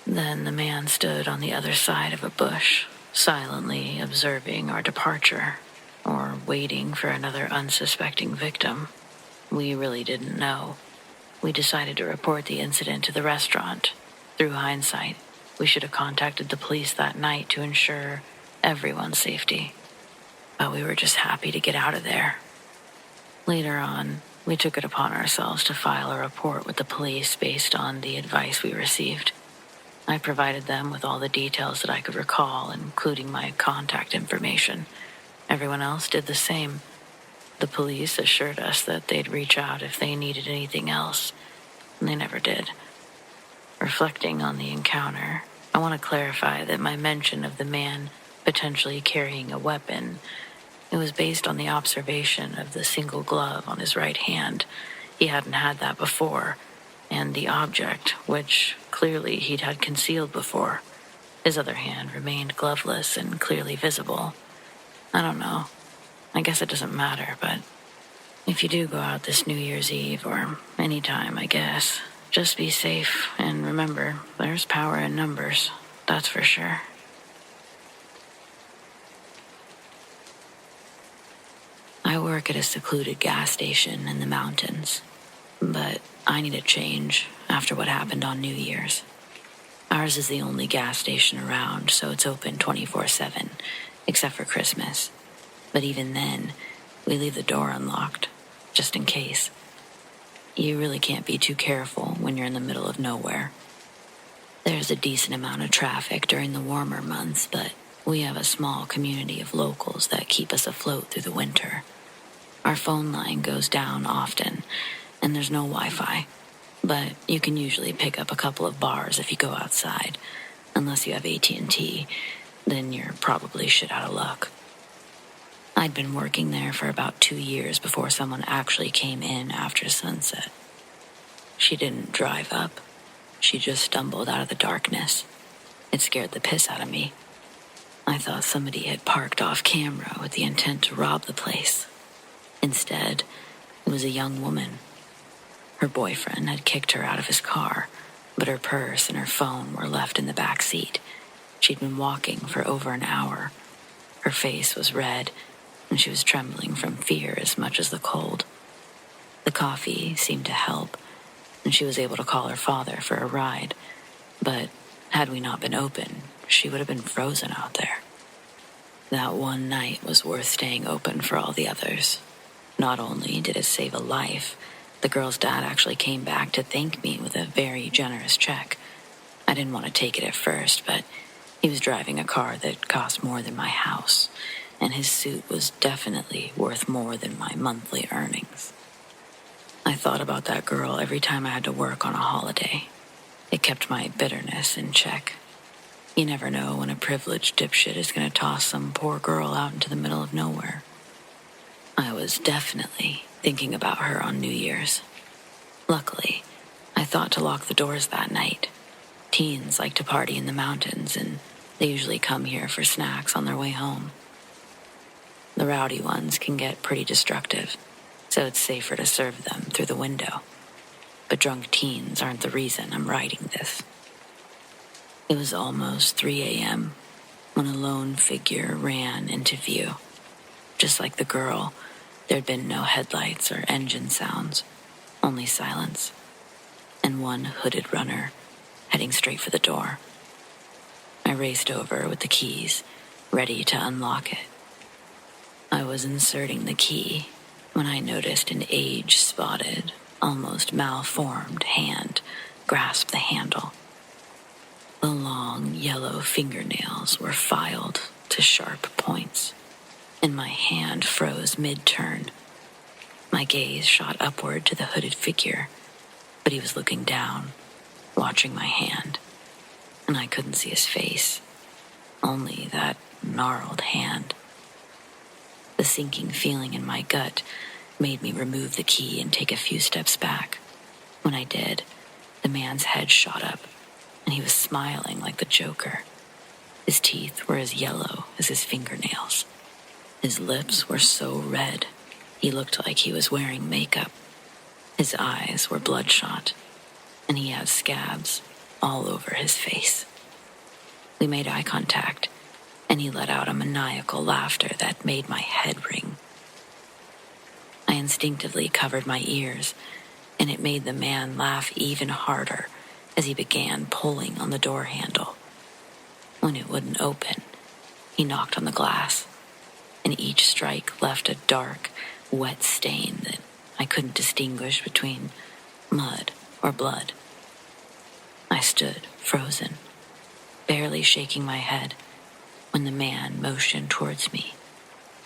Then the man stood on the other side of a bush, silently observing our departure, or waiting for another unsuspecting victim. We really didn't know. We decided to report the incident to the restaurant. Through hindsight, we should have contacted the police that night to ensure everyone's safety. But we were just happy to get out of there. Later on, we took it upon ourselves to file a report with the police based on the advice we received. I provided them with all the details that I could recall, including my contact information. Everyone else did the same. The police assured us that they'd reach out if they needed anything else, and they never did. Reflecting on the encounter, I want to clarify that my mention of the man potentially carrying a weapon, it was based on the observation of the single glove on his right hand. He hadn't had that before, and the object, which clearly he'd had concealed before. His other hand remained gloveless and clearly visible. I don't know. I guess it doesn't matter, but if you do go out this New Year's Eve, or any time, I guess, just be safe, and remember, there's power in numbers, that's for sure. I work at a secluded gas station in the mountains, but I need a change after what happened on New Year's. Ours is the only gas station around, so it's open 24/7, except for Christmas. But even then, we leave the door unlocked, just in case. You really can't be too careful when you're in the middle of nowhere. There's a decent amount of traffic during the warmer months, but we have a small community of locals that keep us afloat through the winter. Our phone line goes down often, and there's no Wi-Fi. But you can usually pick up a couple of bars if you go outside. Unless you have AT&T, then you're probably shit out of luck. I'd been working there for about 2 years before someone actually came in after sunset. She didn't drive up. She just stumbled out of the darkness. It scared the piss out of me. I thought somebody had parked off camera with the intent to rob the place. Instead, it was a young woman. Her boyfriend had kicked her out of his car, but her purse and her phone were left in the back seat. She'd been walking for over an hour. Her face was red, and she was trembling from fear as much as the cold. The coffee seemed to help, and she was able to call her father for a ride. But had we not been open, she would have been frozen out there. That one night was worth staying open for all the others. Not only did it save a life, the girl's dad actually came back to thank me with a very generous check. I didn't want to take it at first, but he was driving a car that cost more than my house, and his suit was definitely worth more than my monthly earnings. I thought about that girl every time I had to work on a holiday. It kept my bitterness in check. You never know when a privileged dipshit is going to toss some poor girl out into the middle of nowhere. I was definitely thinking about her on New Year's. Luckily, I thought to lock the doors that night. Teens like to party in the mountains, and they usually come here for snacks on their way home. The rowdy ones can get pretty destructive, so it's safer to serve them through the window. But drunk teens aren't the reason I'm writing this. It was almost 3 a.m. when a lone figure ran into view. Just like the girl, there'd been no headlights or engine sounds, only silence, and one hooded runner heading straight for the door. I raced over with the keys, ready to unlock it. I was inserting the key when I noticed an age-spotted, almost malformed hand grasp the handle. The long, yellow fingernails were filed to sharp points, and my hand froze mid-turn. My gaze shot upward to the hooded figure, but he was looking down, watching my hand, and I couldn't see his face, only that gnarled hand. The sinking feeling in my gut made me remove the key and take a few steps back. When I did, the man's head shot up, and he was smiling like the Joker. His teeth were as yellow as his fingernails. His lips were so red, he looked like he was wearing makeup. His eyes were bloodshot, and he had scabs all over his face. We made eye contact, and he let out a maniacal laughter that made my head ring. I instinctively covered my ears, and it made the man laugh even harder as he began pulling on the door handle. When it wouldn't open, he knocked on the glass, and each strike left a dark, wet stain that I couldn't distinguish between mud or blood. I stood frozen, barely shaking my head, when the man motioned towards me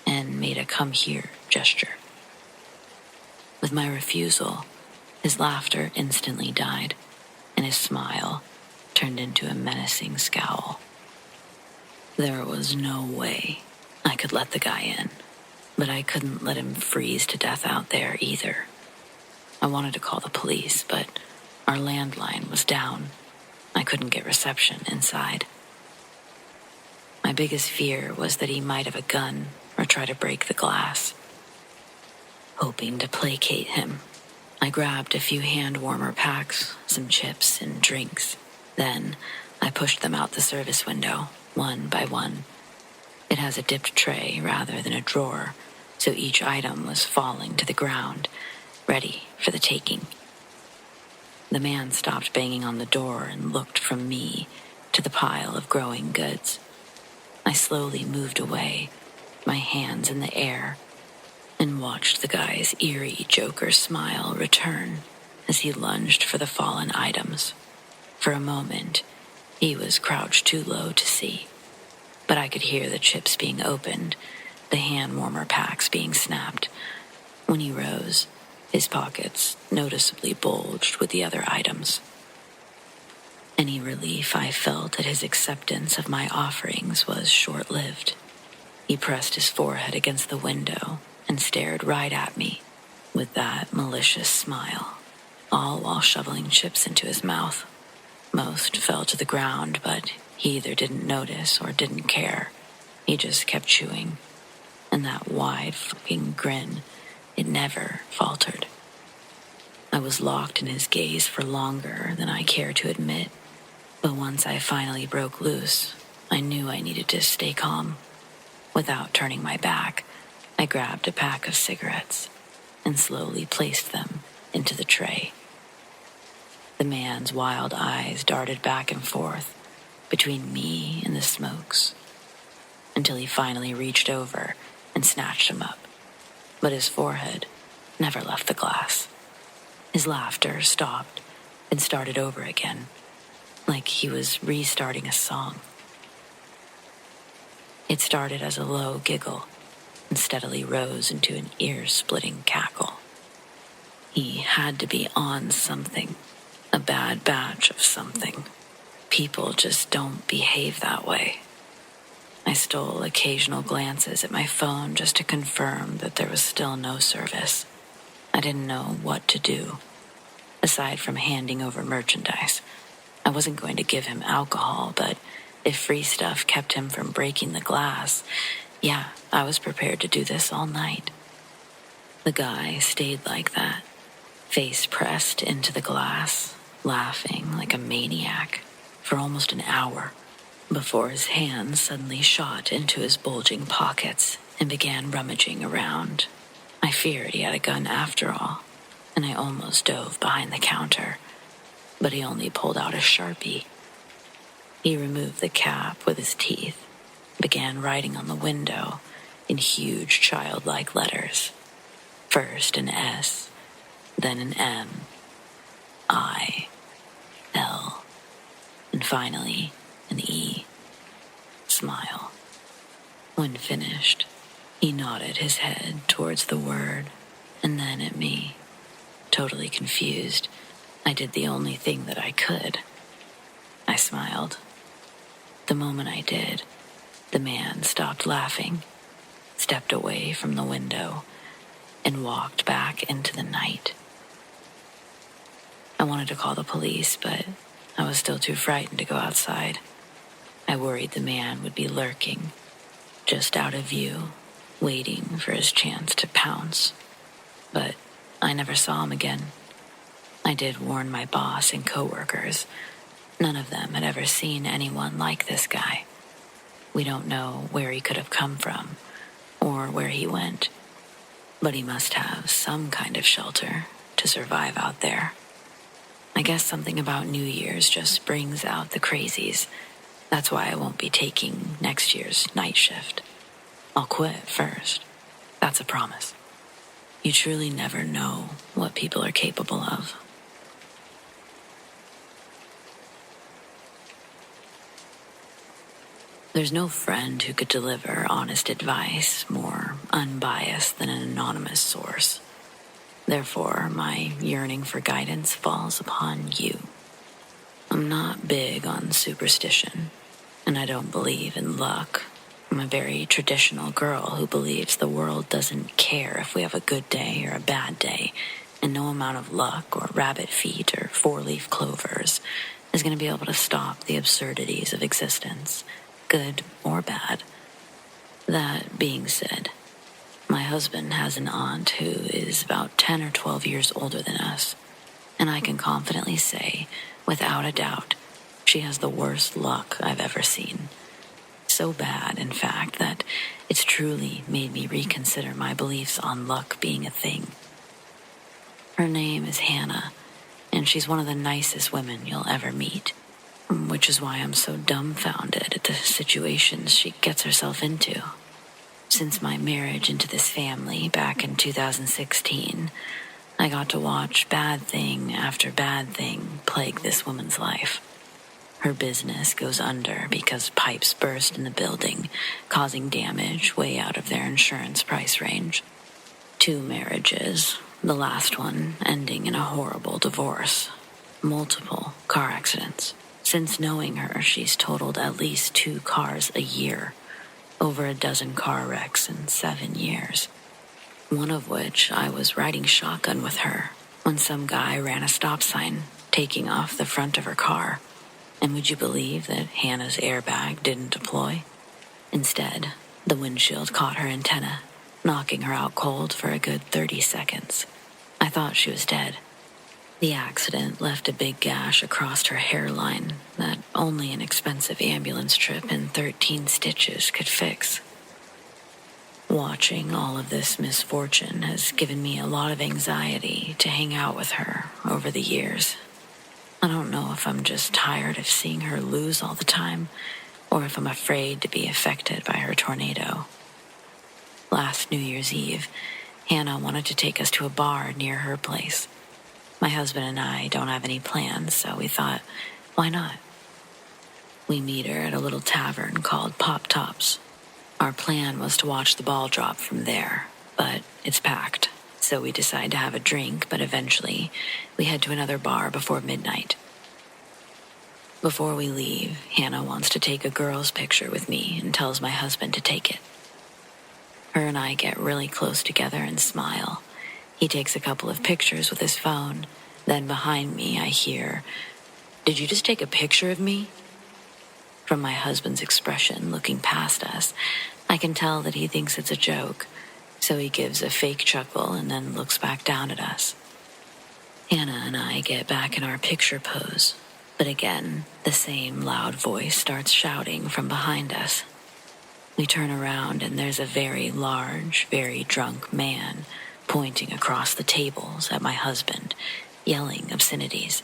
and made a come here gesture. With my refusal, his laughter instantly died, and his smile turned into a menacing scowl. There was no way I could let the guy in, but I couldn't let him freeze to death out there either. I wanted to call the police, but our landline was down. I couldn't get reception inside. My biggest fear was that he might have a gun or try to break the glass. Hoping to placate him, I grabbed a few hand warmer packs, some chips, and drinks. Then I pushed them out the service window, one by one. It has a dipped tray rather than a drawer, so each item was falling to the ground, ready for the taking. The man stopped banging on the door and looked from me to the pile of growing goods. I slowly moved away, my hands in the air, and watched the guy's eerie Joker smile return as he lunged for the fallen items. For a moment, he was crouched too low to see, but I could hear the chips being opened, the hand warmer packs being snapped, When he rose, his pockets noticeably bulged with the other items. Any relief I felt at his acceptance of my offerings was short-lived. He pressed his forehead against the window and stared right at me with that malicious smile, all while shoveling chips into his mouth. Most fell to the ground, but he either didn't notice or didn't care. He just kept chewing, and that wide fucking grin, it never faltered. I was locked in his gaze for longer than I care to admit, but once I finally broke loose, I knew I needed to stay calm. Without turning my back, I grabbed a pack of cigarettes and slowly placed them into the tray. The man's wild eyes darted back and forth between me and the smokes until he finally reached over and snatched them up, but his forehead never left the glass. His laughter stopped and started over again, like he was restarting a song. It started as a low giggle and steadily rose into an ear-splitting cackle. He had to be on something, a bad batch of something. People just don't behave that way. I stole occasional glances at my phone just to confirm that there was still no service. I didn't know what to do. Aside from handing over merchandise, I wasn't going to give him alcohol, but if free stuff kept him from breaking the glass, yeah, I was prepared to do this all night. The guy stayed like that, face pressed into the glass, laughing like a maniac for almost an hour, before his hands suddenly shot into his bulging pockets and began rummaging around. I feared he had a gun after all, and I almost dove behind the counter, but he only pulled out a Sharpie. He removed the cap with his teeth, began writing on the window in huge childlike letters. First an S, then an M, I, L, and finally an E. Smile. When finished, he nodded his head towards the word and then at me. Totally confused, I did the only thing that I could. I smiled. The moment I did, the man stopped laughing, stepped away from the window, and walked back into the night. I wanted to call the police, but I was still too frightened to go outside. I worried the man would be lurking, just out of view, waiting for his chance to pounce. But I never saw him again. I did warn my boss and coworkers. None of them had ever seen anyone like this guy. We don't know where he could have come from or where he went, but he must have some kind of shelter to survive out there. I guess something about New Year's just brings out the crazies. That's why I won't be taking next year's night shift. I'll quit first. That's a promise. You truly never know what people are capable of. There's no friend who could deliver honest advice more unbiased than an anonymous source. Therefore, my yearning for guidance falls upon you. I'm not big on superstition, and I don't believe in luck. I'm a very traditional girl who believes the world doesn't care if we have a good day or a bad day, and no amount of luck or rabbit feet or four-leaf clovers is going to be able to stop the absurdities of existence, good or bad. That being said, my husband has an aunt who is about 10 or 12 years older than us, and I can confidently say, without a doubt, she has the worst luck I've ever seen. So bad, in fact, that it's truly made me reconsider my beliefs on luck being a thing. Her name is Hannah, and she's one of the nicest women you'll ever meet, which is why I'm so dumbfounded at the situations she gets herself into. Since my marriage into this family back in 2016, I got to watch bad thing after bad thing plague this woman's life. Her business goes under because pipes burst in the building, causing damage way out of their insurance price range. 2 marriages, the last one ending in a horrible divorce. Multiple car accidents. Since knowing her, she's totaled at least 2 cars a year. Over a dozen car wrecks in 7 years. One of which I was riding shotgun with her when some guy ran a stop sign, taking off the front of her car. And would you believe that Hannah's airbag didn't deploy? Instead, the windshield caught her antenna, knocking her out cold for a good 30 seconds. I thought she was dead. The accident left a big gash across her hairline that only an expensive ambulance trip and 13 stitches could fix. Watching all of this misfortune has given me a lot of anxiety to hang out with her over the years. I don't know if I'm just tired of seeing her lose all the time, or if I'm afraid to be affected by her tornado. Last New Year's Eve, Hannah wanted to take us to a bar near her place. My husband and I don't have any plans, so we thought, why not? We meet her at a little tavern called Pop Tops. Our plan was to watch the ball drop from there, but it's packed, so we decide to have a drink, but eventually we head to another bar before midnight. Before we leave, Hannah wants to take a girl's picture with me and tells my husband to take it. Her and I get really close together and smile. He takes a couple of pictures with his phone. Then behind me, I hear, "Did you just take a picture of me?" From my husband's expression looking past us, I can tell that he thinks it's a joke, so he gives a fake chuckle and then looks back down at us. Hannah and I get back in our picture pose, but again, the same loud voice starts shouting from behind us. We turn around and there's a very large, very drunk man pointing across the tables at my husband, yelling obscenities.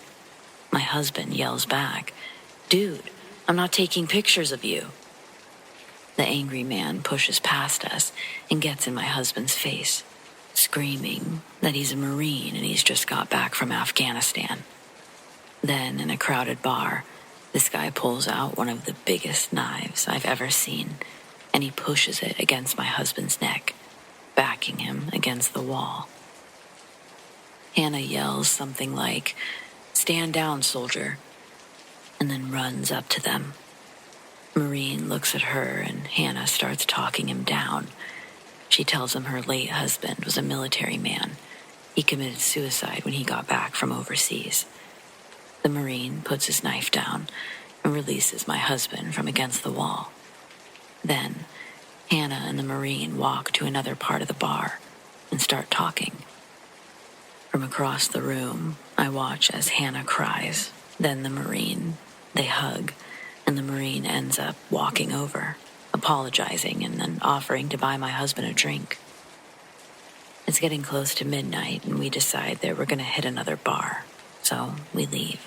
My husband yells back, "Dude, I'm not taking pictures of you." The angry man pushes past us and gets in my husband's face, screaming that he's a Marine and he's just got back from Afghanistan. Then, in a crowded bar, this guy pulls out one of the biggest knives I've ever seen, and he pushes it against my husband's neck, backing him against the wall. Hannah yells something like, "Stand down, soldier," and then runs up to them. Marine looks at her and Hannah starts talking him down. She tells him her late husband was a military man. He committed suicide when he got back from overseas. The Marine puts his knife down and releases my husband from against the wall. Then, Hannah and the Marine walk to another part of the bar and start talking. From across the room, I watch as Hannah cries, then the Marine. They hug, and the Marine ends up walking over, apologizing, and then offering to buy my husband a drink. It's getting close to midnight, and we decide that we're going to hit another bar, so we leave.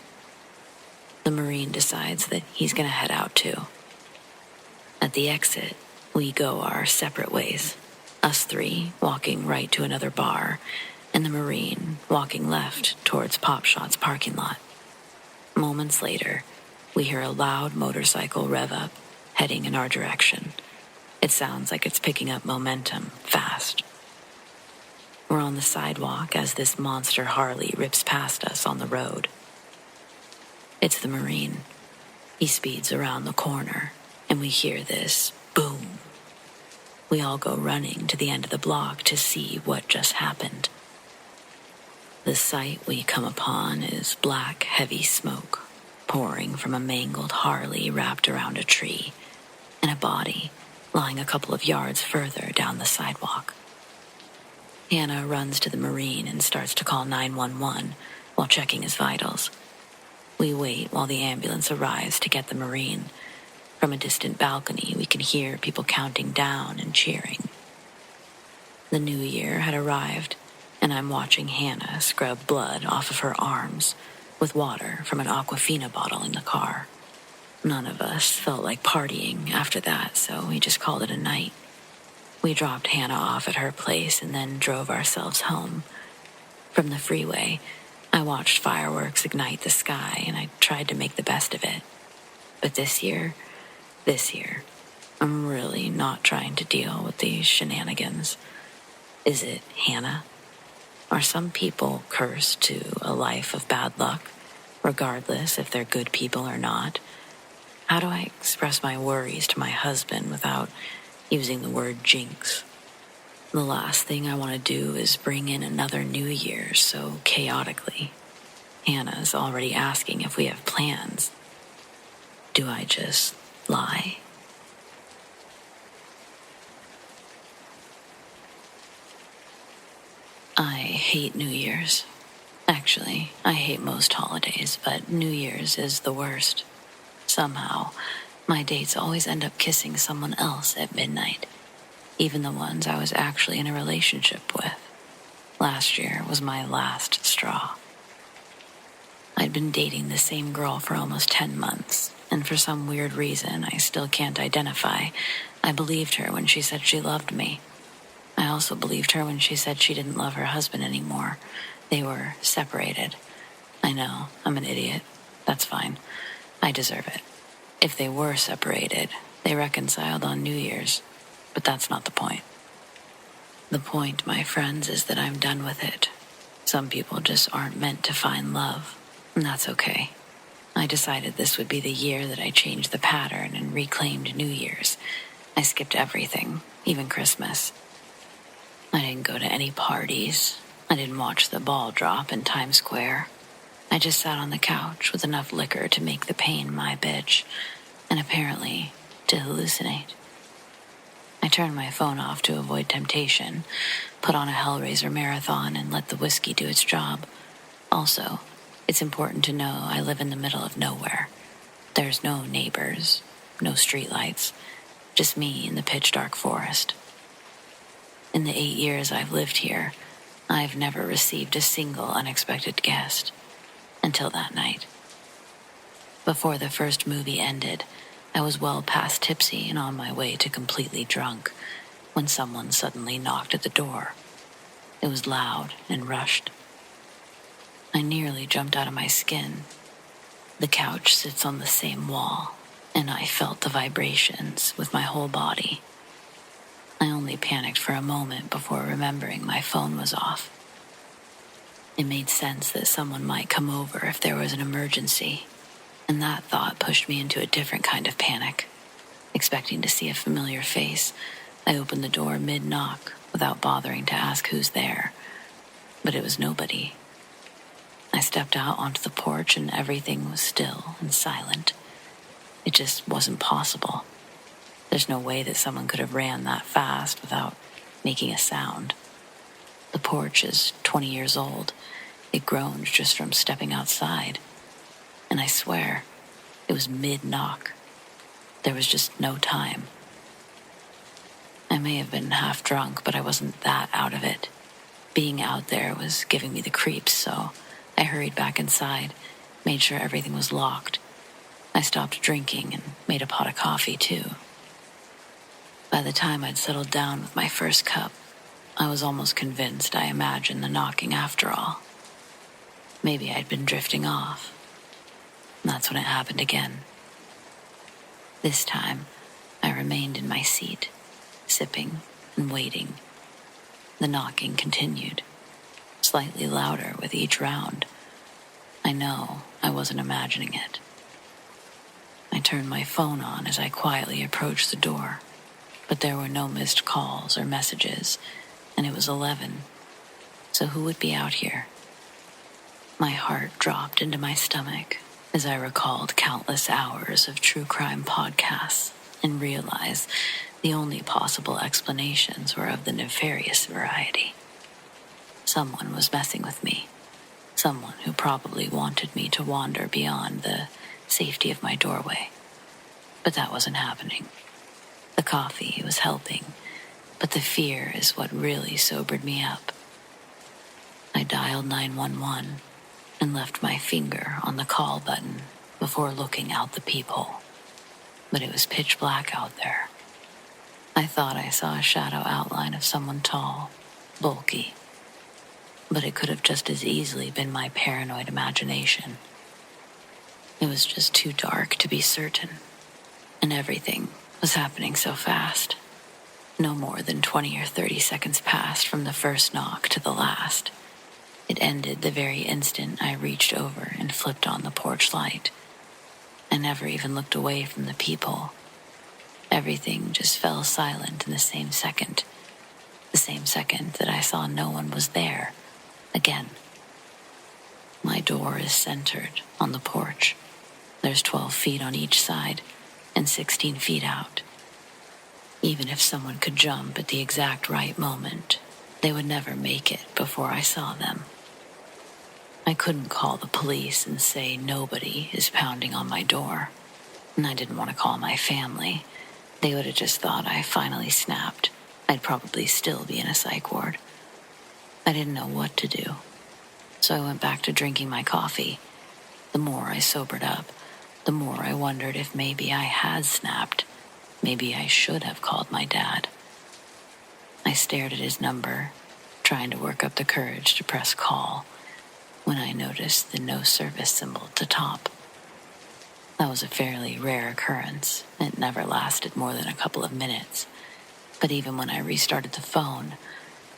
The Marine decides that he's going to head out too. At the exit, we go our separate ways, us 3 walking right to another bar, and the Marine walking left towards Pop Shot's parking lot. Moments later, we hear a loud motorcycle rev up, heading in our direction. It sounds like it's picking up momentum fast. We're on the sidewalk as this monster Harley rips past us on the road. It's the Marine. He speeds around the corner, and we hear this boom. We all go running to the end of the block to see what just happened. The sight we come upon is black, heavy smoke pouring from a mangled Harley wrapped around a tree, and a body lying a couple of yards further down the sidewalk. Hannah runs to the Marine and starts to call 911 while checking his vitals. We wait while the ambulance arrives to get the Marine. From a distant balcony, we can hear people counting down and cheering. The new year had arrived, and I'm watching Hannah scrub blood off of her arms with water from an Aquafina bottle in the car. None of us felt like partying after that, so we just called it a night. We dropped Hannah off at her place and then drove ourselves home. From the freeway, I watched fireworks ignite the sky, and I tried to make the best of it. But this year, I'm really not trying to deal with these shenanigans. Is it Hannah? Are some people cursed to a life of bad luck, regardless if they're good people or not? How do I express my worries to my husband without using the word jinx? The last thing I want to do is bring in another New Year so chaotically. Hannah's already asking if we have plans. Do I just lie? I hate New Year's. Actually, I hate most holidays, but New Year's is the worst. Somehow, my dates always end up kissing someone else at midnight, even the ones I was actually in a relationship with. Last year was my last straw. I'd been dating the same girl for almost 10 months, and for some weird reason I still can't identify, I believed her when she said she loved me. I also believed her when she said she didn't love her husband anymore. They were separated. I know, I'm an idiot. That's fine. I deserve it. If they were separated, they reconciled on New Year's. But that's not the point. The point, my friends, is that I'm done with it. Some people just aren't meant to find love, and that's okay. I decided this would be the year that I changed the pattern and reclaimed New Year's. I skipped everything, even Christmas. I didn't go to any parties. I didn't watch the ball drop in Times Square. I just sat on the couch with enough liquor to make the pain my bitch, and apparently to hallucinate. I turned my phone off to avoid temptation, put on a Hellraiser marathon, and let the whiskey do its job. Also, it's important to know I live in the middle of nowhere. There's no neighbors, no streetlights, just me in the pitch-dark forest. In the 8 years I've lived here, I've never received a single unexpected guest. Until that night. Before the first movie ended, I was well past tipsy and on my way to completely drunk when someone suddenly knocked at the door. It was loud and rushed. I nearly jumped out of my skin. The couch sits on the same wall, and I felt the vibrations with my whole body. I only panicked for a moment before remembering my phone was off. It made sense that someone might come over if there was an emergency, and that thought pushed me into a different kind of panic. Expecting to see a familiar face, I opened the door mid-knock without bothering to ask who's there, but it was nobody. I stepped out onto the porch and everything was still and silent. It just wasn't possible. There's no way that someone could have ran that fast without making a sound. The porch is 20 years old. It groaned just from stepping outside. And I swear, it was mid-knock. There was just no time. I may have been half drunk, but I wasn't that out of it. Being out there was giving me the creeps, so I hurried back inside, made sure everything was locked. I stopped drinking and made a pot of coffee, too. By the time I'd settled down with my first cup, I was almost convinced I imagined the knocking after all. Maybe I'd been drifting off. That's when it happened again. This time, I remained in my seat, sipping and waiting. The knocking continued, slightly louder with each round. I know I wasn't imagining it. I turned my phone on as I quietly approached the door, but there were no missed calls or messages, and it was 11. So who would be out here? My heart dropped into my stomach as I recalled countless hours of true crime podcasts and realized the only possible explanations were of the nefarious variety. Someone was messing with me. Someone who probably wanted me to wander beyond the safety of my doorway. But that wasn't happening. The coffee was helping, but the fear is what really sobered me up. I dialed 911 and left my finger on the call button before looking out the peephole. But it was pitch black out there. I thought I saw a shadow outline of someone tall, bulky, but it could have just as easily been my paranoid imagination. It was just too dark to be certain, and everything was happening so fast. No more than 20 or 30 seconds passed from the first knock to the last. It ended the very instant I reached over and flipped on the porch light. I never even looked away from the peephole. Everything just fell silent in the same second that I saw no one was there again. My door is centered on the porch. There's 12 feet on each side and 16 feet out. Even if someone could jump at the exact right moment, they would never make it before I saw them. I couldn't call the police and say nobody is pounding on my door, and I didn't want to call my family. They would have just thought I finally snapped. I'd probably still be in a psych ward. I didn't know what to do, so I went back to drinking my coffee. The more I sobered up, the more I wondered if maybe I had snapped. Maybe I should have called my dad. I stared at his number, trying to work up the courage to press call, when I noticed the no service symbol at the top. That was a fairly rare occurrence. It never lasted more than a couple of minutes. But even when I restarted the phone,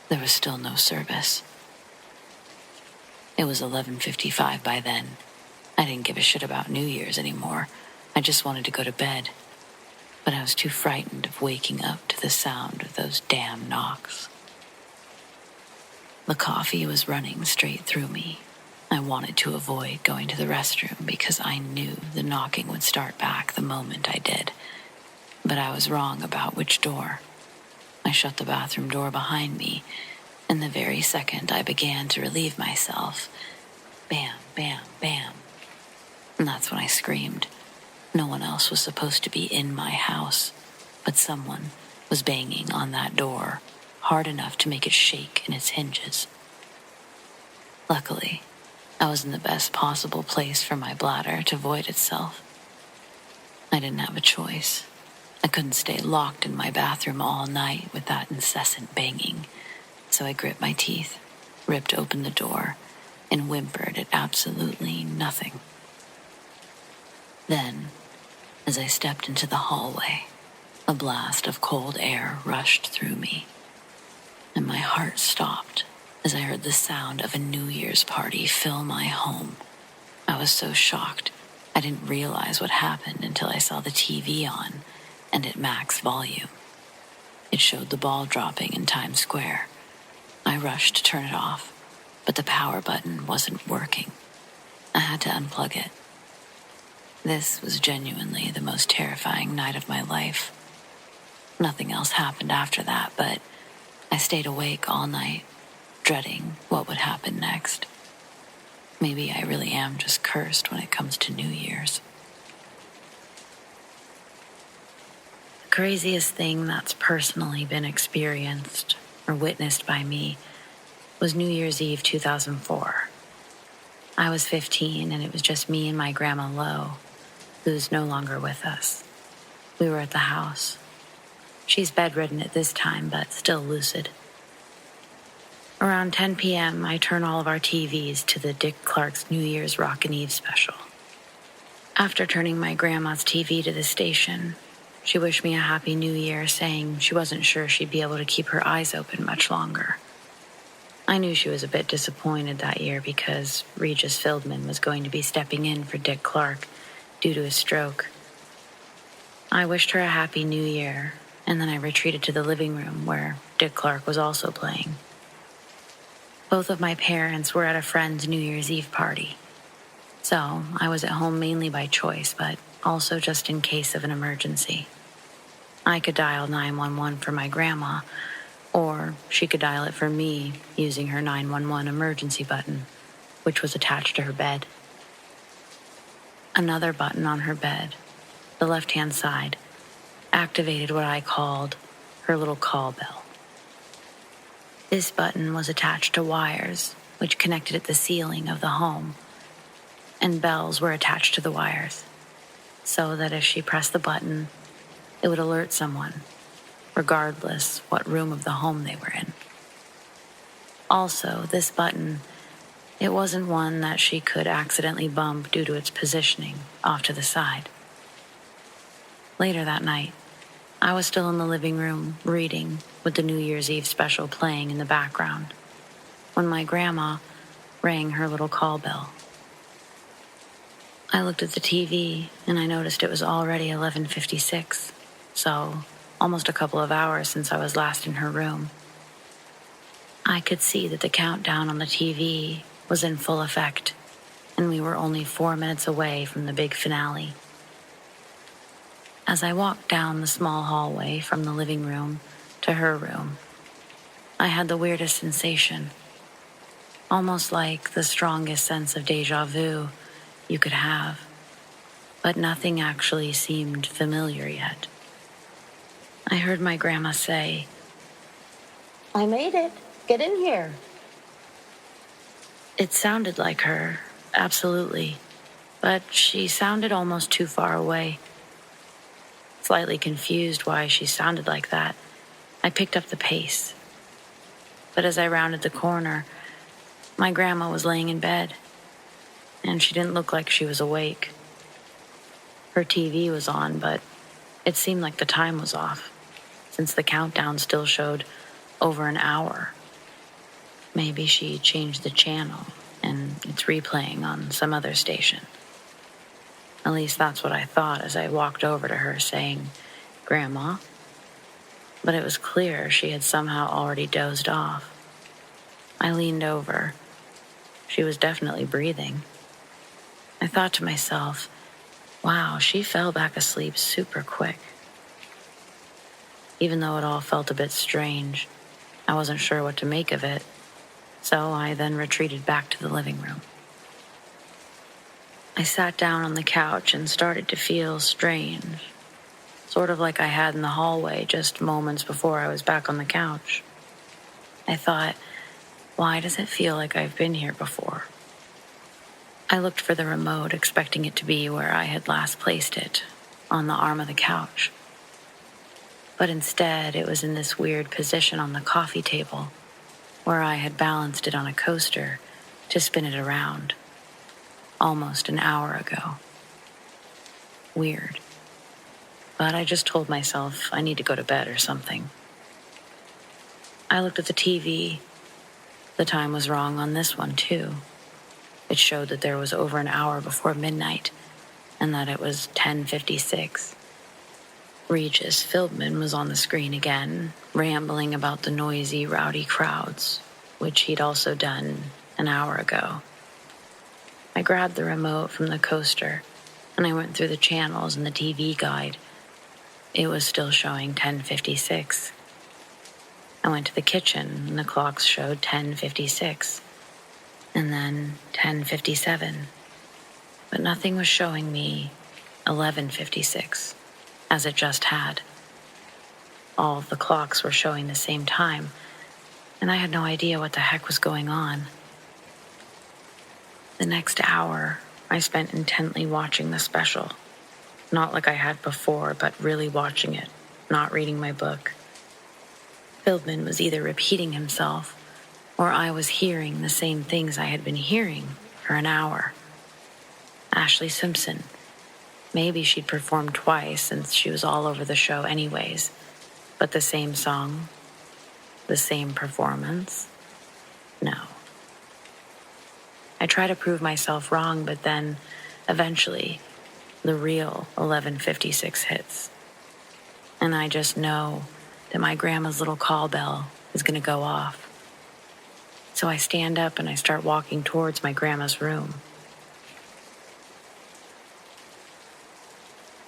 there was still no service. It was 11:55 by then. I didn't give a shit about New Year's anymore. I just wanted to go to bed. But I was too frightened of waking up to the sound of those damn knocks. The coffee was running straight through me. I wanted to avoid going to the restroom because I knew the knocking would start back the moment I did. But I was wrong about which door. I shut the bathroom door behind me, and the very second I began to relieve myself, bam, bam, bam. And that's when I screamed. No one else was supposed to be in my house, but someone was banging on that door hard enough to make it shake in its hinges. Luckily, I was in the best possible place for my bladder to void itself. I didn't have a choice. I couldn't stay locked in my bathroom all night with that incessant banging, so I grit my teeth, ripped open the door, and whimpered at absolutely nothing. Then, as I stepped into the hallway, a blast of cold air rushed through me, and my heart stopped as I heard the sound of a New Year's party fill my home. I was so shocked, I didn't realize what happened until I saw the TV on and at max volume. It showed the ball dropping in Times Square. I rushed to turn it off, but the power button wasn't working. I had to unplug it. This was genuinely the most terrifying night of my life. Nothing else happened after that, but I stayed awake all night, dreading what would happen next. Maybe I really am just cursed when it comes to New Year's. The craziest thing that's personally been experienced or witnessed by me was New Year's Eve 2004. I was 15 and it was just me and my grandma Lo, who's no longer with us. We were at the house. She's bedridden at this time, but still lucid. Around 10 p.m., I turn all of our TVs to the Dick Clark's New Year's Rockin' Eve special. After turning my grandma's TV to the station, she wished me a Happy New Year, saying she wasn't sure she'd be able to keep her eyes open much longer. I knew she was a bit disappointed that year because Regis Fieldman was going to be stepping in for Dick Clark due to his stroke. I wished her a Happy New Year, and then I retreated to the living room where Dick Clark was also playing. Both of my parents were at a friend's New Year's Eve party, so I was at home mainly by choice, but also just in case of an emergency. I could dial 911 for my grandma, or she could dial it for me using her 911 emergency button, which was attached to her bed. Another button on her bed, the left-hand side, activated what I called her little call bell. This button was attached to wires, which connected at the ceiling of the home, and bells were attached to the wires, so that if she pressed the button, it would alert someone, regardless what room of the home they were in. Also, this button, it wasn't one that she could accidentally bump due to its positioning off to the side. Later that night, I was still in the living room, reading, with the New Year's Eve special playing in the background, when my grandma rang her little call bell. I looked at the TV, and I noticed it was already 11:56, so almost a couple of hours since I was last in her room. I could see that the countdown on the TV was in full effect, and we were only 4 minutes away from the big finale. As I walked down the small hallway from the living room to her room, I had the weirdest sensation, almost like the strongest sense of déjà vu you could have, but nothing actually seemed familiar yet. I heard my grandma say, I made it. Get in here. it sounded like her, absolutely, but she sounded almost too far away. Slightly confused why she sounded like that, I picked up the pace. But as I rounded the corner, my grandma was laying in bed, and she didn't look like she was awake. Her TV was on, but it seemed like the time was off, since the countdown still showed over an hour. Maybe she changed the channel, and it's replaying on some other station. At least that's what I thought as I walked over to her saying, "Grandma?" But it was clear she had somehow already dozed off. I leaned over. She was definitely breathing. I thought to myself, wow, she fell back asleep super quick. Even though it all felt a bit strange, I wasn't sure what to make of it, so I then retreated back to the living room. I sat down on the couch and started to feel strange, sort of like I had in the hallway just moments before I was back on the couch. I thought, why does it feel like I've been here before? I looked for the remote, expecting it to be where I had last placed it, on the arm of the couch. But instead, it was in this weird position on the coffee table, where I had balanced it on a coaster to spin it around, almost an hour ago. Weird. But I just told myself I need to go to bed or something. I looked at the TV. The time was wrong on this one, too. It showed that there was over an hour before midnight, and that it was 10:56. Regis Philbin was on the screen again, rambling about the noisy, rowdy crowds, which he'd also done an hour ago. I grabbed the remote from the coaster, and I went through the channels in the TV guide. It was still showing 10:56. I went to the kitchen, and the clocks showed 10:56, and then 10:57. But nothing was showing me 11:56, as it just had. All of the clocks were showing the same time, and I had no idea what the heck was going on. The next hour, I spent intently watching the special. Not like I had before, but really watching it, not reading my book. Philbin was either repeating himself, or I was hearing the same things I had been hearing for an hour. Ashley Simpson. Maybe she'd performed twice since she was all over the show anyways, but the same song, the same performance? No. I try to prove myself wrong, but then, eventually, the real 11:56 hits. And I just know that my grandma's little call bell is going to go off. So I stand up and I start walking towards my grandma's room.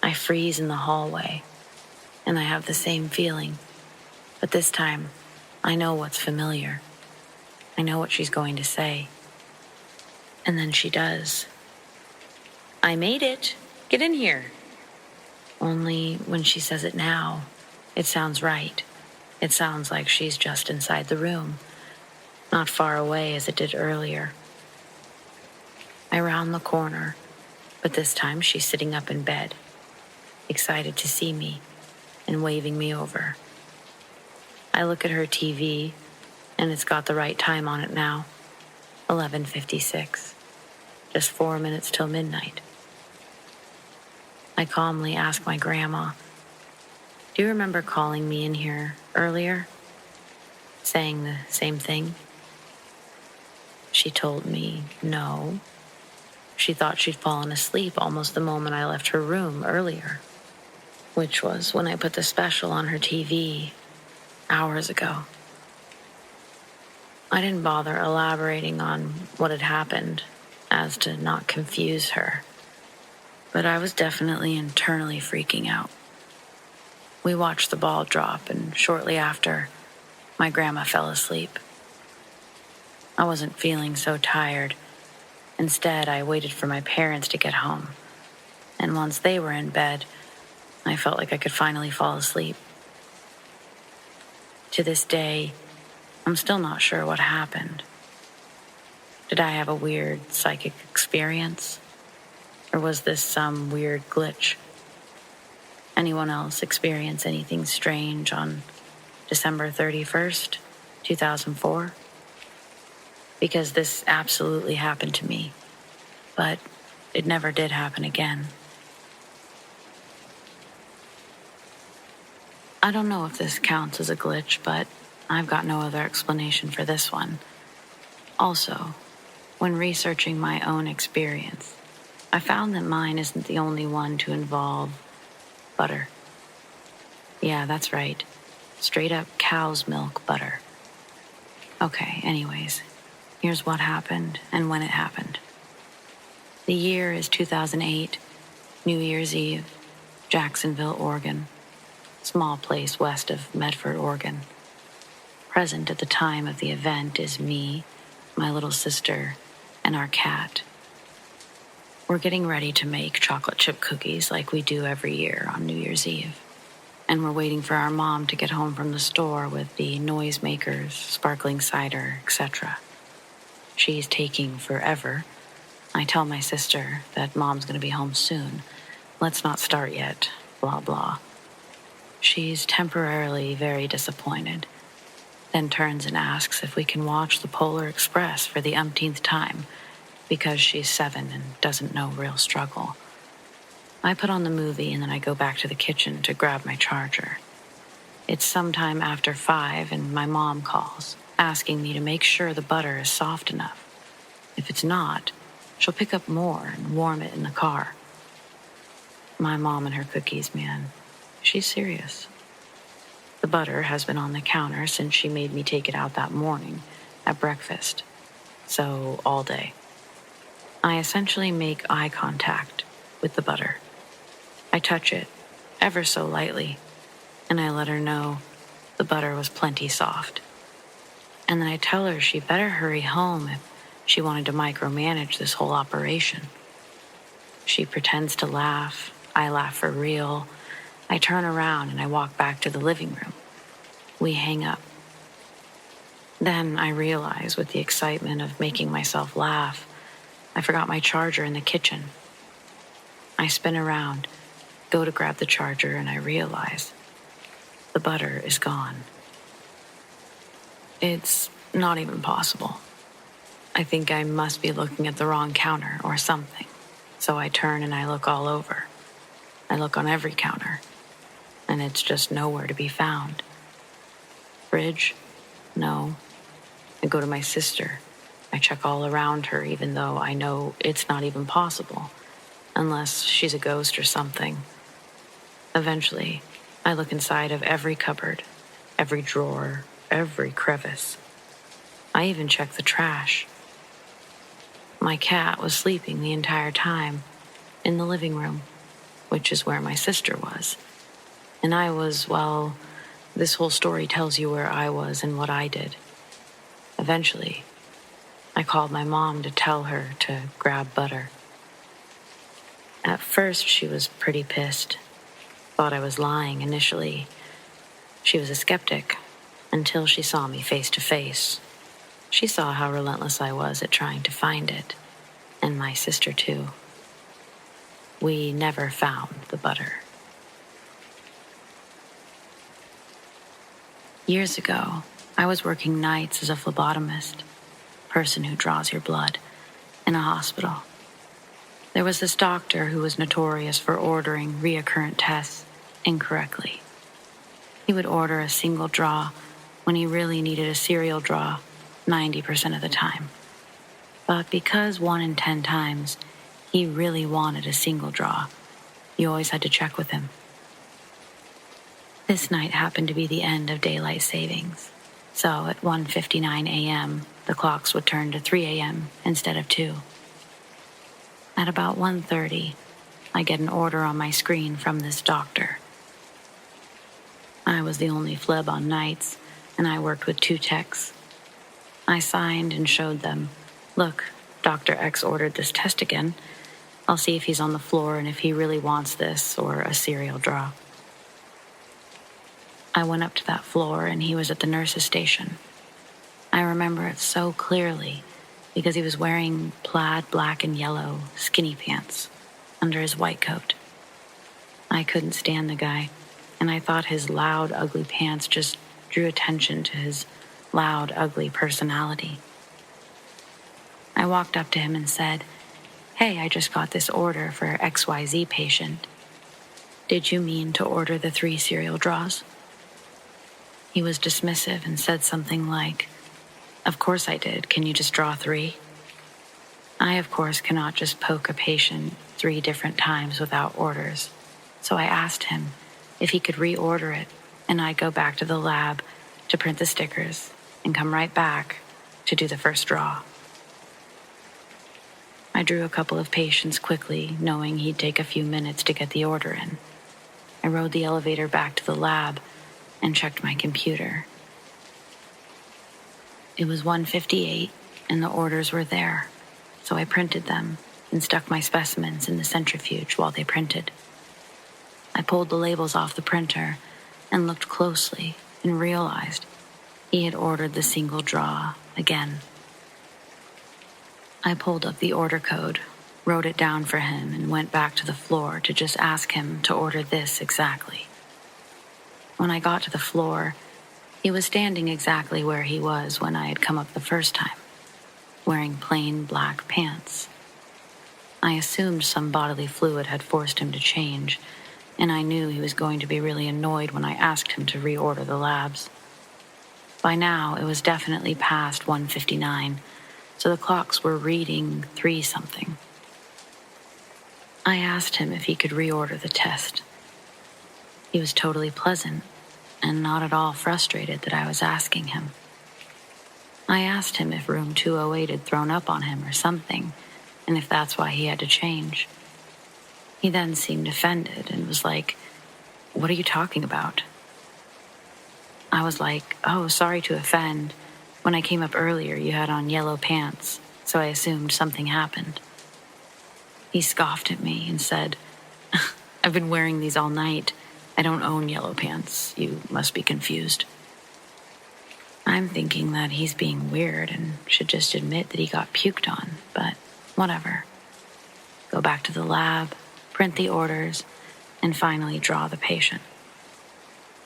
I freeze in the hallway, and I have the same feeling. But this time, I know what's familiar. I know what she's going to say. And then she does. "I made it. Get in here." Only when she says it now, it sounds right. It sounds like she's just inside the room, not far away as it did earlier. I round the corner, but this time she's sitting up in bed, excited to see me and waving me over. I look at her TV, and it's got the right time on it now, 11:56. Just 4 minutes till midnight. I calmly ask my grandma, Do you remember calling me in here earlier, saying the same thing? She told me no. She thought she'd fallen asleep almost the moment I left her room earlier, which was when I put the special on her TV hours ago. I didn't bother elaborating on what had happened as to not confuse her, but I was definitely internally freaking out. We watched the ball drop, and shortly after, my grandma fell asleep. I wasn't feeling so tired. Instead, I waited for my parents to get home, and once they were in bed, I felt like I could finally fall asleep. To this day, I'm still not sure what happened. Did I have a weird psychic experience? Or was this some weird glitch? Anyone else experience anything strange on December 31st, 2004? Because this absolutely happened to me, but it never did happen again. I don't know if this counts as a glitch, but I've got no other explanation for this one. Also, when researching my own experience, I found that mine isn't the only one to involve butter. Yeah, that's right. Straight up cow's milk butter. Okay, anyways, here's what happened and when it happened. The year is 2008, New Year's Eve, Jacksonville, Oregon. Small place west of Medford, Oregon. Present at the time of the event is me, my little sister, and our cat. We're getting ready to make chocolate chip cookies like we do every year on New Year's Eve. And we're waiting for our mom to get home from the store with the noisemakers, sparkling cider, etc. She's taking forever. I tell my sister that mom's going to be home soon. Let's not start yet, blah, blah. She's temporarily very disappointed, then turns and asks if we can watch the Polar Express for the umpteenth time, because she's 7 and doesn't know real struggle. I put on the movie and then I go back to the kitchen to grab my charger. It's sometime after 5 and my mom calls, asking me to make sure the butter is soft enough. If it's not, she'll pick up more and warm it in the car. My mom and her cookies, man. She's serious. The butter has been on the counter since she made me take it out that morning at breakfast. So, all day. I essentially make eye contact with the butter. I touch it, ever so lightly, and I let her know the butter was plenty soft. And then I tell her she better hurry home if she wanted to micromanage this whole operation. She pretends to laugh. I laugh for real. I turn around and I walk back to the living room. We hang up. Then I realize, with the excitement of making myself laugh, I forgot my charger in the kitchen. I spin around, go to grab the charger, and I realize the butter is gone. It's not even possible. I think I must be looking at the wrong counter or something. So I turn and I look all over. I look on every counter, and it's just nowhere to be found. Fridge? No. I go to my sister. I check all around her, even though I know it's not even possible, unless she's a ghost or something. Eventually, I look inside of every cupboard, every drawer, every crevice. I even check the trash. My cat was sleeping the entire time in the living room, which is where my sister was. And I was, well, this whole story tells you where I was and what I did. Eventually, I called my mom to tell her to grab butter. At first, she was pretty pissed. Thought I was lying initially. She was a skeptic until she saw me face to face. She saw how relentless I was at trying to find it, and my sister too. We never found the butter. Years ago, I was working nights as a phlebotomist, person who draws your blood, in a hospital. There was this doctor who was notorious for ordering reoccurrent tests incorrectly. He would order a single draw when he really needed a serial draw 90% of the time. But because 1 in 10 times he really wanted a single draw, you always had to check with him. This night happened to be the end of daylight savings, so at 1:59 a.m., the clocks would turn to 3 a.m. instead of 2. At about 1:30, I get an order on my screen from this doctor. I was the only fleb on nights, and I worked with 2 techs. I signed and showed them, "Look, Dr. X ordered this test again. I'll see if he's on the floor and if he really wants this or a serial draw." I went up to that floor and he was at the nurse's station. I remember it so clearly because he was wearing plaid black and yellow skinny pants under his white coat. I couldn't stand the guy, and I thought his loud, ugly pants just drew attention to his loud, ugly personality. I walked up to him and said, "Hey, I just got this order for XYZ patient. Did you mean to order the 3 serial draws?" He was dismissive and said something like, "Of course I did. Can you just draw 3? I, of course, cannot just poke a patient 3 different times without orders, so I asked him if he could reorder it, and I'd go back to the lab to print the stickers and come right back to do the first draw. I drew a couple of patients quickly, knowing he'd take a few minutes to get the order in. I rode the elevator back to the lab and checked my computer. It was 1:58 and the orders were there, so I printed them and stuck my specimens in the centrifuge while they printed. I pulled the labels off the printer and looked closely and realized he had ordered the single draw again. I pulled up the order code, wrote it down for him, and went back to the floor to just ask him to order this exactly. When I got to the floor, he was standing exactly where he was when I had come up the first time, wearing plain black pants. I assumed some bodily fluid had forced him to change, and I knew he was going to be really annoyed when I asked him to reorder the labs. By now, it was definitely past 1:59, so the clocks were reading 3-something. I asked him if he could reorder the test. He was totally pleasant and not at all frustrated that I was asking him. I asked him if room 208 had thrown up on him or something, and if that's why he had to change. He then seemed offended and was like, "What are you talking about?" I was like, "Oh, sorry to offend. When I came up earlier, you had on yellow pants, so I assumed something happened." He scoffed at me and said, "I've been wearing these all night. I don't own yellow pants. You must be confused." I'm thinking that he's being weird and should just admit that he got puked on, but whatever. Go back to the lab, print the orders, and finally draw the patient.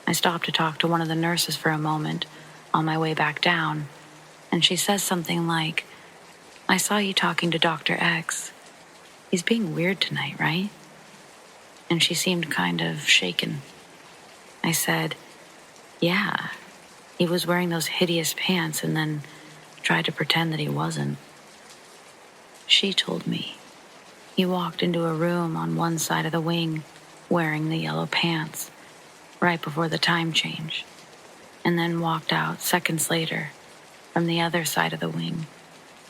I stopped to talk to one of the nurses for a moment on my way back down, and she says something like, "I saw you talking to Dr. X. He's being weird tonight, right?" And she seemed kind of shaken. I said, "Yeah, he was wearing those hideous pants and then tried to pretend that he wasn't." She told me he walked into a room on one side of the wing wearing the yellow pants right before the time change, and then walked out seconds later from the other side of the wing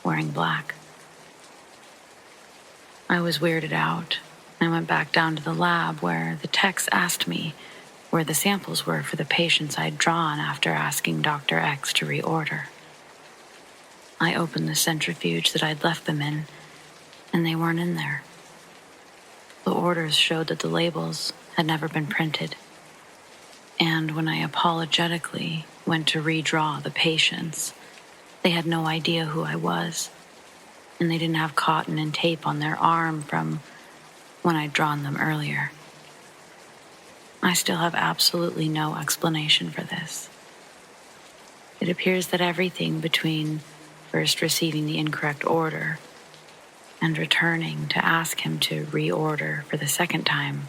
wearing black. I was weirded out. I went back down to the lab where the techs asked me where the samples were for the patients I'd drawn after asking Dr. X to reorder. I opened the centrifuge that I'd left them in, and they weren't in there. The orders showed that the labels had never been printed, and when I apologetically went to redraw the patients, they had no idea who I was, and they didn't have cotton and tape on their arm from when I'd drawn them earlier. I still have absolutely no explanation for this. It appears that everything between first receiving the incorrect order and returning to ask him to reorder for the second time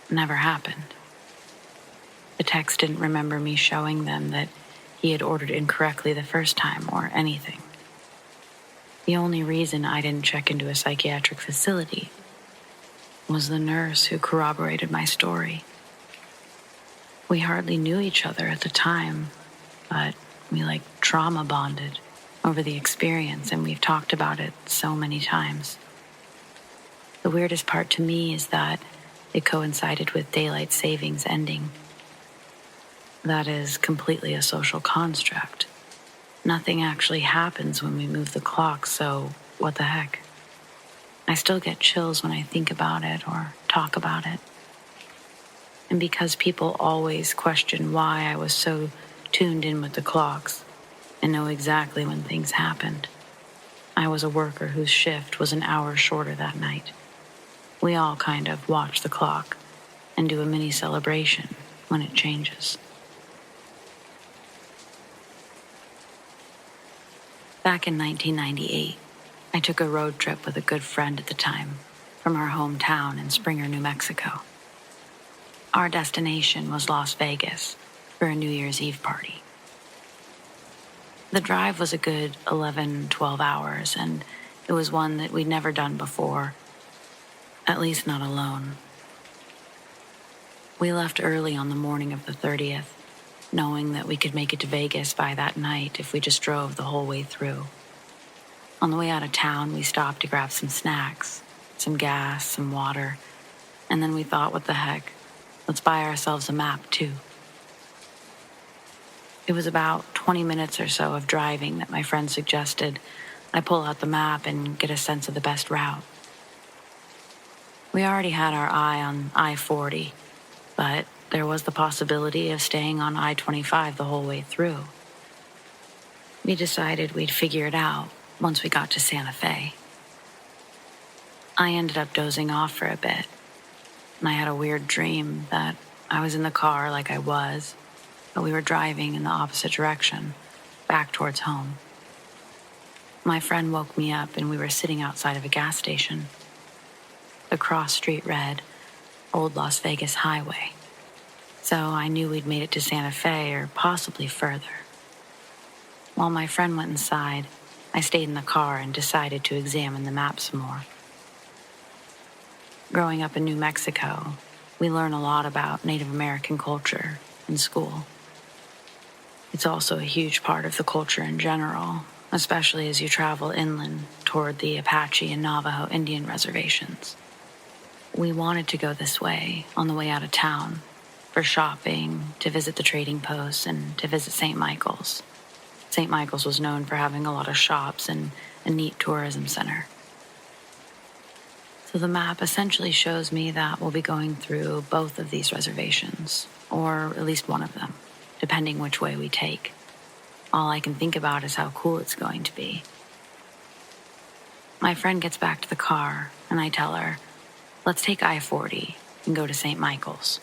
never happened. The text didn't remember me showing them that he had ordered incorrectly the first time or anything. The only reason I didn't check into a psychiatric facility was the nurse who corroborated my story. We hardly knew each other at the time, but we trauma bonded over the experience, and we've talked about it so many times. The weirdest part to me is that it coincided with daylight savings ending. That is completely a social construct. Nothing actually happens when we move the clock, so what the heck? I still get chills when I think about it or talk about it. And because people always question why I was so tuned in with the clocks and know exactly when things happened, I was a worker whose shift was an hour shorter that night. We all kind of watch the clock and do a mini celebration when it changes. Back in 1998, I took a road trip with a good friend at the time from our hometown in Springer, New Mexico. Our destination was Las Vegas for a New Year's Eve party. The drive was a good 11, 12 hours, and it was one that we'd never done before, at least not alone. We left early on the morning of the 30th, knowing that we could make it to Vegas by that night if we just drove the whole way through. On the way out of town, we stopped to grab some snacks, some gas, some water, and then we thought, what the heck, let's buy ourselves a map too. It was about 20 minutes or so of driving that my friend suggested I pull out the map and get a sense of the best route. We already had our eye on I-40, but there was the possibility of staying on I-25 the whole way through. We decided we'd figure it out once we got to Santa Fe. I ended up dozing off for a bit, and I had a weird dream that I was in the car like I was, but we were driving in the opposite direction, back towards home. My friend woke me up and we were sitting outside of a gas station. The cross street read, Old Las Vegas Highway. So I knew we'd made it to Santa Fe or possibly further. While my friend went inside, I stayed in the car and decided to examine the map some more. Growing up in New Mexico, we learn a lot about Native American culture in school. It's also a huge part of the culture in general, especially as you travel inland toward the Apache and Navajo Indian reservations. We wanted to go this way on the way out of town for shopping, to visit the trading posts, and to visit St. Michael's. St. Michael's was known for having a lot of shops and a neat tourism center. So the map essentially shows me that we'll be going through both of these reservations, or at least one of them, depending which way we take. All I can think about is how cool it's going to be. My friend gets back to the car, and I tell her, let's take I-40 and go to St. Michael's.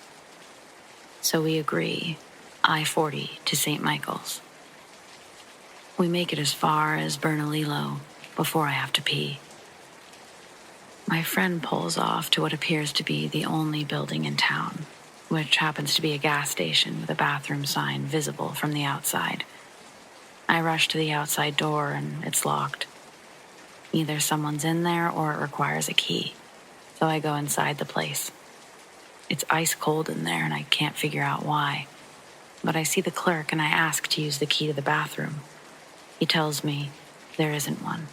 So we agree, I-40 to St. Michael's. We make it as far as Bernalillo before I have to pee. My friend pulls off to what appears to be the only building in town, which happens to be a gas station with a bathroom sign visible from the outside. I rush to the outside door and it's locked. Either someone's in there or it requires a key, so I go inside the place. It's ice cold in there and I can't figure out why, but I see the clerk and I ask to use the key to the bathroom. He tells me there isn't one.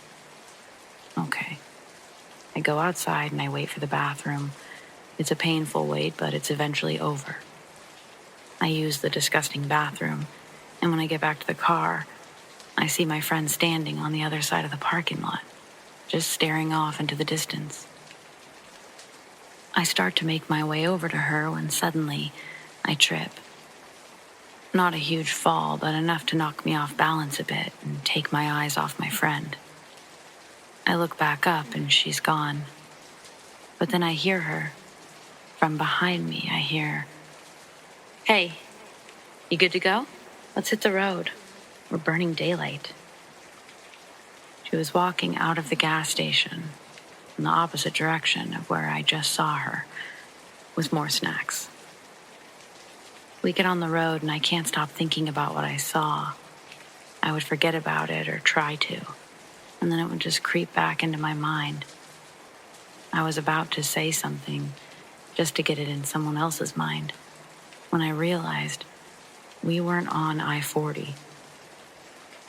Okay. I go outside and I wait for the bathroom. It's a painful wait, but it's eventually over. I use the disgusting bathroom, and when I get back to the car, I see my friend standing on the other side of the parking lot, just staring off into the distance. I start to make my way over to her when suddenly I trip. Not a huge fall, but enough to knock me off balance a bit and take my eyes off my friend. I look back up and she's gone. But then I hear her. From behind me, I hear, "Hey, you good to go? Let's hit the road. We're burning daylight." She was walking out of the gas station in the opposite direction of where I just saw her, with more snacks. We get on the road and I can't stop thinking about what I saw. I would forget about it or try to, and then it would just creep back into my mind. I was about to say something just to get it in someone else's mind when I realized we weren't on I-40.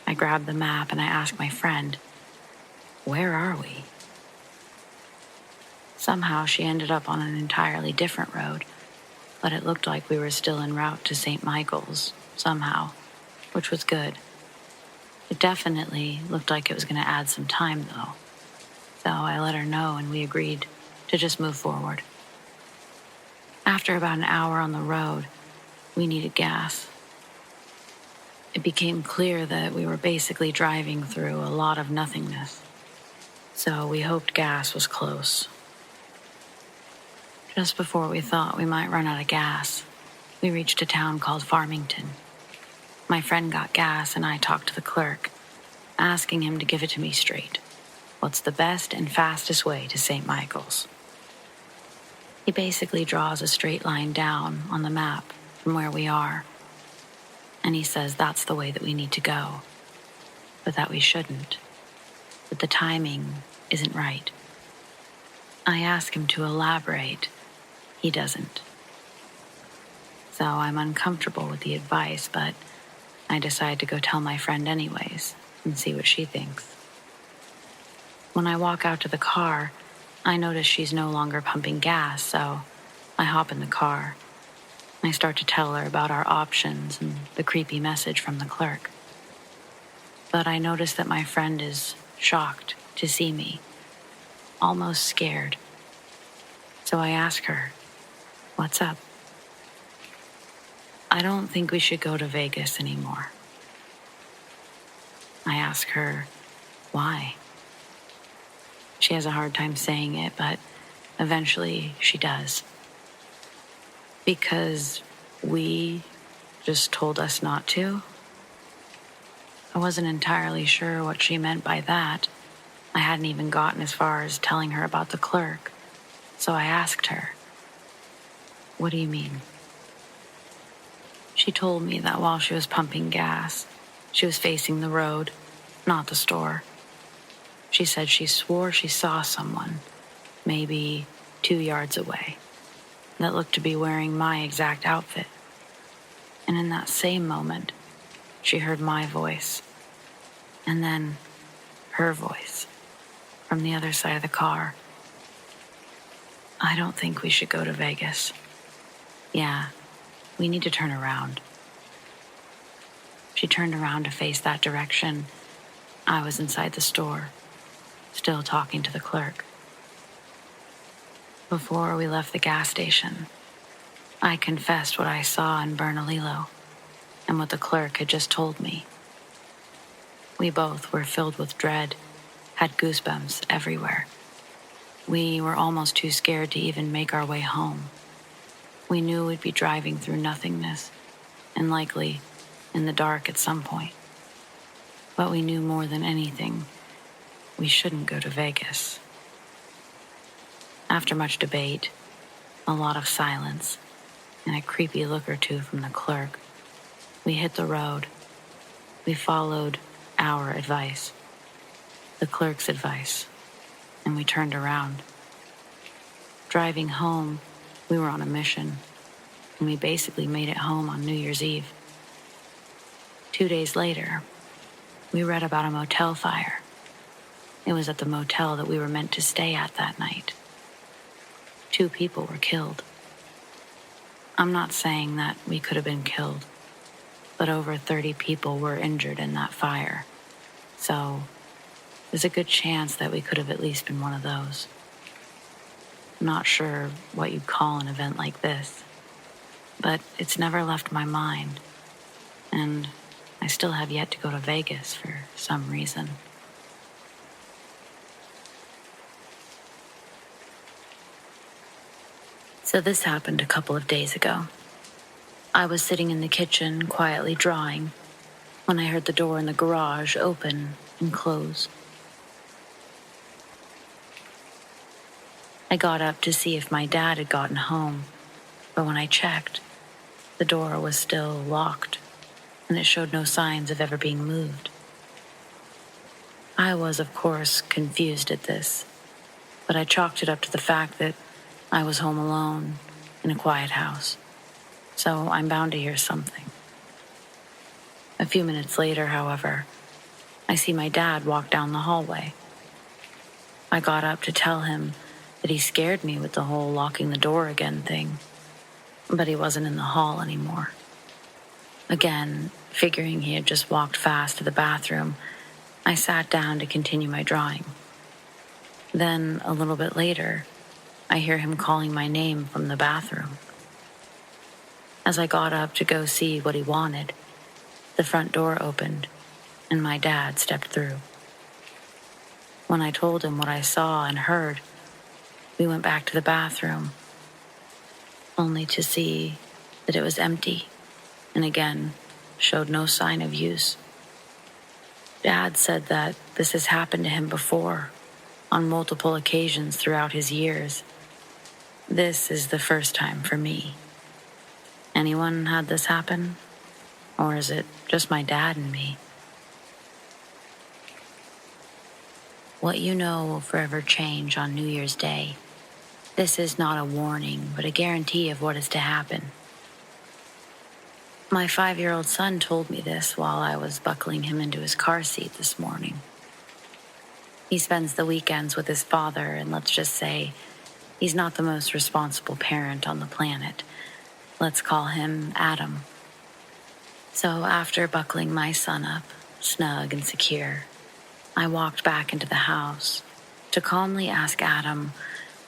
I grabbed the map and I asked my friend, "Where are we?" Somehow she ended up on an entirely different road, but it looked like we were still en route to St. Michael's, somehow, which was good. It definitely looked like it was going to add some time, though. So I let her know and we agreed to just move forward. After about an hour on the road, we needed gas. It became clear that we were basically driving through a lot of nothingness. So we hoped gas was close. Just before we thought we might run out of gas, we reached a town called Farmington. My friend got gas and I talked to the clerk, asking him to give it to me straight. What's the best and fastest way to St. Michael's? He basically draws a straight line down on the map from where we are, and he says that's the way that we need to go, but that we shouldn't, that the timing isn't right. I ask him to elaborate. He doesn't. So I'm uncomfortable with the advice, but I decide to go tell my friend anyways and see what she thinks. When I walk out to the car, I notice she's no longer pumping gas, so I hop in the car. I start to tell her about our options and the creepy message from the clerk. But I notice that my friend is shocked to see me, almost scared. So I ask her, "What's up?" "I don't think we should go to Vegas anymore." I ask her, "Why?" She has a hard time saying it, but eventually she does. "Because we just told us not to?" I wasn't entirely sure what she meant by that. I hadn't even gotten as far as telling her about the clerk. So I asked her, "What do you mean?" She told me that while she was pumping gas, she was facing the road, not the store. She said she swore she saw someone, maybe 2 yards away, that looked to be wearing my exact outfit. And in that same moment, she heard my voice, and then her voice from the other side of the car. "I don't think we should go to Vegas. Yeah, we need to turn around." She turned around to face that direction. I was inside the store, still talking to the clerk. Before we left the gas station, I confessed what I saw in Bernalillo and what the clerk had just told me. We both were filled with dread, had goosebumps everywhere. We were almost too scared to even make our way home. We knew we'd be driving through nothingness, and likely in the dark at some point. But we knew more than anything, we shouldn't go to Vegas. After much debate, a lot of silence, and a creepy look or two from the clerk, we hit the road. We followed our advice, the clerk's advice, and we turned around. Driving home, we were on a mission, and we basically made it home on New Year's Eve. 2 days later, we read about a motel fire. It was at the motel that we were meant to stay at that night. 2 people were killed. I'm not saying that we could have been killed, but over 30 people were injured in that fire. So there's a good chance that we could have at least been one of those. I'm not sure what you'd call an event like this, but it's never left my mind, and I still have yet to go to Vegas for some reason. So this happened a couple of days ago. I was sitting in the kitchen quietly drawing when I heard the door in the garage open and close. I got up to see if my dad had gotten home, but when I checked, the the door was still locked, and it showed no signs of ever being moved. I was, of course, confused at this, but I chalked it up to the fact that I was home alone in a quiet house, so I'm bound to hear something. A few minutes later, however, I see my dad walk down the hallway. I got up to tell him that he scared me with the whole locking the door again thing, but he wasn't in the hall anymore. Again, figuring he had just walked fast to the bathroom, I sat down to continue my drawing. Then, a little bit later, I hear him calling my name from the bathroom. As I got up to go see what he wanted, the front door opened, and my dad stepped through. When I told him what I saw and heard, we went back to the bathroom, only to see that it was empty and again showed no sign of use. Dad said that this has happened to him before, on multiple occasions throughout his years. This is the first time for me. Anyone had this happen? Or is it just my dad and me? What you know will forever change on New Year's Day. This is not a warning, but a guarantee of what is to happen. My 5-year-old son told me this while I was buckling him into his car seat this morning. He spends the weekends with his father, and let's just say he's not the most responsible parent on the planet. Let's call him Adam. So after buckling my son up, snug and secure, I walked back into the house to calmly ask Adam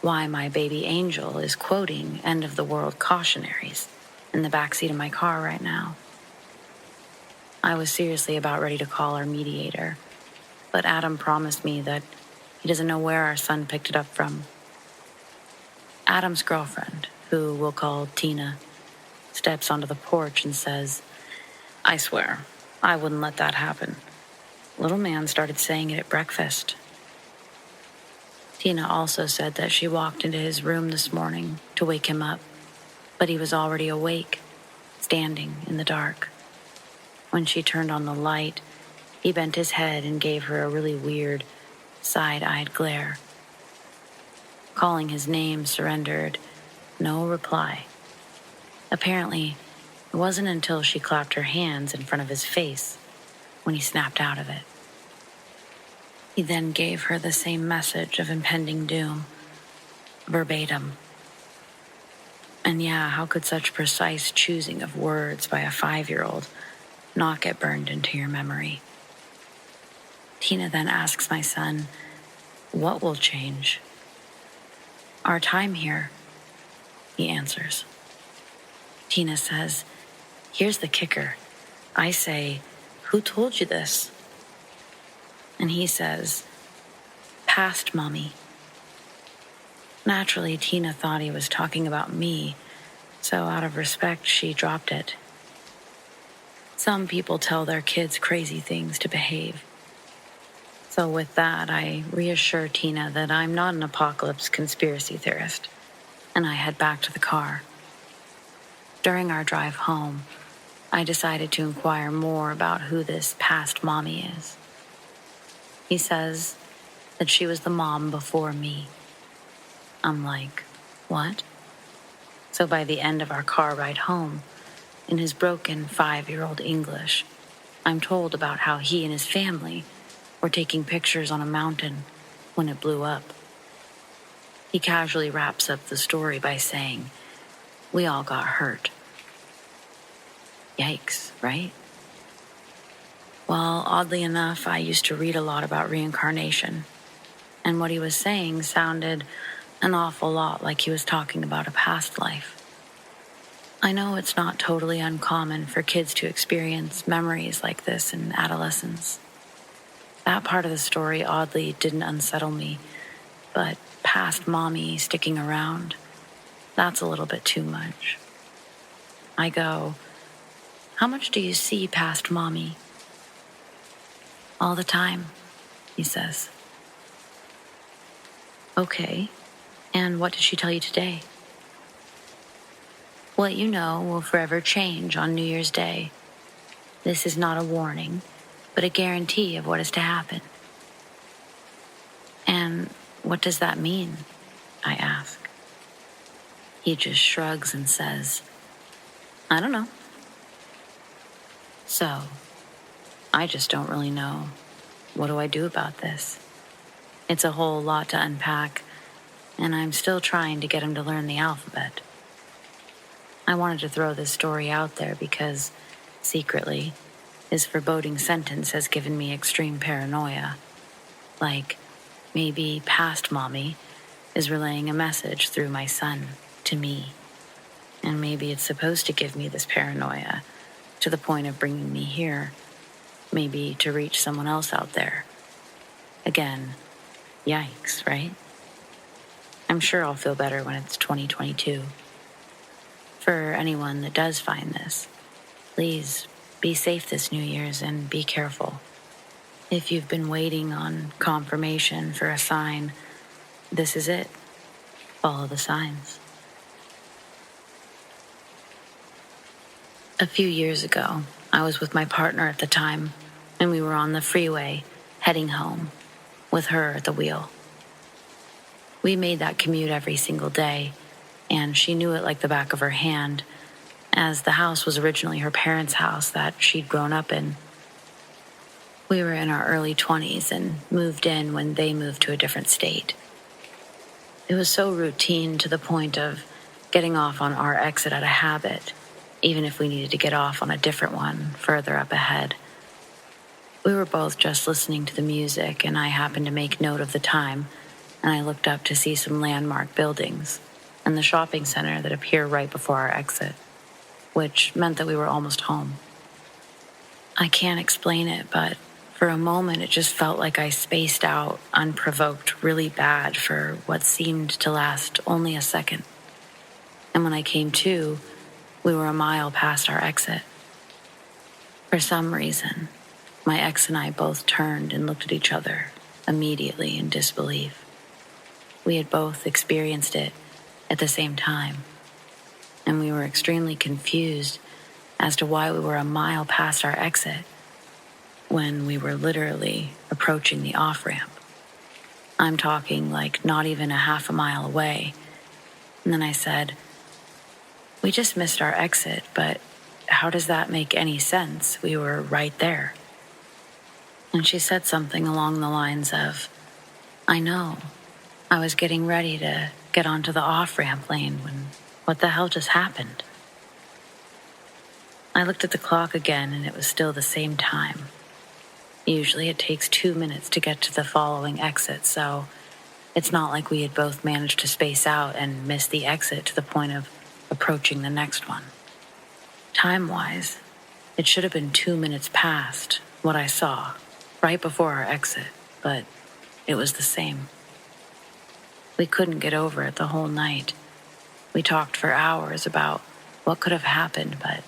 why my baby angel is quoting end-of-the-world cautionaries in the backseat of my car right now. I was seriously about ready to call our mediator, but Adam promised me that he doesn't know where our son picked it up from. Adam's girlfriend, who we'll call Tina, steps onto the porch and says, "I swear, I wouldn't let that happen. Little man started saying it at breakfast." Tina also said that she walked into his room this morning to wake him up, but he was already awake, standing in the dark. When she turned on the light, he bent his head and gave her a really weird, side-eyed glare. Calling his name surrendered no reply. Apparently, it wasn't until she clapped her hands in front of his face when he snapped out of it. He then gave her the same message of impending doom, verbatim. And yeah, how could such precise choosing of words by a 5-year-old not get burned into your memory? Tina then asks my son, "What will change?" "Our time here," he answers. Tina says, "Here's the kicker. I say, 'Who told you this?' And he says, 'Past Mommy.' Naturally, Tina thought he was talking about me, so out of respect, she dropped it. Some people tell their kids crazy things to behave. So with that, I reassure Tina that I'm not an apocalypse conspiracy theorist, and I head back to the car. During our drive home, I decided to inquire more about who this past mommy is. He says that she was the mom before me. I'm like, what? So by the end of our car ride home, in his broken 5-year-old English, I'm told about how he and his family were taking pictures on a mountain when it blew up. He casually wraps up the story by saying, "We all got hurt." Yikes, right? Well, oddly enough, I used to read a lot about reincarnation, and what he was saying sounded an awful lot like he was talking about a past life. I know it's not totally uncommon for kids to experience memories like this in adolescence. That part of the story oddly didn't unsettle me, but past mommy sticking around, that's a little bit too much. I go, "How much do you see past mommy?" "All the time," he says. "Okay, and what did she tell you today?" What you know will forever change on New Year's Day. This is not a warning, but a guarantee of what is to happen. And what does that mean? I ask. He just shrugs and says, I don't know. So, I just don't really know. What do I do about this? It's a whole lot to unpack, and I'm still trying to get him to learn the alphabet. I wanted to throw this story out there because, secretly, his foreboding sentence has given me extreme paranoia. Like, maybe past mommy is relaying a message through my son to me. And maybe it's supposed to give me this paranoia to the point of bringing me here. Maybe to reach someone else out there. Again, yikes, right? I'm sure I'll feel better when it's 2022. For anyone that does find this, please be safe this New Year's and be careful. If you've been waiting on confirmation for a sign, this is it. Follow the signs. A few years ago, I was with my partner at the time, and we were on the freeway heading home with her at the wheel. We made that commute every single day, and she knew it like the back of her hand, as the house was originally her parents' house that she'd grown up in. We were in our early 20s and moved in when they moved to a different state. It was so routine to the point of getting off on our exit at a habit, even if we needed to get off on a different one further up ahead. We were both just listening to the music, and I happened to make note of the time, and I looked up to see some landmark buildings and the shopping center that appear right before our exit, which meant that we were almost home. I can't explain it, but for a moment it just felt like I spaced out, unprovoked, really bad for what seemed to last only a second. And when I came to, we were a mile past our exit. For some reason, my ex and I both turned and looked at each other immediately in disbelief. We had both experienced it at the same time, and we were extremely confused as to why we were a mile past our exit when we were literally approaching the off-ramp. I'm talking like not even a half a mile away. And then I said, we just missed our exit, but how does that make any sense? We were right there. And she said something along the lines of, I know. I was getting ready to get onto the off-ramp lane when what the hell just happened? I looked at the clock again and it was still the same time. Usually it takes 2 minutes to get to the following exit, so it's not like we had both managed to space out and miss the exit to the point of approaching the next one. Time-wise, it should have been 2 minutes past what I saw right before our exit, but it was the same. We couldn't get over it the whole night. We talked for hours about what could have happened, but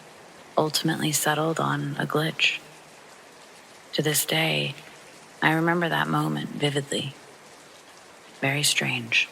ultimately settled on a glitch. To this day, I remember that moment vividly. Very strange.